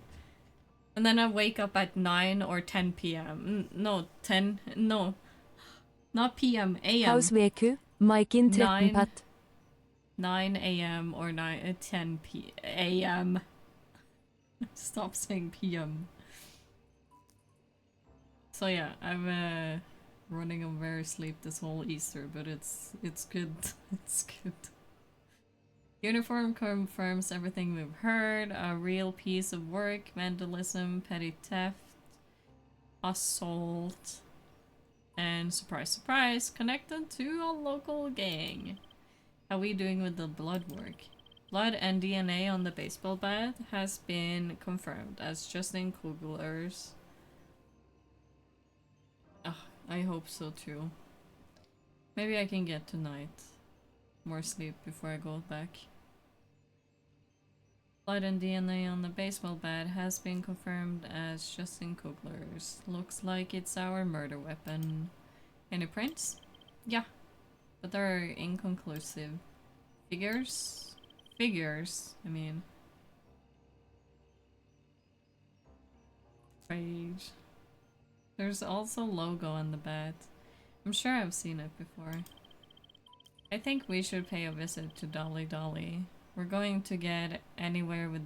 And then I wake up at 9 or 10 p.m. No, 10, no. Not PM, AM. How's VQ? Mike in 13 pat. 9 a.m. or 10 a.m. Stop saying PM. So yeah, I'm running on very sleep this whole Easter, but it's good. It's good. Uniform confirms everything we've heard. A real piece of work, vandalism, petty theft, assault, and surprise surprise, connected to a local gang. How we doing with the blood work? Blood and DNA on the baseball bat has been confirmed as Justin Kugler's. I hope so too. Maybe I can get tonight more sleep before I go back. Blood and DNA on the baseball bat has been confirmed as Justin Kugler's. Looks like it's our murder weapon. Any prints? Yeah, but they're inconclusive. Figures, I mean. Rage. There's also logo on the bat. I'm sure I've seen it before. I think we should pay a visit to Dolly Dolly. We're going to get anywhere with...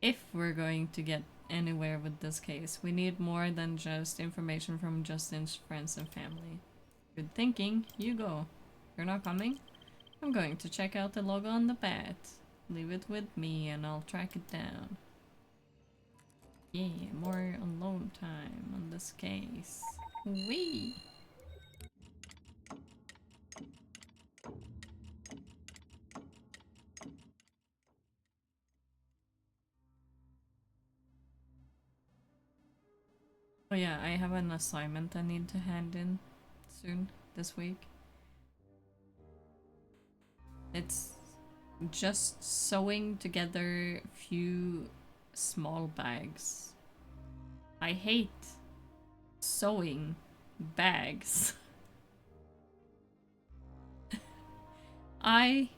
If we're going to get anywhere with this case, we need more than just information from Justin's friends and family. Good thinking. You go. You're not coming? I'm going to check out the logo on the bat. Leave it with me and I'll track it down. Yeah, more alone time on this case. Wee! Oh yeah, I have an assignment I need to hand in soon this week. It's just sewing together a few small bags. I hate sewing bags. I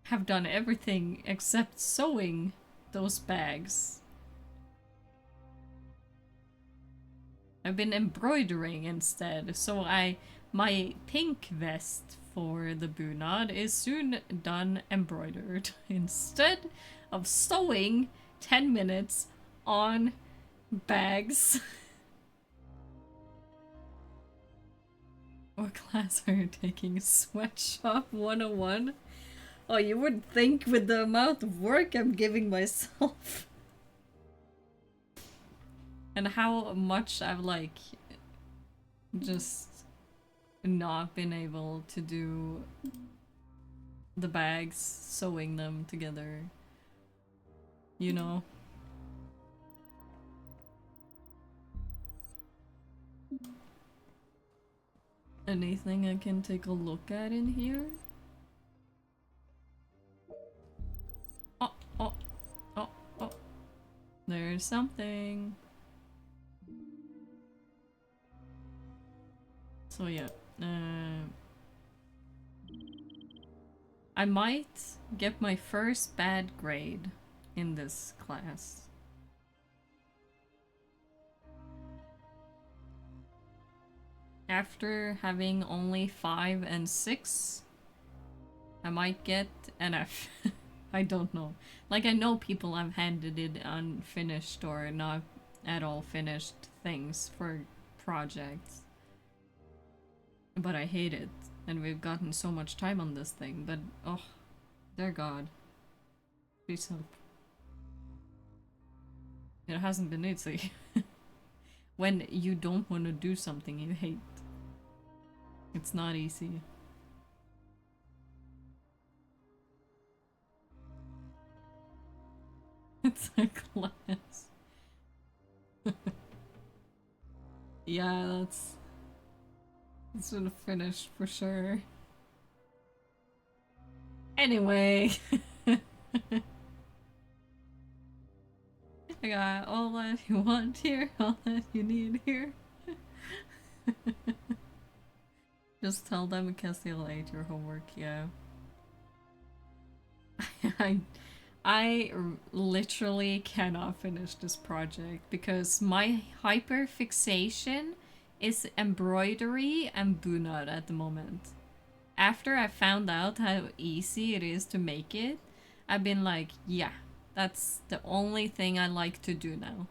have done everything except sewing those bags. I've been embroidering instead, so my pink vest for the bunad is soon done embroidered instead of sewing 10 minutes on bags. What class are you taking? Sweatshop 101? Oh, you would think with the amount of work I'm giving myself. And how much I've like just not been able to do the bags, sewing them together. You know? Anything I can take a look at in here? Oh, oh, oh, oh. There's something. So yeah, I might get my first bad grade in this class. After having only 5 and 6, I might get an F. I don't know. Like, I know people have handed it unfinished or not at all finished things for projects. But I hate it. And we've gotten so much time on this thing, but oh, dear God. Please help. It hasn't been easy. When you don't want to do something you hate. It's not easy. It's a class. Yeah, that's gonna finish for sure. Anyway. I got all that you want here, all that you need here. Just tell them Castiel ate your homework, yeah. I literally cannot finish this project because my hyperfixation is embroidery and bunad at the moment. After I found out how easy it is to make it, I've been like, yeah, that's the only thing I like to do now.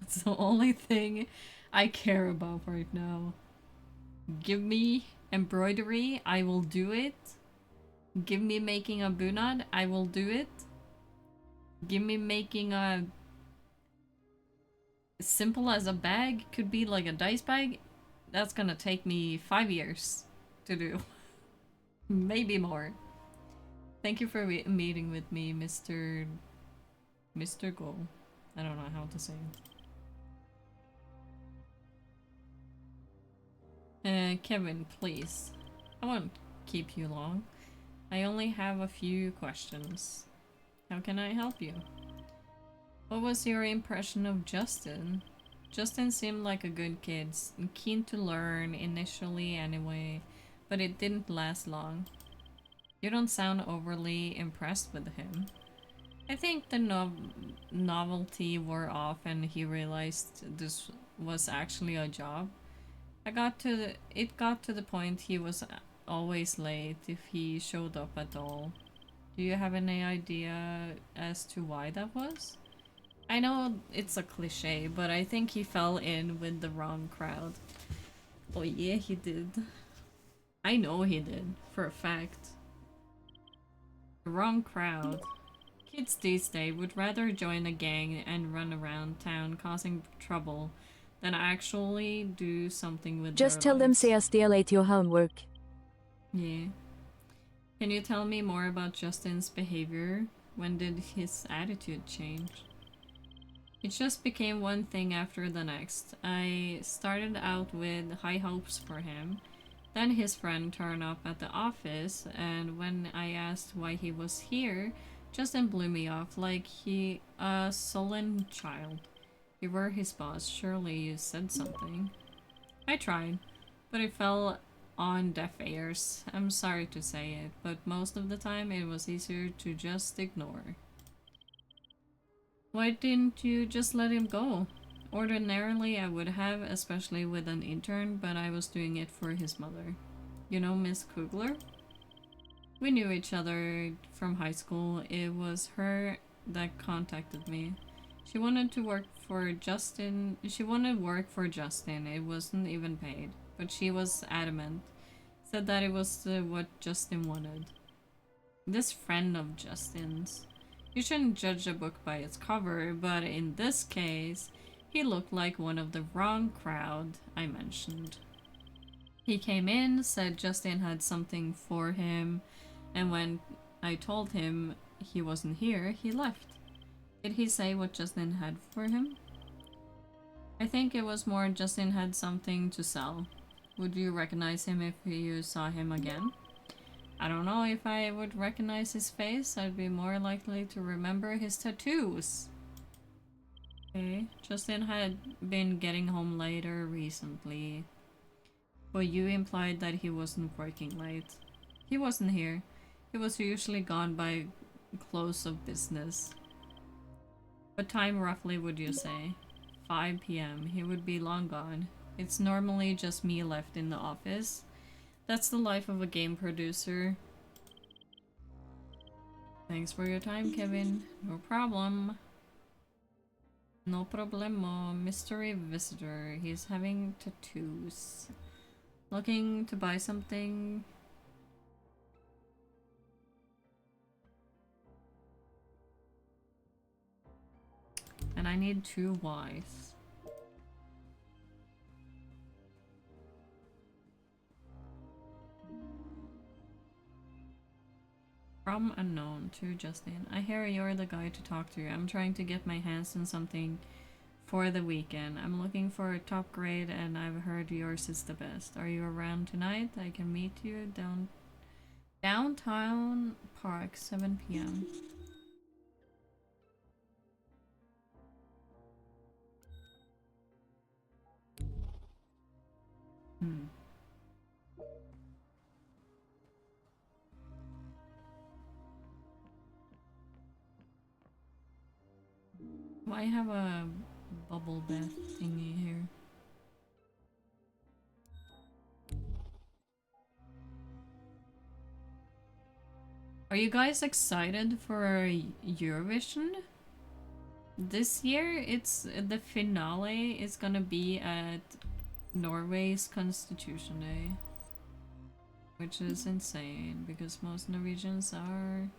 That's the only thing I care about right now. Give me embroidery, I will do it. Give me making a bunad, I will do it. Give me making a simple as a bag, could be like a dice bag. That's gonna take me 5 years to do. Maybe more. Thank you for meeting with me, Mr. Go. I don't know how to say it. Kevin, please. I won't keep you long. I only have a few questions. How can I help you? What was your impression of Justin? Justin seemed like a good kid, keen to learn initially anyway, but it didn't last long. You don't sound overly impressed with him. I think the novelty wore off and he realized this was actually a job. It got to the point he was always late if he showed up at all. Do you have any idea as to why that was? I know it's a cliche, but I think he fell in with the wrong crowd. Oh yeah, he did. I know he did, for a fact. The wrong crowd. Kids these days would rather join a gang and run around town causing trouble than actually do something with Just their tell them lives. Castiel ate your homework. Yeah. Can you tell me more about Justin's behavior? When did his attitude change? It just became one thing after the next. I started out with high hopes for him. Then his friend turned up at the office, and when I asked why he was here, Justin blew me off like he a sullen child. You were his boss, surely you said something. I tried, but it fell on deaf ears. I'm sorry to say it, but most of the time it was easier to just ignore. Why didn't you just let him go? Ordinarily I would have, especially with an intern, but I was doing it for his mother. You know Miss Kugler? We knew each other from high school. It was her that contacted me. She wanted to work for Justin. She wanted work for Justin. It wasn't even paid, but she was adamant. Said that it was what Justin wanted. This friend of Justin's. You shouldn't judge a book by its cover, but in this case, he looked like one of the wrong crowd I mentioned. He came in, said Justin had something for him, and when I told him he wasn't here, he left. Did he say what Justin had for him? I think it was more Justin had something to sell. Would you recognize him if you saw him again? I don't know if I would recognize his face. I'd be more likely to remember his tattoos. Okay, Justin had been getting home later recently. But you implied that he wasn't working late. He wasn't here. He was usually gone by close of business. What time roughly would you say? 5 p.m. He would be long gone. It's normally just me left in the office. That's the life of a game producer. Thanks for your time, Kevin. No problem. No problemo. Mystery visitor. He's having tattoos. Looking to buy something. And I need 2 Ys. From unknown to Justin. I hear you're the guy to talk to. I'm trying to get my hands on something for the weekend. I'm looking for a top grade and I've heard yours is the best. Are you around tonight? I can meet you downtown park, 7 p.m. Why have a bubble bath thingy here? Are you guys excited for Eurovision? This year, it's the finale is gonna be at Norway's Constitution Day. Which is insane, because most Norwegians are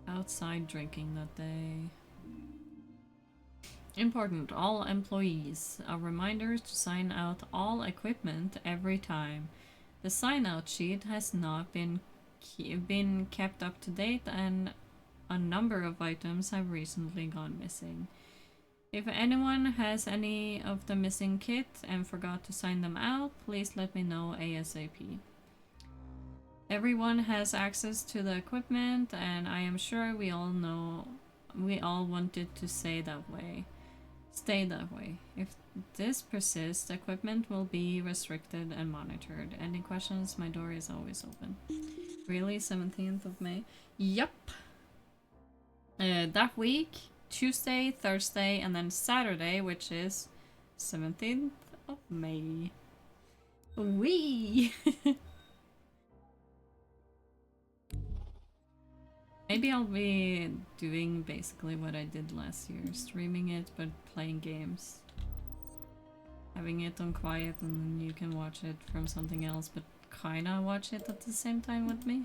outside drinking that day. Important, all employees. A reminder to sign out all equipment every time. The sign-out sheet has not been kept up to date and a number of items have recently gone missing. If anyone has any of the missing kit and forgot to sign them out, please let me know ASAP. Everyone has access to the equipment and I am sure we all want it to stay that way. If this persists, equipment will be restricted and monitored. Any questions? My door is always open. Really? 17th of May? Yup. That week, Tuesday, Thursday, and then Saturday, which is 17th of May. Wee! Maybe I'll be doing basically what I did last year, streaming it but playing games. Having it on quiet and then you can watch it from something else but kinda watch it at the same time with me,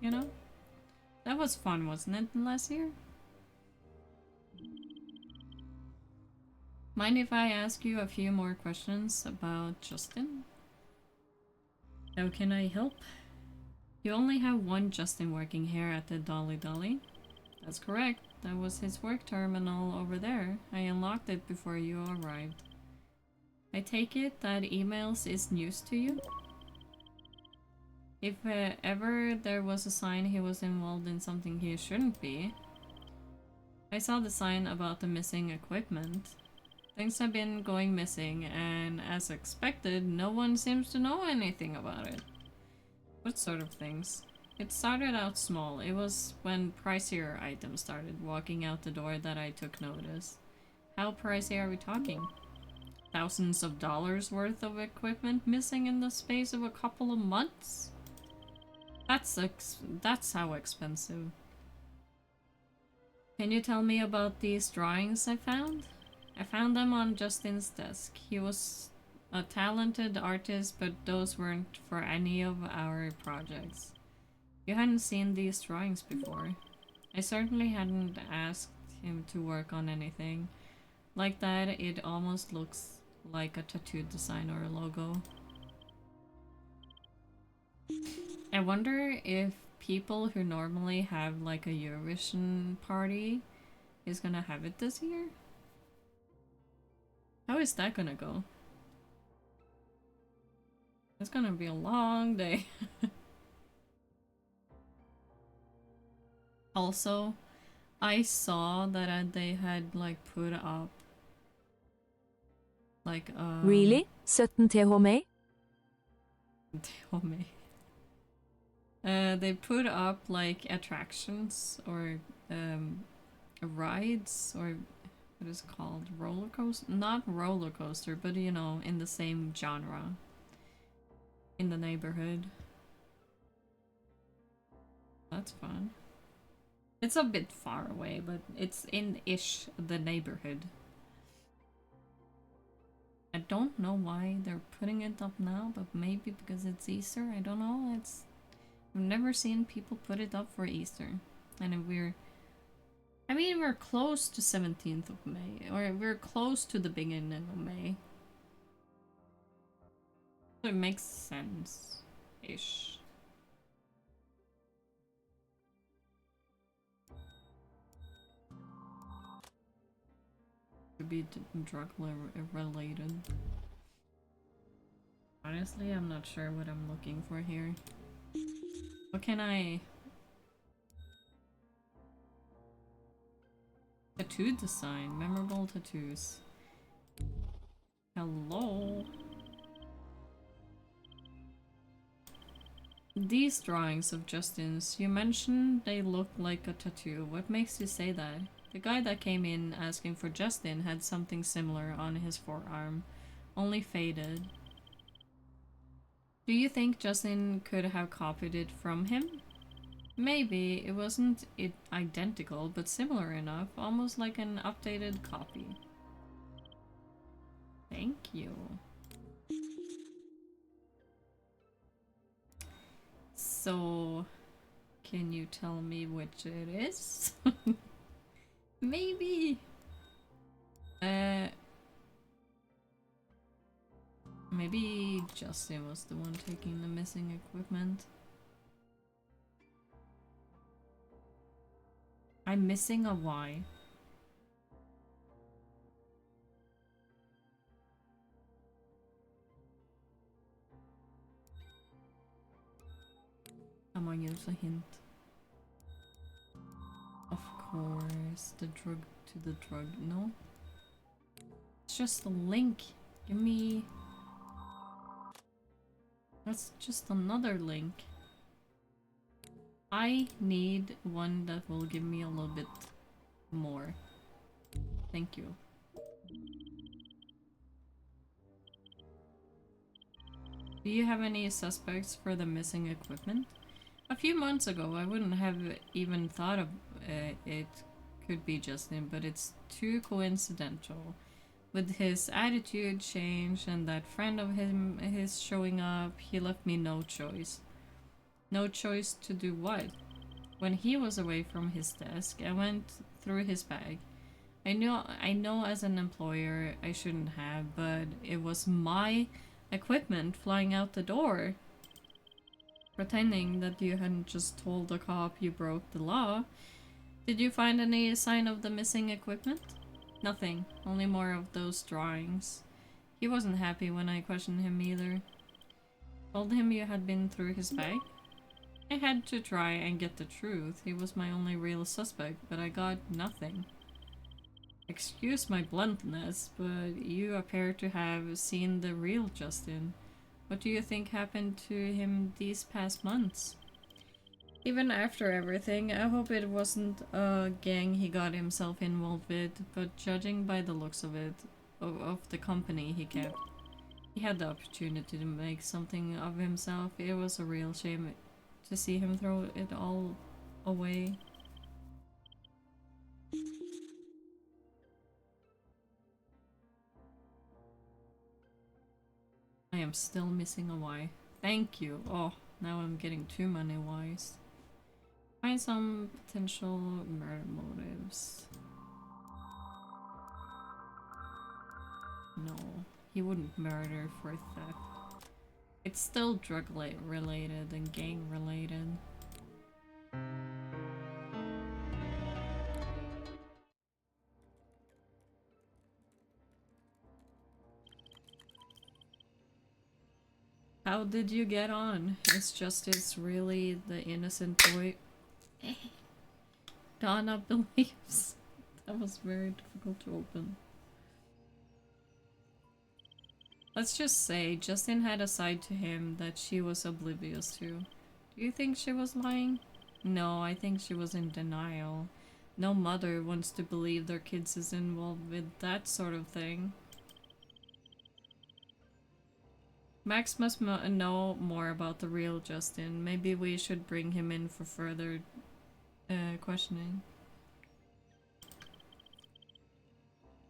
you know? That was fun, wasn't it, last year? Mind if I ask you a few more questions about Justin? How can I help? You only have one Justin working here at the Dolly Dolly? That's correct. That was his work terminal over there. I unlocked it before you arrived. I take it that emails is news to you? If ever there was a sign he was involved in something he shouldn't be. I saw the sign about the missing equipment. Things have been going missing, and as expected, no one seems to know anything about it. What sort of things? It started out small. It was when pricier items started walking out the door that I took notice. How pricey are we talking? Thousands of dollars worth of equipment missing in the space of a couple of months? That's how expensive. Can you tell me about these drawings I found? I found them on Justin's desk. He was a talented artist, but those weren't for any of our projects. You hadn't seen these drawings before. I certainly hadn't asked him to work on anything. Like that, it almost looks like a tattoo design or a logo. I wonder if people who normally have like a Eurovision party is gonna have it this year? How is that gonna go? It's gonna be a long day. Also, I saw that they had like put up like Really? 17 THM? THM. They put up like attractions or rides, or what is it called? Roller coaster? Not roller coaster, but you know, in the same genre. In the neighborhood. That's fun. It's a bit far away, but it's in-ish the neighborhood. I don't know why they're putting it up now, but maybe because it's Easter, I don't know. I've never seen people put it up for Easter. And we're close to 17th of May, or we're close to the beginning of May. So it makes sense-ish. Could be drug related. Honestly, I'm not sure what I'm looking for here. What can I... Tattoo design. Memorable tattoos. Hello? These drawings of Justin's, you mentioned they look like a tattoo. What makes you say that? The guy that came in asking for Justin had something similar on his forearm, only faded. Do you think Justin could have copied it from him? Maybe. It wasn't identical, but similar enough, almost like an updated copy. Thank you. So, can you tell me which it is? Maybe. Maybe Justin was the one taking the missing equipment. I'm missing a Y. Kan man use a hint? Of course, the drug to the drug. No? It's just a link. Give me... That's just another link. I need one that will give me a little bit more. Thank you. Do you have any suspects for the missing equipment? A few months ago, I wouldn't have even thought of it could be Justin, but it's too coincidental. With his attitude change and that friend of his showing up, he left me no choice. No choice to do what? When he was away from his desk, I went through his bag. I know as an employer I shouldn't have, but it was my equipment flying out the door. Pretending that you hadn't just told the cop you broke the law. Did you find any sign of the missing equipment? Nothing. Only more of those drawings. He wasn't happy when I questioned him either. Told him you had been through his bag. I had to try and get the truth. He was my only real suspect, but I got nothing. Excuse my bluntness, but you appear to have seen the real Justin. What do you think happened to him these past months? Even after everything, I hope it wasn't a gang he got himself involved with, but judging by the looks of it, of the company he kept, he had the opportunity to make something of himself. It was a real shame to see him throw it all away. I am still missing a Y. Thank you. Oh, now I'm getting too many Ys. Find some potential murder motives. No, he wouldn't murder for theft. It's still drug related and gang related. How did you get on? Is Justice really the innocent boy Donna believes? That was very difficult to open. Let's just say Justin had a side to him that she was oblivious to. Do you think she was lying? No, I think she was in denial. No mother wants to believe their kids is involved with that sort of thing. Max must know more about the real Justin. Maybe we should bring him in for further questioning.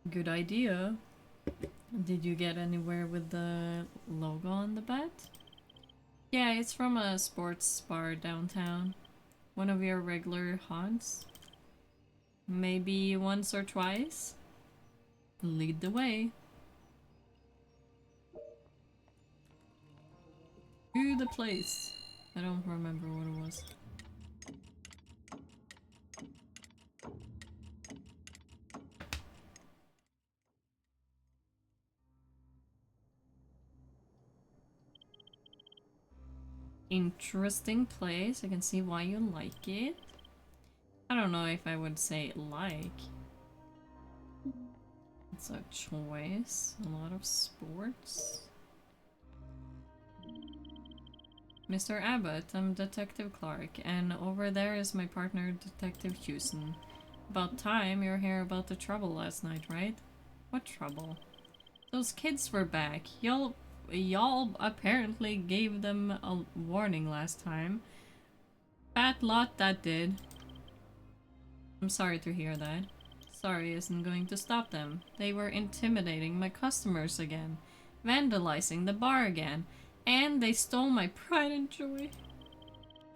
Good idea. Did you get anywhere with the logo on the bat? Yeah, it's from a sports bar downtown. One of your regular haunts? Maybe once or twice? Lead the way. To the place. I don't remember what it was. Interesting place. I can see why you like it. I don't know if I would say like. It's a choice. A lot of sports. Mr. Abbott, I'm Detective Clark, and over there is my partner, Detective Houston. About time you're here about the trouble last night, right? What trouble? Those kids were back. Y'all apparently gave them a warning last time. Bad lot that did. I'm sorry to hear that. Sorry isn't going to stop them. They were intimidating my customers again, vandalizing the bar again, and they stole my pride and joy.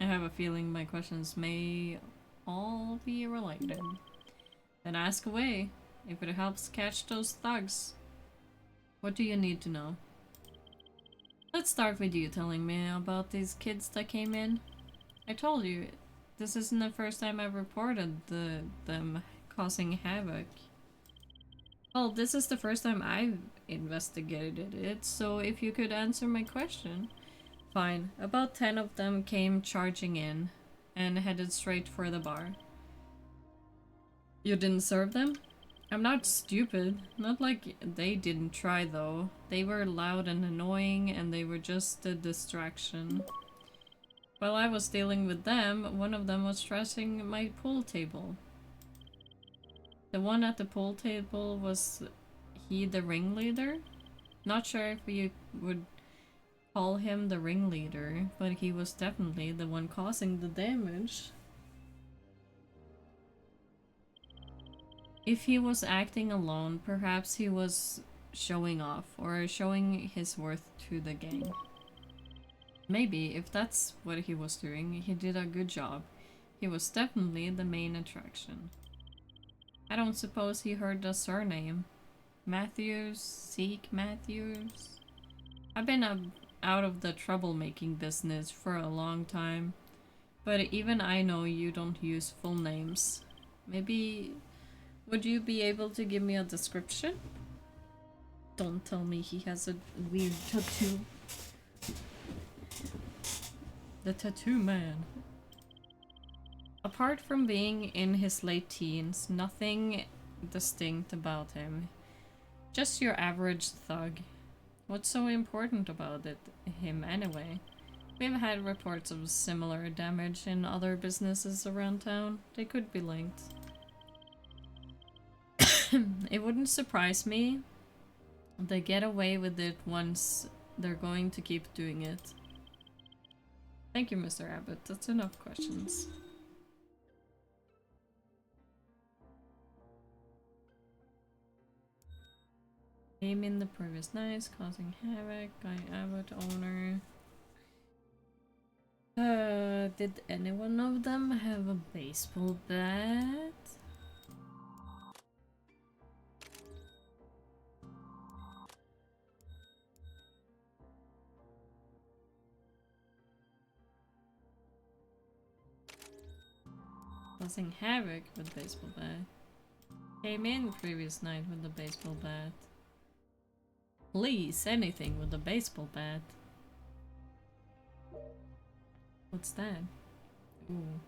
I have a feeling my questions may all be related. Then ask away, if it helps catch those thugs. What do you need to know? Let's start with you telling me about these kids that came in. I told you, this isn't the first time I've reported them causing havoc. Well, this is the first time I've investigated it, so if you could answer my question. Fine. About 10 of them came charging in and headed straight for the bar. You didn't serve them? I'm not stupid. Not like they didn't try though. They were loud and annoying and they were just a distraction. While I was dealing with them, one of them was trashing my pool table. The one at the pool table, was he the ringleader? Not sure if you would call him the ringleader, but he was definitely the one causing the damage. If he was acting alone, perhaps he was showing off or showing his worth to the gang. Maybe, if that's what he was doing, he did a good job. He was definitely the main attraction. I don't suppose he heard the surname. Matthews? Zeke Matthews? I've been out of the troublemaking business for a long time, but even I know you don't use full names. Maybe... Would you be able to give me a description? Don't tell me he has a weird tattoo. The tattoo man. Apart from being in his late teens, nothing distinct about him. Just your average thug. What's so important about him anyway? We've had reports of similar damage in other businesses around town. They could be linked. It wouldn't surprise me. They get away with it once. They're going to keep doing it. Thank you, Mr. Abbott. That's enough questions. Came in the previous nights, causing havoc. Guy Abbott, owner. Did any one of them have a baseball bat? Causing havoc with baseball bat. Came in previous night with the baseball bat. Please, anything with the baseball bat. What's that? Ooh.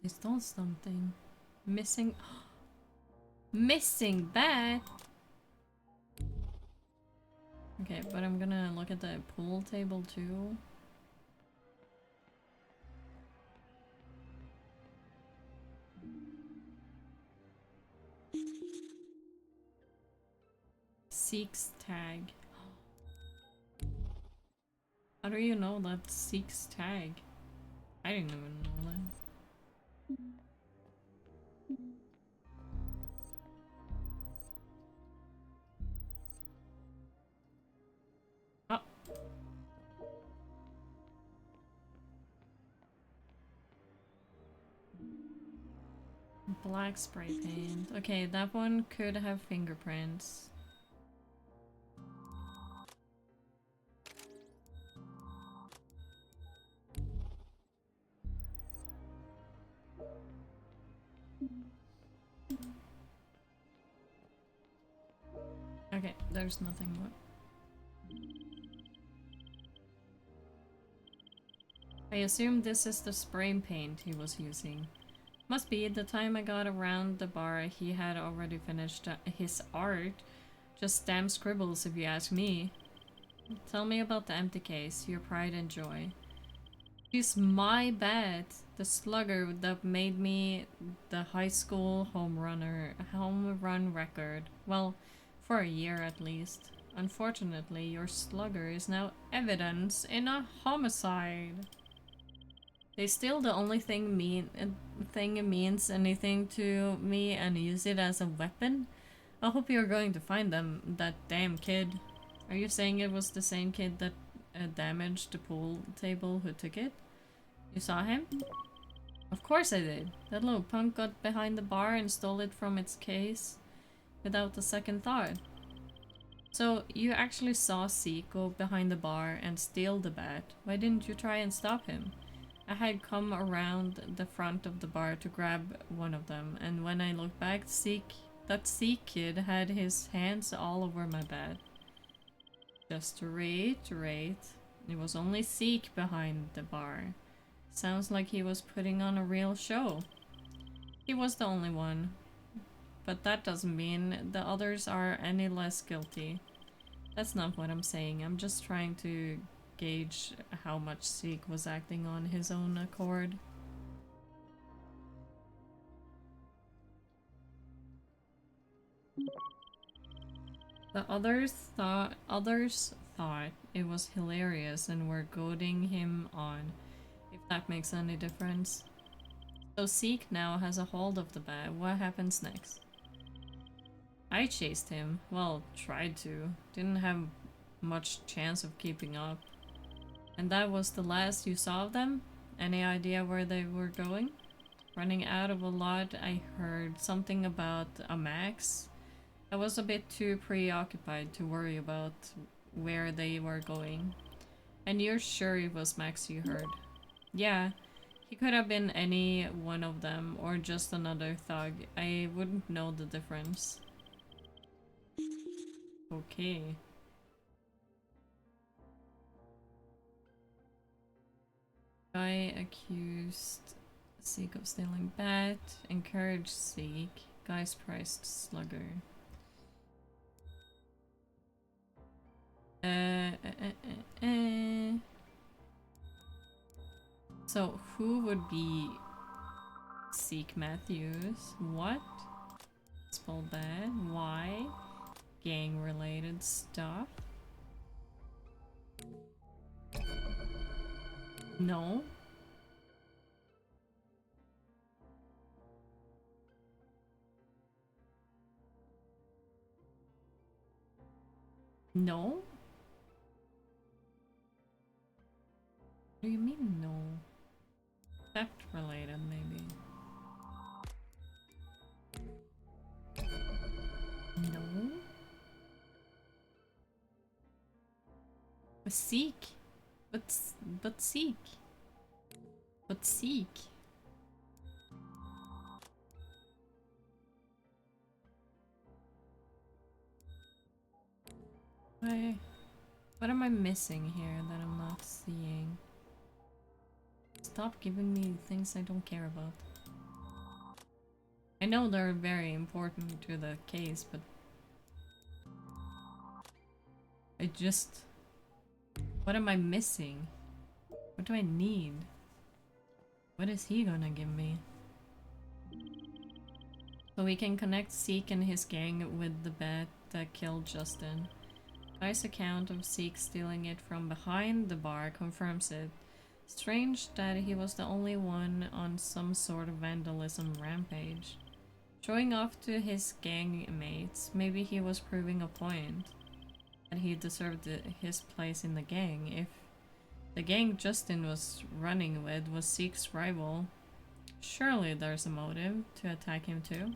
They stole something. Missing... Missing bat? Okay, but I'm gonna look at the pool table too. Seek's tag. How do you know that's Seek's tag? I didn't even know that. Oh. Black spray paint. Okay, that one could have fingerprints. Okay, there's nothing more. I assume this is the spray paint he was using. Must be, the time I got around the bar he had already finished his art. Just damn scribbles if you ask me. Tell me about the empty case, your pride and joy. It's my bat, the slugger that made me the high school home run record. Well, for a year at least. Unfortunately, your slugger is now evidence in a homicide. They steal the only thing means anything to me and use it as a weapon? I hope you're going to find them, that damn kid. Are you saying it was the same kid that damaged the pool table who took it? You saw him? Of course I did. That little punk got behind the bar and stole it from its case without a second thought. So, you actually saw Seek go behind the bar and steal the bat. Why didn't you try and stop him? I had come around the front of the bar to grab one of them, and when I looked back, that Seek kid had his hands all over my bat. Just to reiterate, it was only Seek behind the bar. Sounds like he was putting on a real show. He was the only one. But that doesn't mean the others are any less guilty. That's not what I'm saying. I'm just trying to gauge how much Seek was acting on his own accord. The others thought it was hilarious and were goading him on, if that makes any difference. So Seek now has a hold of the bat. What happens next? I chased him. Well, tried to. Didn't have much chance of keeping up. And that was the last you saw of them? Any idea where they were going? Running out of a lot, I heard something about a max. I was a bit too preoccupied to worry about where they were going. And you're sure it was Max you heard? Yeah, he could have been any one of them or just another thug. I wouldn't know the difference. Okay. Guy accused Seek of stealing bat. Encouraged Seek. Guy's priced slugger. So who would be Seek Matthews? What? Spell that. Why? Gang related stuff? No. No? What do you mean no? Theft related maybe. No? Seek. But Seek. But Seek. What am I missing here that I'm not seeing? Stop giving me things I don't care about. I know they're very important to the case, but I just... What am I missing? What do I need? What is he gonna give me? So we can connect Seek and his gang with the bat that killed Justin. Guy's account of Seek stealing it from behind the bar confirms it. Strange that he was the only one on some sort of vandalism rampage. Showing off to his gang mates, maybe he was proving a point. That he deserved his place in the gang. If the gang Justin was running with was Seek's rival, surely there's a motive to attack him too.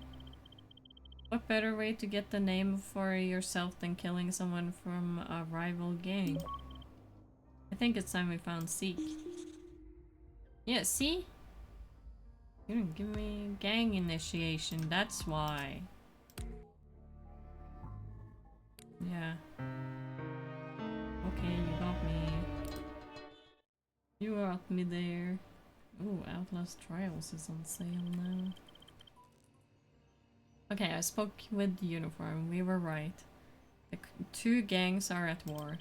What better way to get the name for yourself than killing someone from a rival gang? I think it's time we found Seek. Yeah, see? You didn't give me gang initiation, that's why. Yeah. Okay, you got me. You got me there. Ooh, Outlast Trials is on sale now. Okay, I spoke with Uniform. We were right. The two gangs are at war.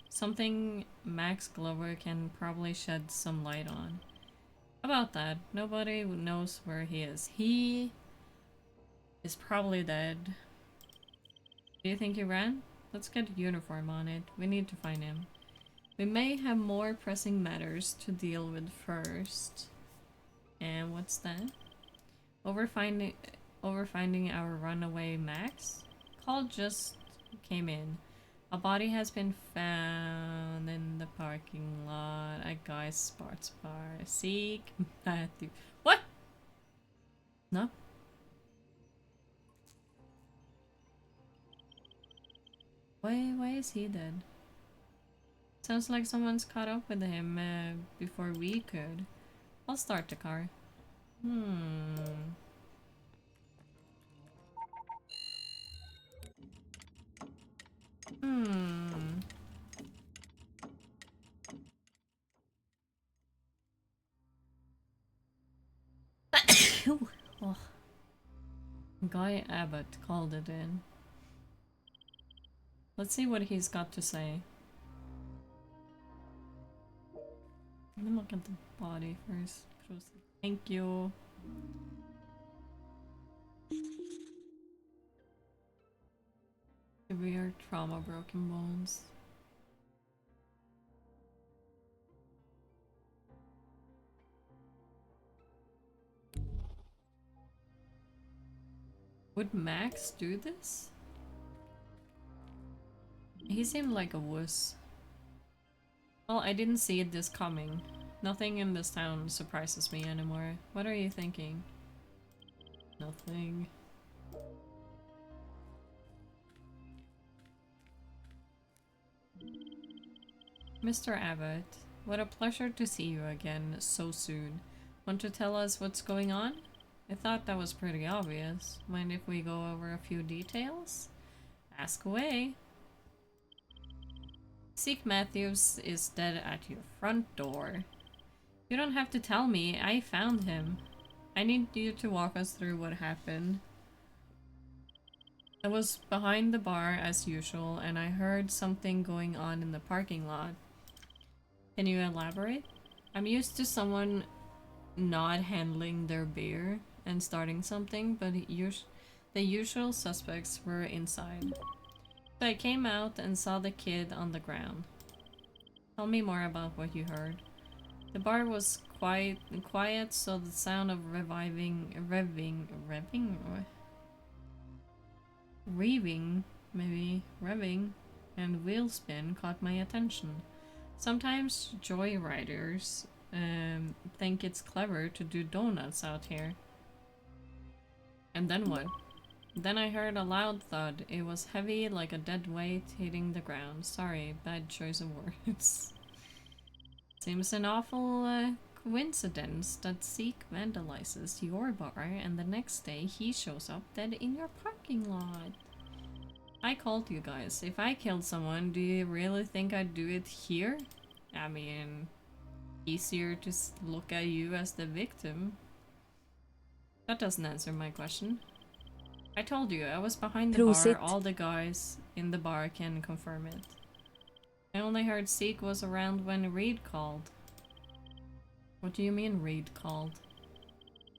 Something Max Glover can probably shed some light on. About that, nobody knows where he is. He is probably dead. Do you think he ran? Let's get Uniform on it. We need to find him. We may have more pressing matters to deal with first. And what's that? Over finding our runaway Max? Call just came in. A body has been found in the parking lot at Guy's Sports Bar. Seek Matthew. What? No? Why is he dead? Sounds like someone's caught up with him before we could. I'll start the car. Oh. Guy Abbott called it in. Let's see what he's got to say. Let me look at the body first. Thank you. Severe trauma, broken bones. Would Max do this? He seemed like a wuss. Well, I didn't see this coming. Nothing in this town surprises me anymore. What are you thinking? Nothing. Mr. Abbott, what a pleasure to see you again so soon. Want to tell us what's going on? I thought that was pretty obvious. Mind if we go over a few details? Ask away. Zeke Matthews is dead at your front door. You don't have to tell me, I found him. I need you to walk us through what happened. I was behind the bar as usual and I heard something going on in the parking lot. Can you elaborate? I'm used to someone not handling their beer and starting something, but the usual suspects were inside. So I came out and saw the kid on the ground. Tell me more about what you heard. The bar was quiet, so the sound of revving, and wheel spin caught my attention. Sometimes joyriders think it's clever to do donuts out here. And then what? Then I heard a loud thud. It was heavy like a dead weight hitting the ground. Sorry, bad choice of words. Seems an awful coincidence that Zeke vandalizes your bar and the next day he shows up dead in your parking lot. I called you guys. If I killed someone, do you really think I'd do it here? I mean, easier to look at you as the victim. That doesn't answer my question. I told you, I was behind the bar. All the guys in the bar can confirm it. I only heard Zeke was around when Reed called. What do you mean Reed called?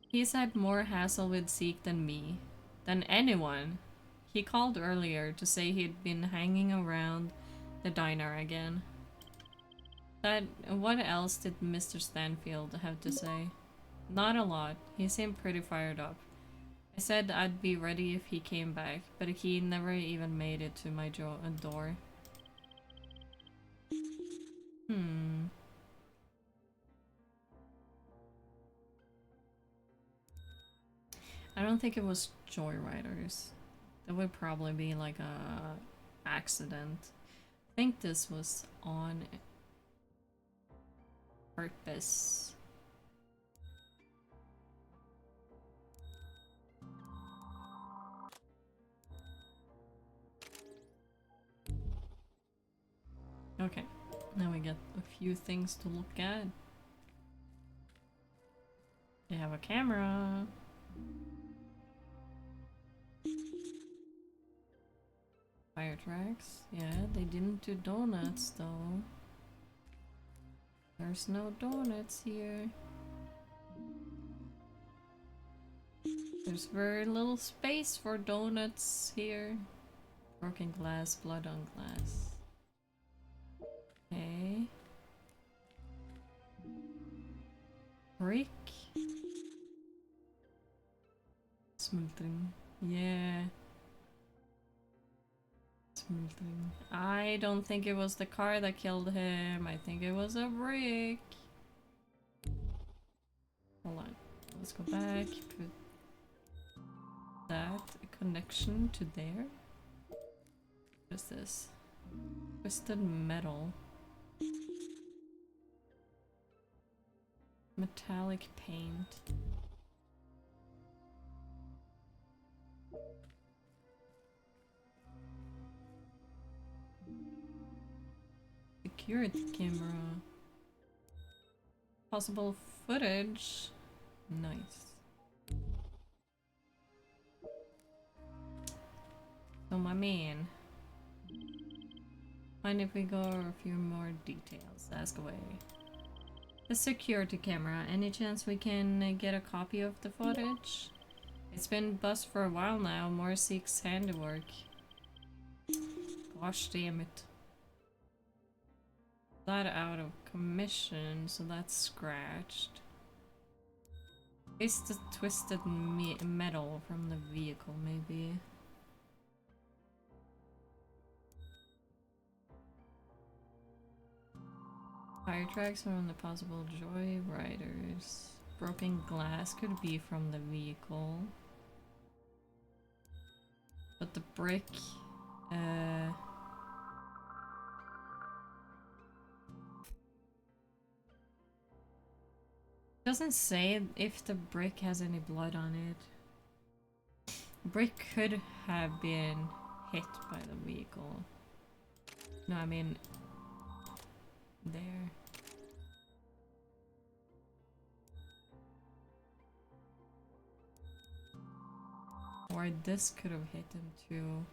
He's had more hassle with Zeke than me. Than anyone. He called earlier to say he'd been hanging around the diner again. What else did Mr. Stanfield have to say? Not a lot. He seemed pretty fired up. I said I'd be ready if he came back, but he never even made it to my door. I don't think it was joyriders. That would probably be like a accident. I think this was on purpose. Okay, now we get a few things to look at. They have a camera. Fire tracks. Yeah, they didn't do donuts though. There's no donuts here. There's very little space for donuts here. Broken glass, blood on glass. Okay. Brick. Smelting. Yeah. Smelting. I don't think it was the car that killed him. I think it was a brick. Hold on. Let's go back. Put that connection to there. What is this? Twisted metal. Metallic paint. Security camera. Possible footage. Nice. So my man. Mind if we go over a few more details? Ask away. The security camera. Any chance we can get a copy of the footage? It's been buzzed for a while now. More Zeke's handiwork. Gosh damn it. That out of commission, so that's scratched. It's the twisted metal from the vehicle, maybe. Fire tracks are on the possible joyriders. Broken glass could be from the vehicle. But the brick, Doesn't say if the brick has any blood on it. Brick could have been hit by the vehicle. No, I mean there. Or this could have hit him too.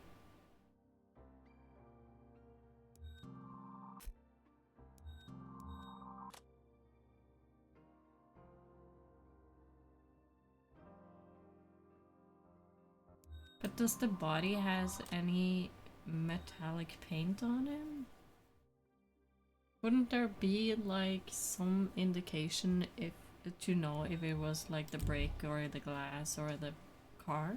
But does the body has any metallic paint on him? Wouldn't there be like some indication if to know if it was like the brake or the glass or the car?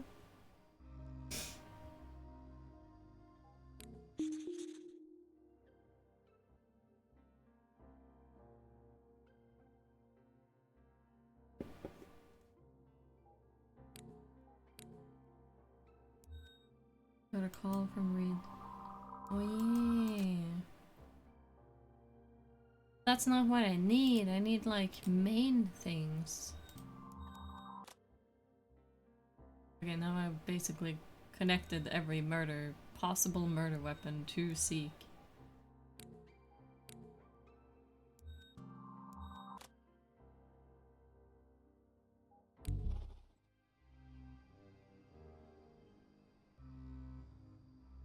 Got a call from Reed. Oh yeah. That's not what I need. I need like main things. Okay, now I've basically connected every possible murder weapon to Seek.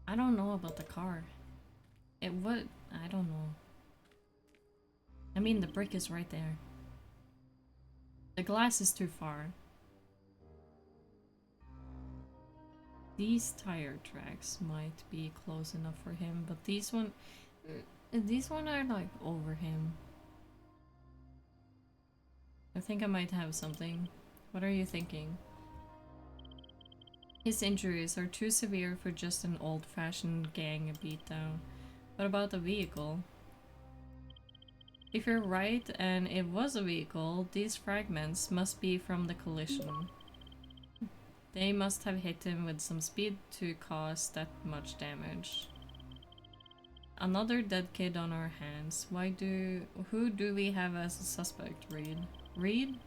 I don't know about the car. I don't know. I mean, the brick is right there. The glass is too far. These tire tracks might be close enough for him, but these one are like over him. I think I might have something. What are you thinking? His injuries are too severe for just an old-fashioned gang beatdown. What about the vehicle? If you're right and it was a vehicle, these fragments must be from the collision. They must have hit him with some speed to cause that much damage. Another dead kid on our hands. Who do we have as a suspect, Reed? Reed?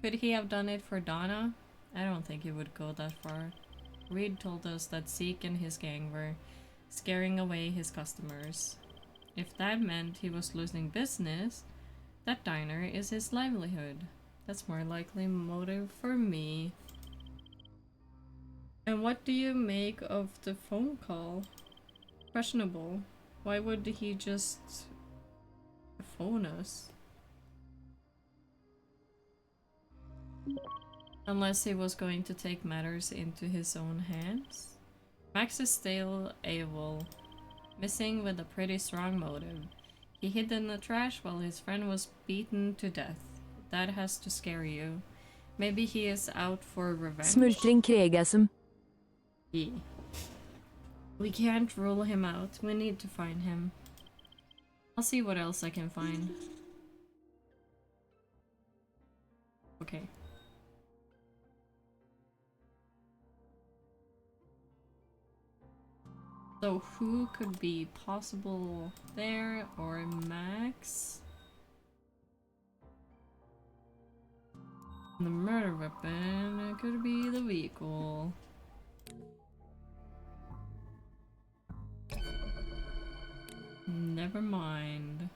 Could he have done it for Donna? I don't think he would go that far. Reed told us that Zeke and his gang were scaring away his customers. If that meant he was losing business, that diner is his livelihood. That's more likely motive for me. And what do you make of the phone call? Questionable. Why would he just phone us? Unless he was going to take matters into his own hands? Max is still AWOL, missing with a pretty strong motive. He hid in the trash while his friend was beaten to death. That has to scare you. Maybe he is out for revenge. Smultring Kregasm. Yeah. We can't rule him out. We need to find him. I'll see what else I can find. Okay. So who could be possible there, or Max? The murder weapon, it could be the vehicle. Never mind.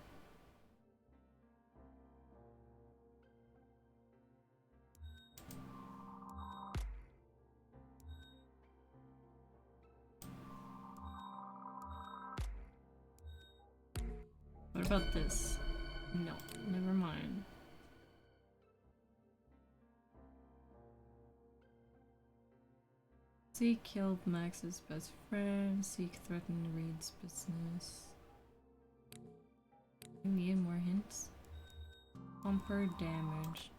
What about this? No, never mind. Zeke killed Max's best friend. Zeke threatened Reed's business. You need more hints? Bumper damaged.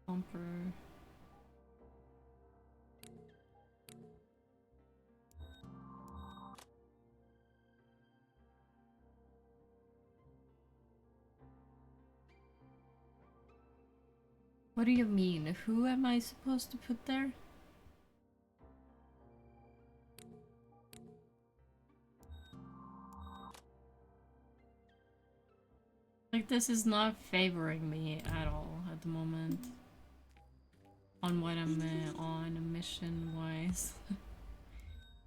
Bumper. What do you mean? Who am I supposed to put there? Like, Like, this is not favoring me at all at the moment. On what I'm on mission-wise.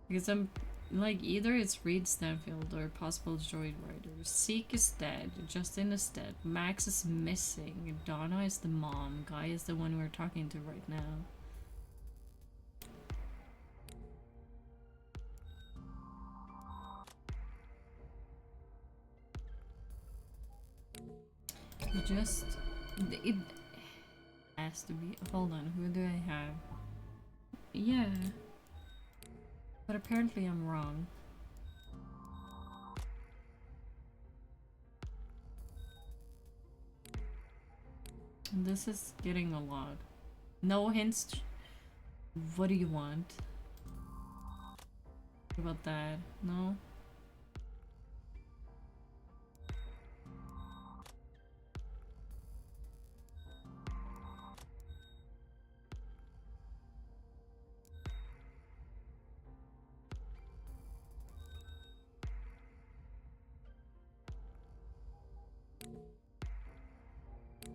Because I'm, like, either it's Reed Stanfield or possible Joy Rider. Zeke is dead, Justin is dead, Max is missing, Donna is the mom, Guy is the one we're talking to right now. It has to be. Hold on, who do I have? Yeah. But apparently I'm wrong. This is getting a lot. No hints. What do you want? What about that? No?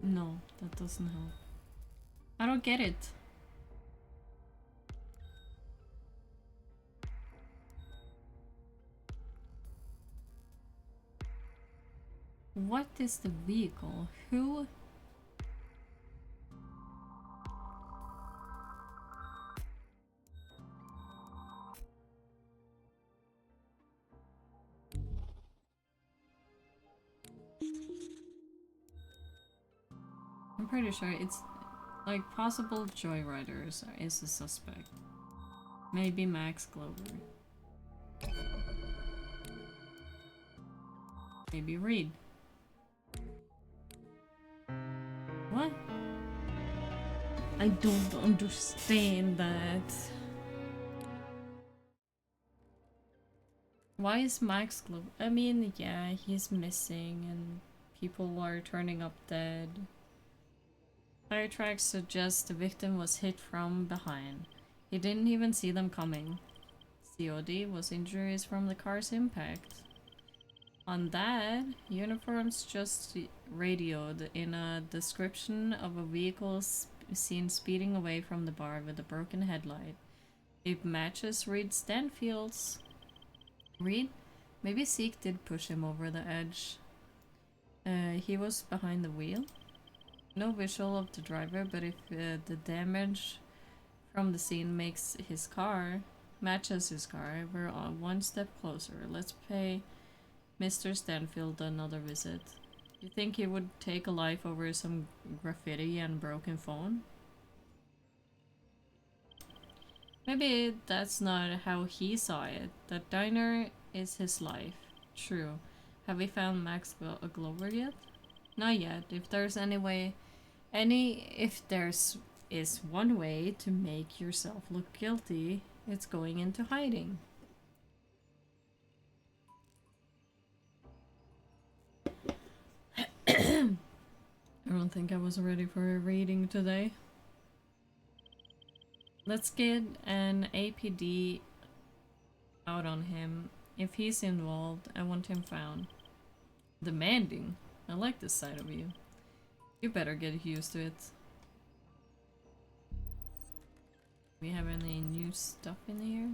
No, that doesn't help. I don't get it. What is the vehicle? Who? I'm pretty sure it's like possible joyriders is a suspect. Maybe Max Glover. Maybe Reed. What? I don't understand that. Why is Max Glover? I mean, yeah, he's missing and people are turning up dead. Fire tracks suggest the victim was hit from behind. He didn't even see them coming. COD was injuries from the car's impact. On that, uniforms just radioed in a description of a vehicle seen speeding away from the bar with a broken headlight. It matches Reed Stanfield's. Reed? Maybe Zeke did push him over the edge. He was behind the wheel. No visual of the driver, but if the damage from the scene matches his car, we're one step closer. Let's pay Mr. Stanfield another visit. You think he would take a life over some graffiti and broken phone? Maybe that's not how he saw it. That diner is his life. True. Have we found Max Glover yet? Not yet. If there's is one way to make yourself look guilty, it's going into hiding. I don't think I was ready for a reading today. Let's get an APD out on him. If he's involved, I want him found. Demanding? I like this side of you. You better get used to it. We have any new stuff in here?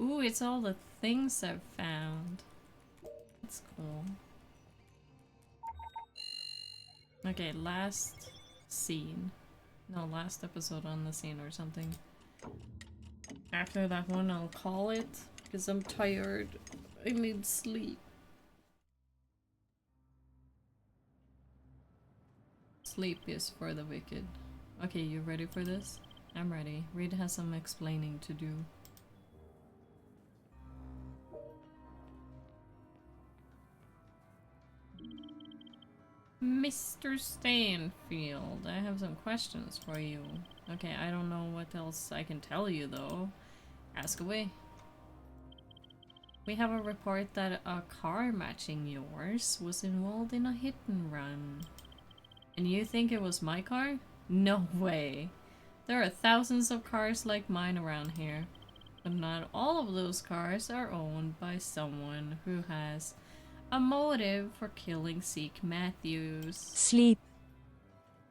Ooh, it's all the things I've found. That's cool. Okay, last scene. No, last episode on the scene or something. After that one, I'll call it because I'm tired. I need sleep. Sleep is for the wicked. Okay, you ready for this? I'm ready. Reed has some explaining to do. Mr. Stanfield, I have some questions for you. Okay, I don't know what else I can tell you though. Ask away. We have a report that a car matching yours was involved in a hit and run. And you think it was my car? No way. There are thousands of cars like mine around here. But not all of those cars are owned by someone who has A motive for killing Zeke Matthews. Sleep.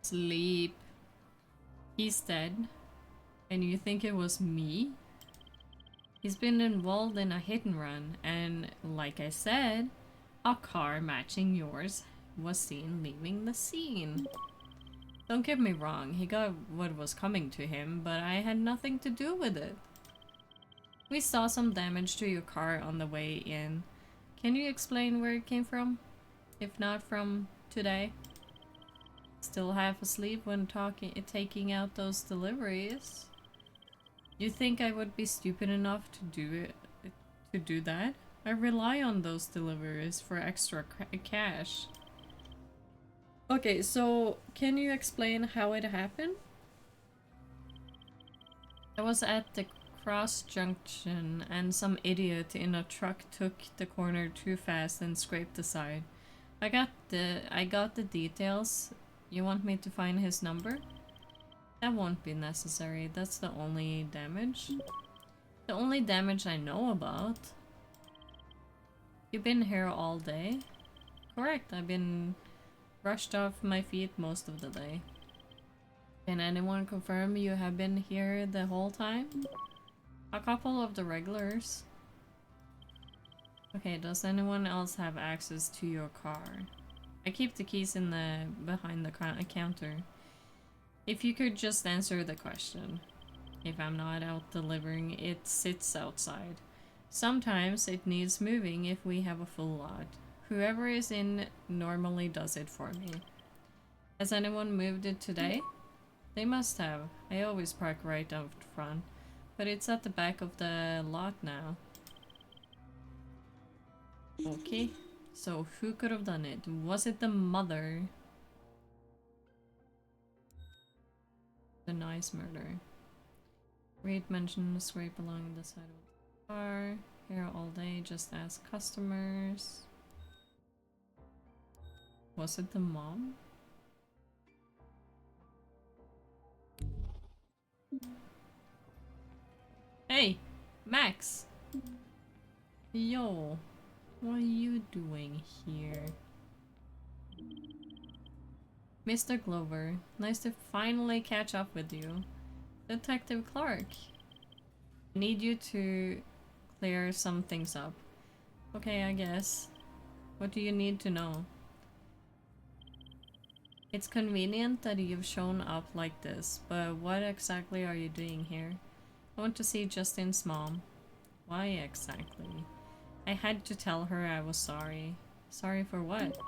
Sleep. He's dead. And you think it was me? He's been involved in a hit and run, and like I said, a car matching yours was seen leaving the scene. Don't get me wrong, he got what was coming to him, but I had nothing to do with it. We saw some damage to your car on the way in. Can you explain where it came from? If not from today? Still half asleep when taking out those deliveries. You think I would be stupid enough to do that? I rely on those deliveries for extra cash. Okay, so can you explain how it happened? I was at the cross junction and some idiot in a truck took the corner too fast and scraped the side. I got the details. You want me to find his number? That won't be necessary. That's the only damage. The only damage I know about. You've been here all day? Correct, I've been brushed off my feet most of the day. Can anyone confirm you have been here the whole time? A couple of the regulars. Okay, does anyone else have access to your car? I keep the keys in behind the counter. If you could just answer the question. If I'm not out delivering, it sits outside. Sometimes it needs moving if we have a full lot. Whoever is in normally does it for me. Has anyone moved it today? They must have. I always park right out front. But it's at the back of the lot now. Okay. So who could have done it? Was it the mother? The nice murder. Reed mentioned a scrape along the side of the car. Here all day, just ask customers. Was it the mom? Hey, Max! Yo, what are you doing here? Mr. Glover, nice to finally catch up with you. Detective Clark. I need you to clear some things up. Okay, I guess. What do you need to know? It's convenient that you've shown up like this, but what exactly are you doing here? I want to see Justin's mom. Why exactly? I had to tell her I was sorry. Sorry for what?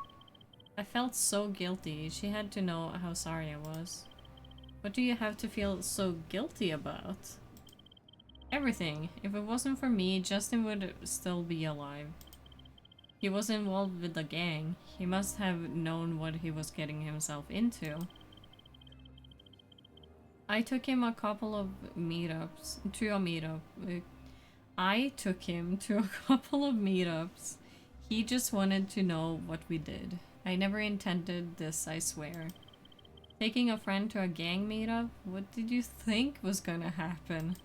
I felt so guilty. She had to know how sorry I was. What do you have to feel so guilty about? Everything. If it wasn't for me, Justin would still be alive. He was involved with the gang. He must have known what he was getting himself into. I took him a couple of meetups. To a meetup. I took him to a couple of meetups. He just wanted to know what we did. I never intended this, I swear. Taking a friend to a gang meetup? What did you think was gonna happen?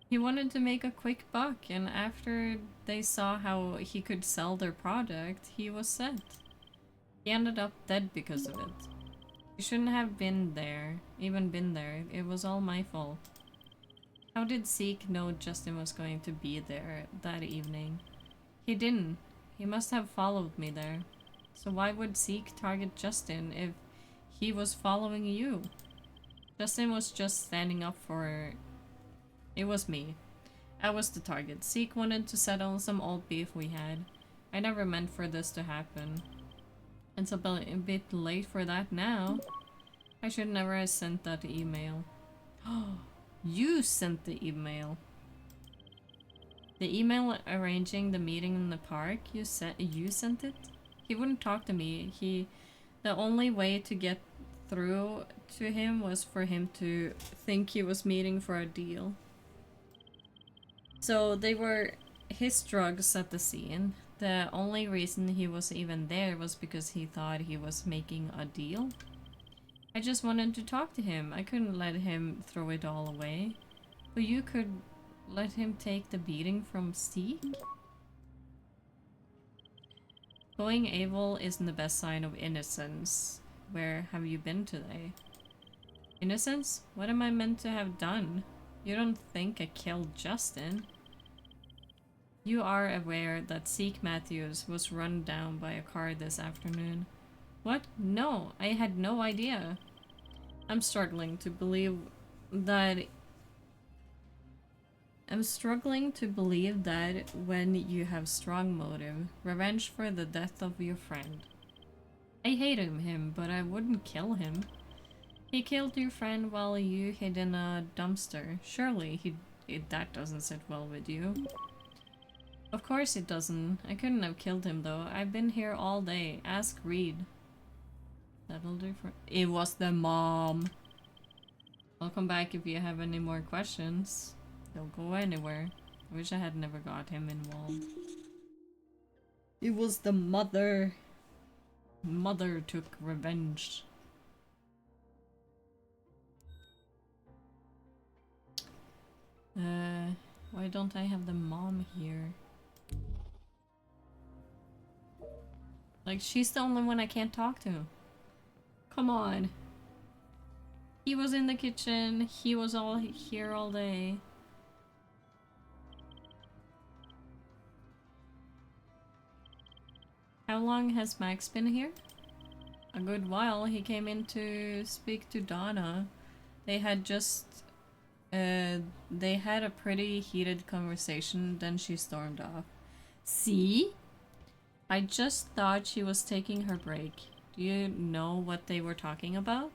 He wanted to make a quick buck, and after they saw how he could sell their product, he was set. He ended up dead because of it. He shouldn't have been there, even been there. It was all my fault. How did Zeke know Justin was going to be there that evening? He didn't. He must have followed me there. So why would Zeke target Justin if he was following you? Justin was just standing up for... It was me. I was the target. Zeke wanted to settle some old beef we had. I never meant for this to happen. It's a bit late for that now. I should never have sent that email. You sent the email. The email arranging the meeting in the park, you sent it? He wouldn't talk to me. The only way to get through to him was for him to think he was meeting for a deal. So they were his drugs at the scene. The only reason he was even there was because he thought he was making a deal. I just wanted to talk to him. I couldn't let him throw it all away. But you could let him take the beating from Zeke? Going AWOL isn't the best sign of innocence. Where have you been today? Innocence? What am I meant to have done? You don't think I killed Justin? You are aware that Zeke Matthews was run down by a car this afternoon. What? No, I had no idea. I'm struggling to believe that when you have strong motive, revenge for the death of your friend. I hate him, but I wouldn't kill him. He killed your friend while you hid in a dumpster. Surely that doesn't sit well with you. Of course it doesn't. I couldn't have killed him though. I've been here all day. Ask Reed. That'll do for— It was the mom. I'll come back if you have any more questions. Don't go anywhere. I wish I had never got him involved. It was the mother. Mother took revenge. Why don't I have the mom here? Like, she's the only one I can't talk to. Come on. He was in the kitchen. He was all here all day. How long has Max been here? A good while. He came in to speak to Donna. They had a pretty heated conversation, then she stormed off. See? I just thought she was taking her break. Do you know what they were talking about?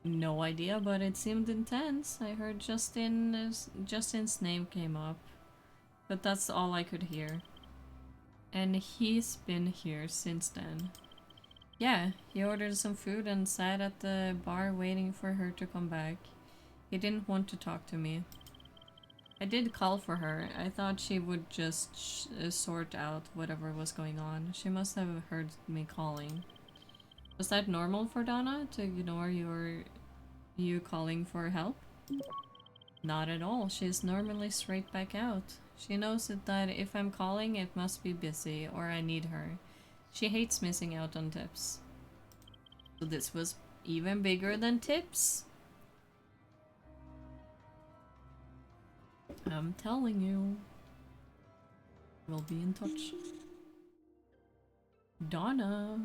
No idea, but it seemed intense. I heard Justin's name came up, but that's all I could hear. And he's been here since then. Yeah, he ordered some food and sat at the bar waiting for her to come back. He didn't want to talk to me. I did call for her. I thought she would just sort out whatever was going on. She must have heard me calling. Was that normal for Donna to ignore you calling for help? Not at all. She's normally straight back out. She knows that if I'm calling, it must be busy or I need her. She hates missing out on tips. So this was even bigger than tips? I'm telling you. We'll be in touch. Donna.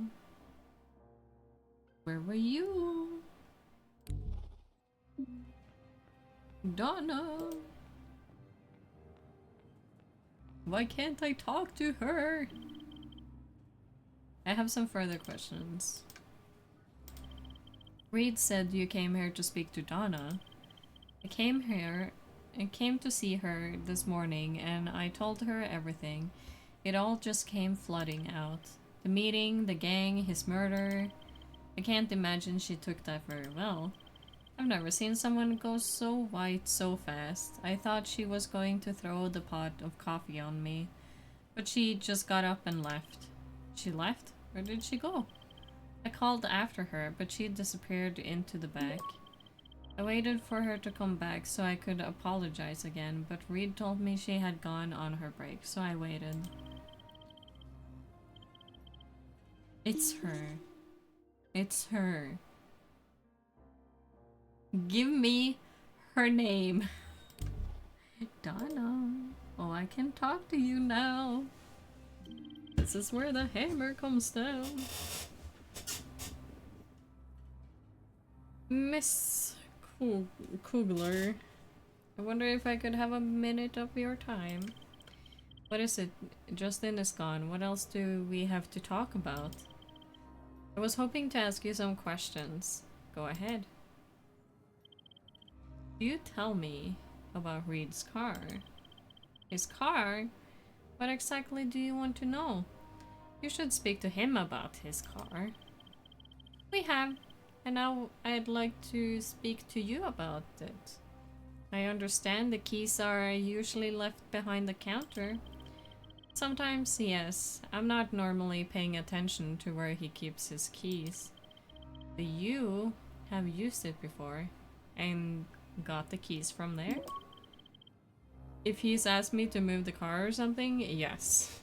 Where were you? Donna. Why can't I talk to her? I have some further questions. Reed said you came here to speak to Donna. I came to see her this morning and I told her everything. It all just came flooding out. The meeting, the gang, his murder. I can't imagine she took that very well. I've never seen someone go so white so fast. I thought she was going to throw the pot of coffee on me, but she just got up and left. She left? Where did she go? I called after her, but she disappeared into the back. I waited for her to come back so I could apologize again, but Reed told me she had gone on her break, so I waited. It's her. It's her. Give me her name. Donna. Oh, I can talk to you now. This is where the hammer comes down. Miss Kugler. I wonder if I could have a minute of your time. What is it? Justin is gone. What else do we have to talk about? I was hoping to ask you some questions. Go ahead. You tell me about Reed's car. His car? What exactly do you want to know? You should speak to him about his car. We have, and now I'd like to speak to you about it. I understand the keys are usually left behind the counter. Sometimes, yes. I'm not normally paying attention to where he keeps his keys. But you have used it before and got the keys from there? If he's asked me to move the car or something, yes.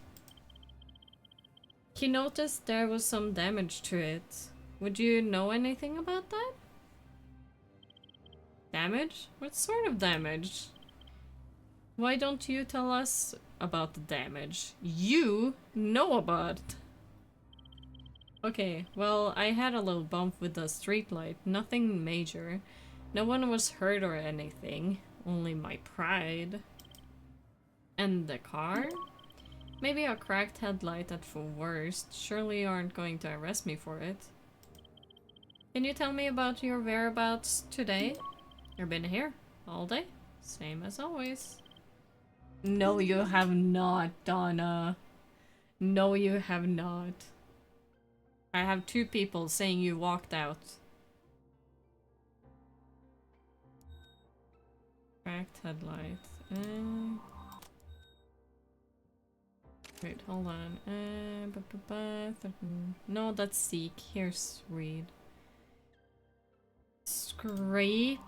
He noticed there was some damage to it. Would you know anything about that? Damage? What sort of damage? Why don't you tell us about the damage you know about? Okay, well, I had a little bump with the streetlight. Nothing major. No one was hurt or anything. Only my pride. And the car? Maybe a cracked headlight at the worst. Surely you aren't going to arrest me for it. Can you tell me about your whereabouts today? You've been here all day? Same as always. No, you have not, Donna. No, you have not. I have 2 people saying you walked out. Cracked headlight. Wait, hold on. No, that's seek. Here's read. Scrape.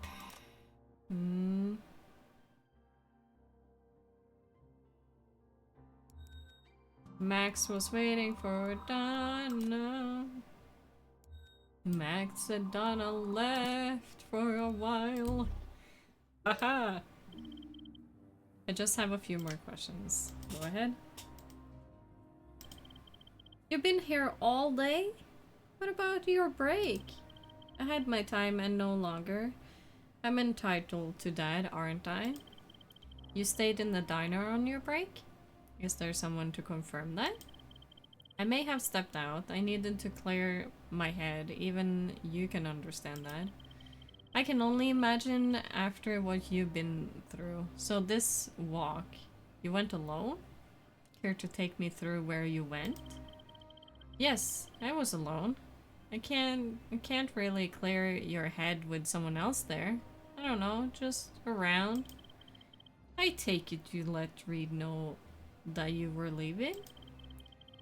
Max was waiting for Donna. Max said Donna left for a while. Haha. I just have a few more questions. Go ahead. You've been here all day? What about your break? I had my time and no longer. I'm entitled to that, aren't I? You stayed in the diner on your break? Is there someone to confirm that? I may have stepped out. I needed to clear my head. Even you can understand that. I can only imagine after what you've been through. So this walk, you went alone? Care to take me through where you went? Yes, I was alone. I can't really clear your head with someone else there. I don't know, just around. I take it you let Reed know that you were leaving?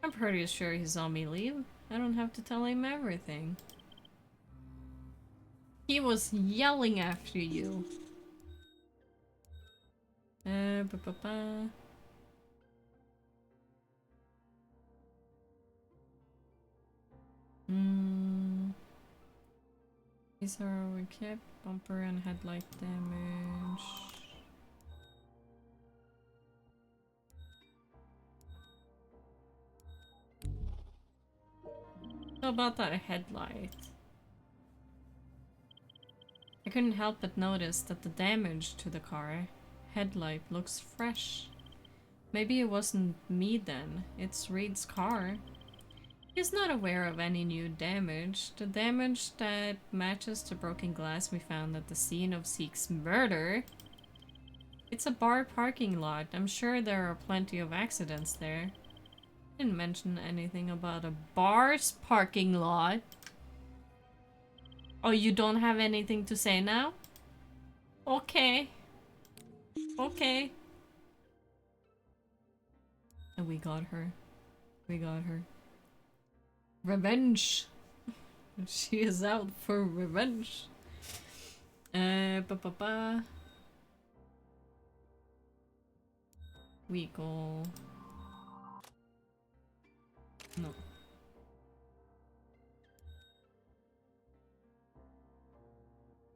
I'm pretty sure he saw me leave. I don't have to tell him everything. He was yelling after you. These are kept bumper and headlight damage. How about that headlight? I couldn't help but notice that the damage to the car headlight looks fresh. Maybe it wasn't me then, it's Reed's car. He's not aware of any new damage. The damage that matches the broken glass we found at the scene of Zeke's murder. It's a bar parking lot. I'm sure there are plenty of accidents there. Didn't mention anything about a bar's parking lot. Oh, you don't have anything to say now? Okay. Okay. And we got her. We got her. Revenge. She is out for revenge. We go. No.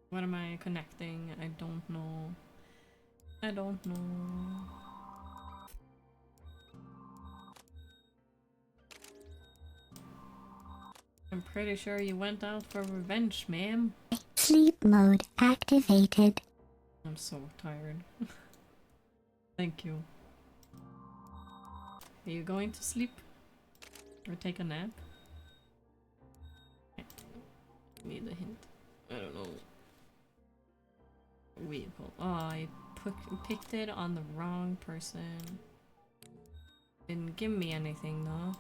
What am I connecting? I don't know. I don't know. I'm pretty sure you went out for revenge, ma'am. Sleep mode activated. I'm so tired. Thank you. Are you going to sleep? Or take a nap? Need a hint. I don't know. Vehicle. Oh, I picked it on the wrong person. Didn't give me anything though.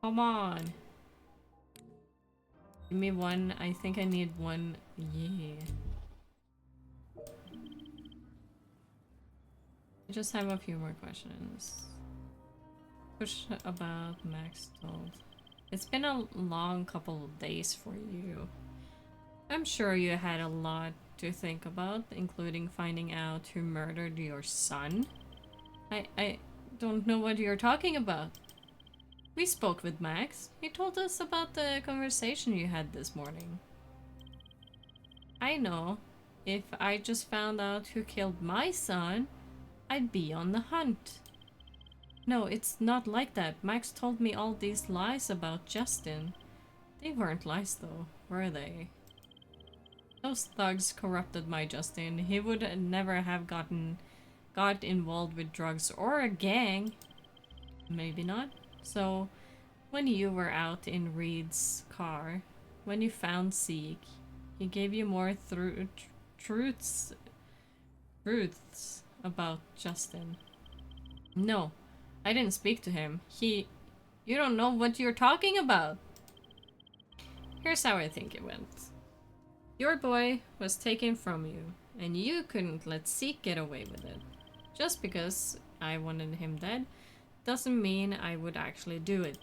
Come on. Give me one. I think I need one. Yeah. I just have a few more questions. Push about Max told. It's been a long couple of days for you. I'm sure you had a lot to think about, including finding out who murdered your son. I don't know what you're talking about. We spoke with Max. He told us about the conversation you had this morning. I know. If I just found out who killed my son, I'd be on the hunt. No, it's not like that. Max told me all these lies about Justin. They weren't lies though, were they? Those thugs corrupted my Justin. He would never have got involved with drugs or a gang. Maybe not. So, when you were out in Reed's car, when you found Zeke, he gave you more truths about Justin. No, I didn't speak to him. You don't know what you're talking about. Here's how I think it went. Your boy was taken from you, and you couldn't let Zeke get away with it. Just because I wanted him dead doesn't mean I would actually do it.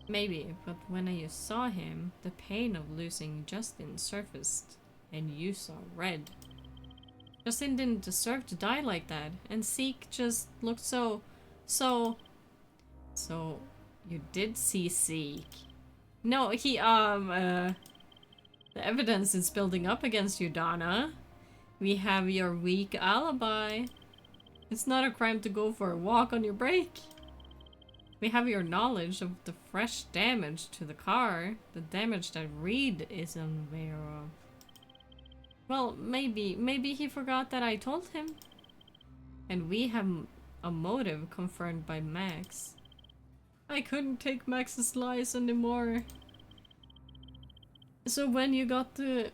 Maybe, but when you saw him, the pain of losing Justin surfaced, and you saw red. Justin didn't deserve to die like that, and Zeke just looked so... So, you did see Zeke. No, the evidence is building up against you, Donna. We have your weak alibi. It's not a crime to go for a walk on your break. We have your knowledge of the fresh damage to the car, the damage that Reed is unaware of. Well, maybe he forgot that I told him. And we have a motive confirmed by Max. I couldn't take Max's lies anymore. So when you got to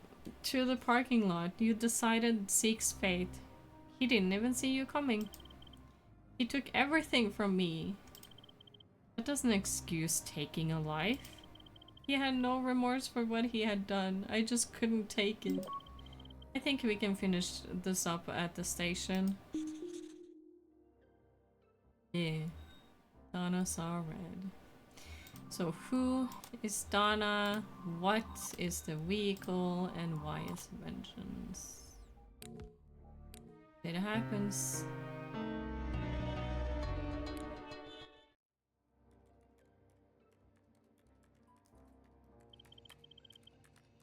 the parking lot, you decided Zeke's fate. He didn't even see you coming. He took everything from me. That doesn't excuse taking a life. He had no remorse for what he had done. I just couldn't take it. I think we can finish this up at the station. Yeah. Donna saw red. So who is Donna? What is the vehicle? And why is vengeance? It happens.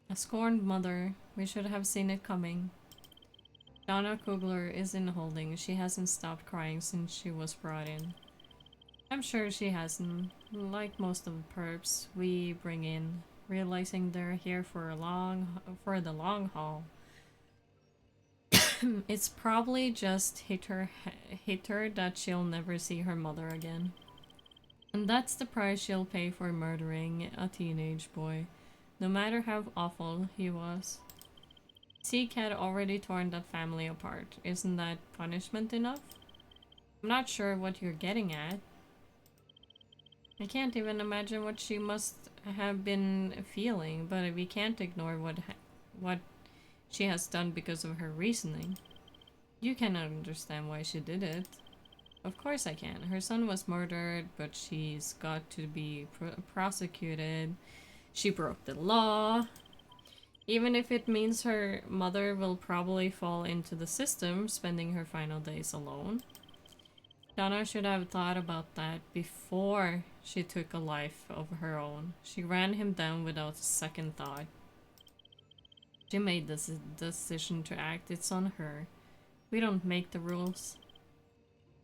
A scorned mother. We should have seen it coming. Donna Kugler is in holding. She hasn't stopped crying since she was brought in. I'm sure she hasn't. Like most of the perps we bring in, realizing they're here for the long haul. It's probably just hit her that she'll never see her mother again. And that's the price she'll pay for murdering a teenage boy, no matter how awful he was. Zeke had already torn that family apart. Isn't that punishment enough? I'm not sure what you're getting at. I can't even imagine what she must have been feeling, but we can't ignore what she has done because of her reasoning. You cannot understand why she did it. Of course I can. Her son was murdered, but she's got to be prosecuted. She broke the law. Even if it means her mother will probably fall into the system, spending her final days alone. Donna should have thought about that before she took a life of her own. She ran him down without a second thought. She made this decision to act. It's on her. We don't make the rules.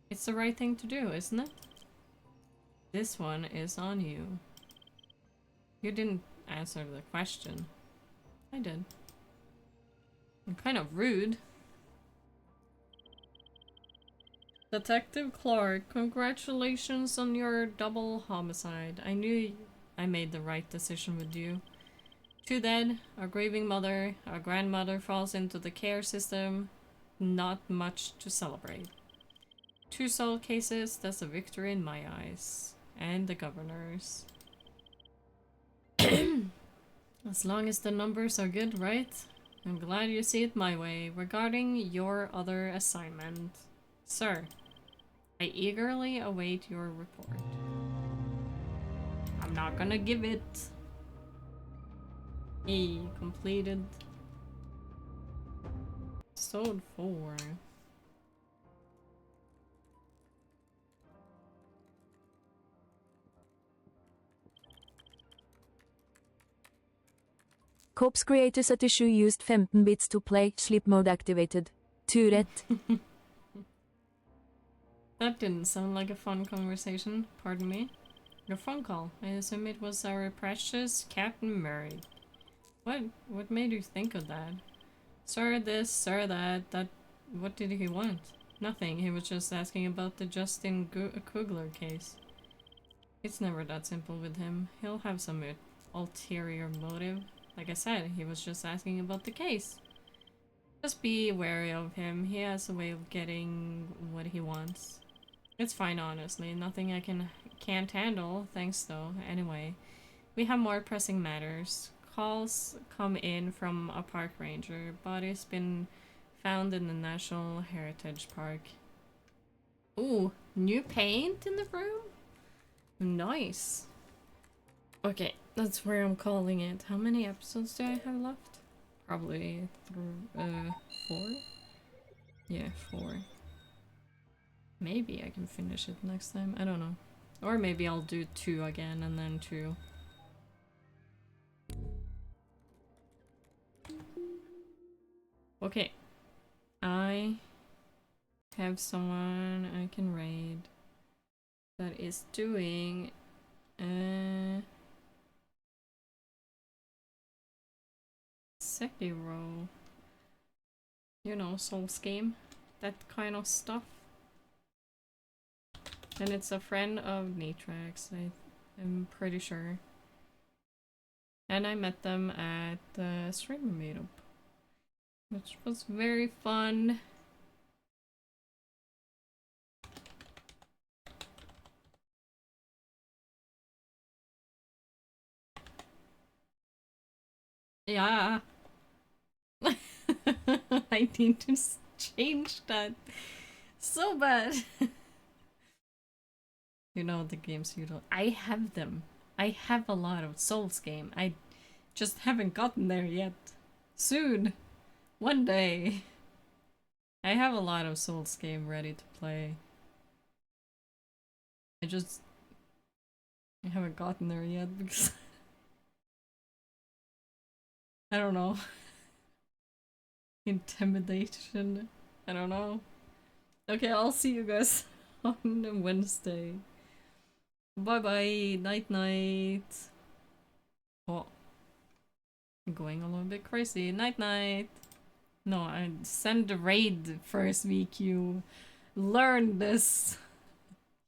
It's the right thing to do, isn't it? This one is on you. You didn't answer the question. I did. I'm kind of rude. Detective Clark, congratulations on your double homicide. I knew I made the right decision with you. 2 dead, a grieving mother, a grandmother falls into the care system. Not much to celebrate. 2 solved cases, that's a victory in my eyes. And the governor's. As long as the numbers are good, right? I'm glad you see it my way. Regarding your other assignment. Sir, I eagerly await your report. I'm not gonna give it. He completed. Episode 4. Cops creators at issue used 15 bits to play, sleep mode activated. Turret. That didn't sound like a fun conversation, pardon me. Your phone call. I assume it was our precious Captain Murray. What made you think of that? Sir this, sir that, what did he want? Nothing, he was just asking about the Justin Kugler case. It's never that simple with him. He'll have some ulterior motive. Like I said, he was just asking about the case. Just be wary of him. He has a way of getting what he wants. It's fine, honestly. Nothing I can't handle. Thanks, though. Anyway, we have more pressing matters. Calls come in from a park ranger. Body's been found in the National Heritage Park. Ooh, new paint in the room? Nice. Okay, that's where I'm calling it. How many episodes do I have left? Probably 4? Yeah, 4. Maybe I can finish it next time. I don't know. Or maybe I'll do 2 again and then 2. Okay. I have someone I can raid that is doing Sekiro. You know, Souls game. That kind of stuff. And it's a friend of Nitrax, I'm pretty sure. And I met them at the streamer meetup, which was very fun. Yeah. I need to change that so bad. You know the games you don't. I have them. I have a lot of Souls game. I just haven't gotten there yet. Soon. One day. I have a lot of Souls game ready to play. I haven't gotten there yet because I don't know. Intimidation. I don't know. Okay, I'll see you guys on Wednesday. Bye bye. Night night. Oh. I'm going a little bit crazy. Night night. No, I send the raid first week. You learn this.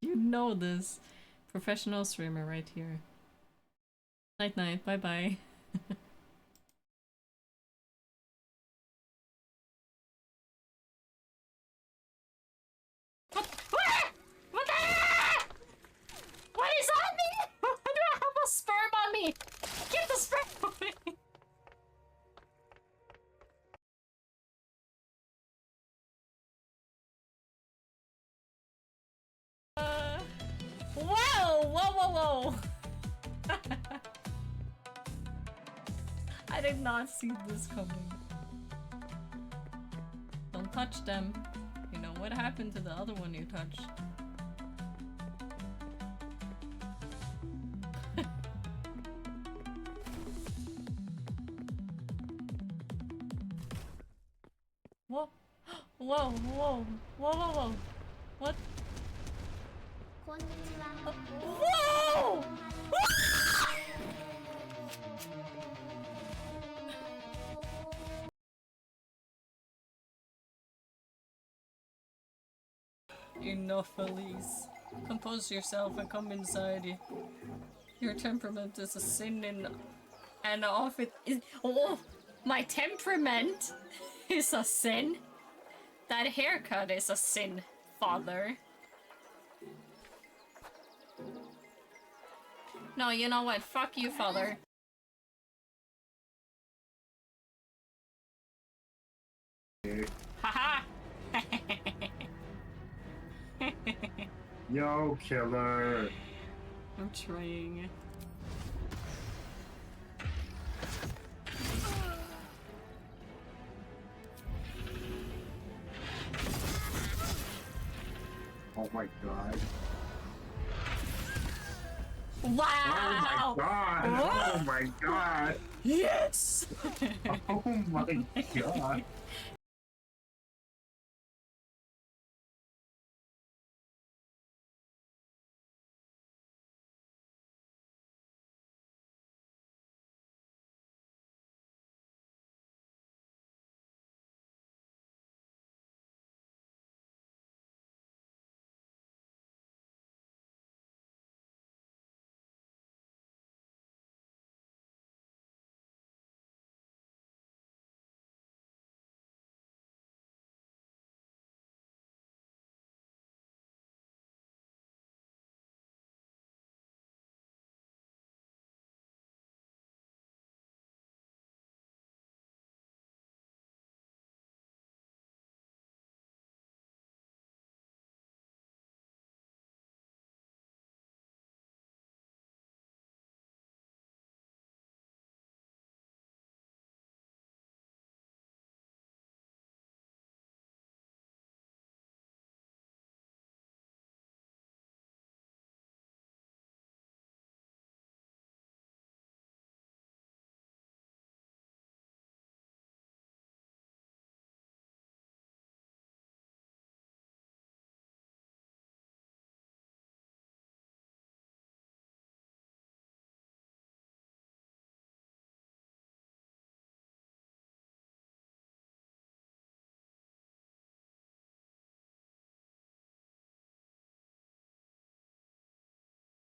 You know this. Professional streamer right here. Night night. Bye bye. What is on me? Why do I have a sperm on me? Get the sperm away! Whoa! Whoa, whoa, whoa! I did not see this coming. Don't touch them. You know what happened to the other one you touched. Whoa! Whoa! Whoa! Whoa! Whoa! Whoa! What? Whoa! Enough, Elise. Compose yourself and come inside. Your temperament is a sin and off it is. Oh, my temperament is a sin. That haircut is a sin, father. No, you know what? Fuck you, father. Haha! Yo, killer. I'm trying. Oh my god. Wow! Oh my god! Oh my god! Yes! Oh my god!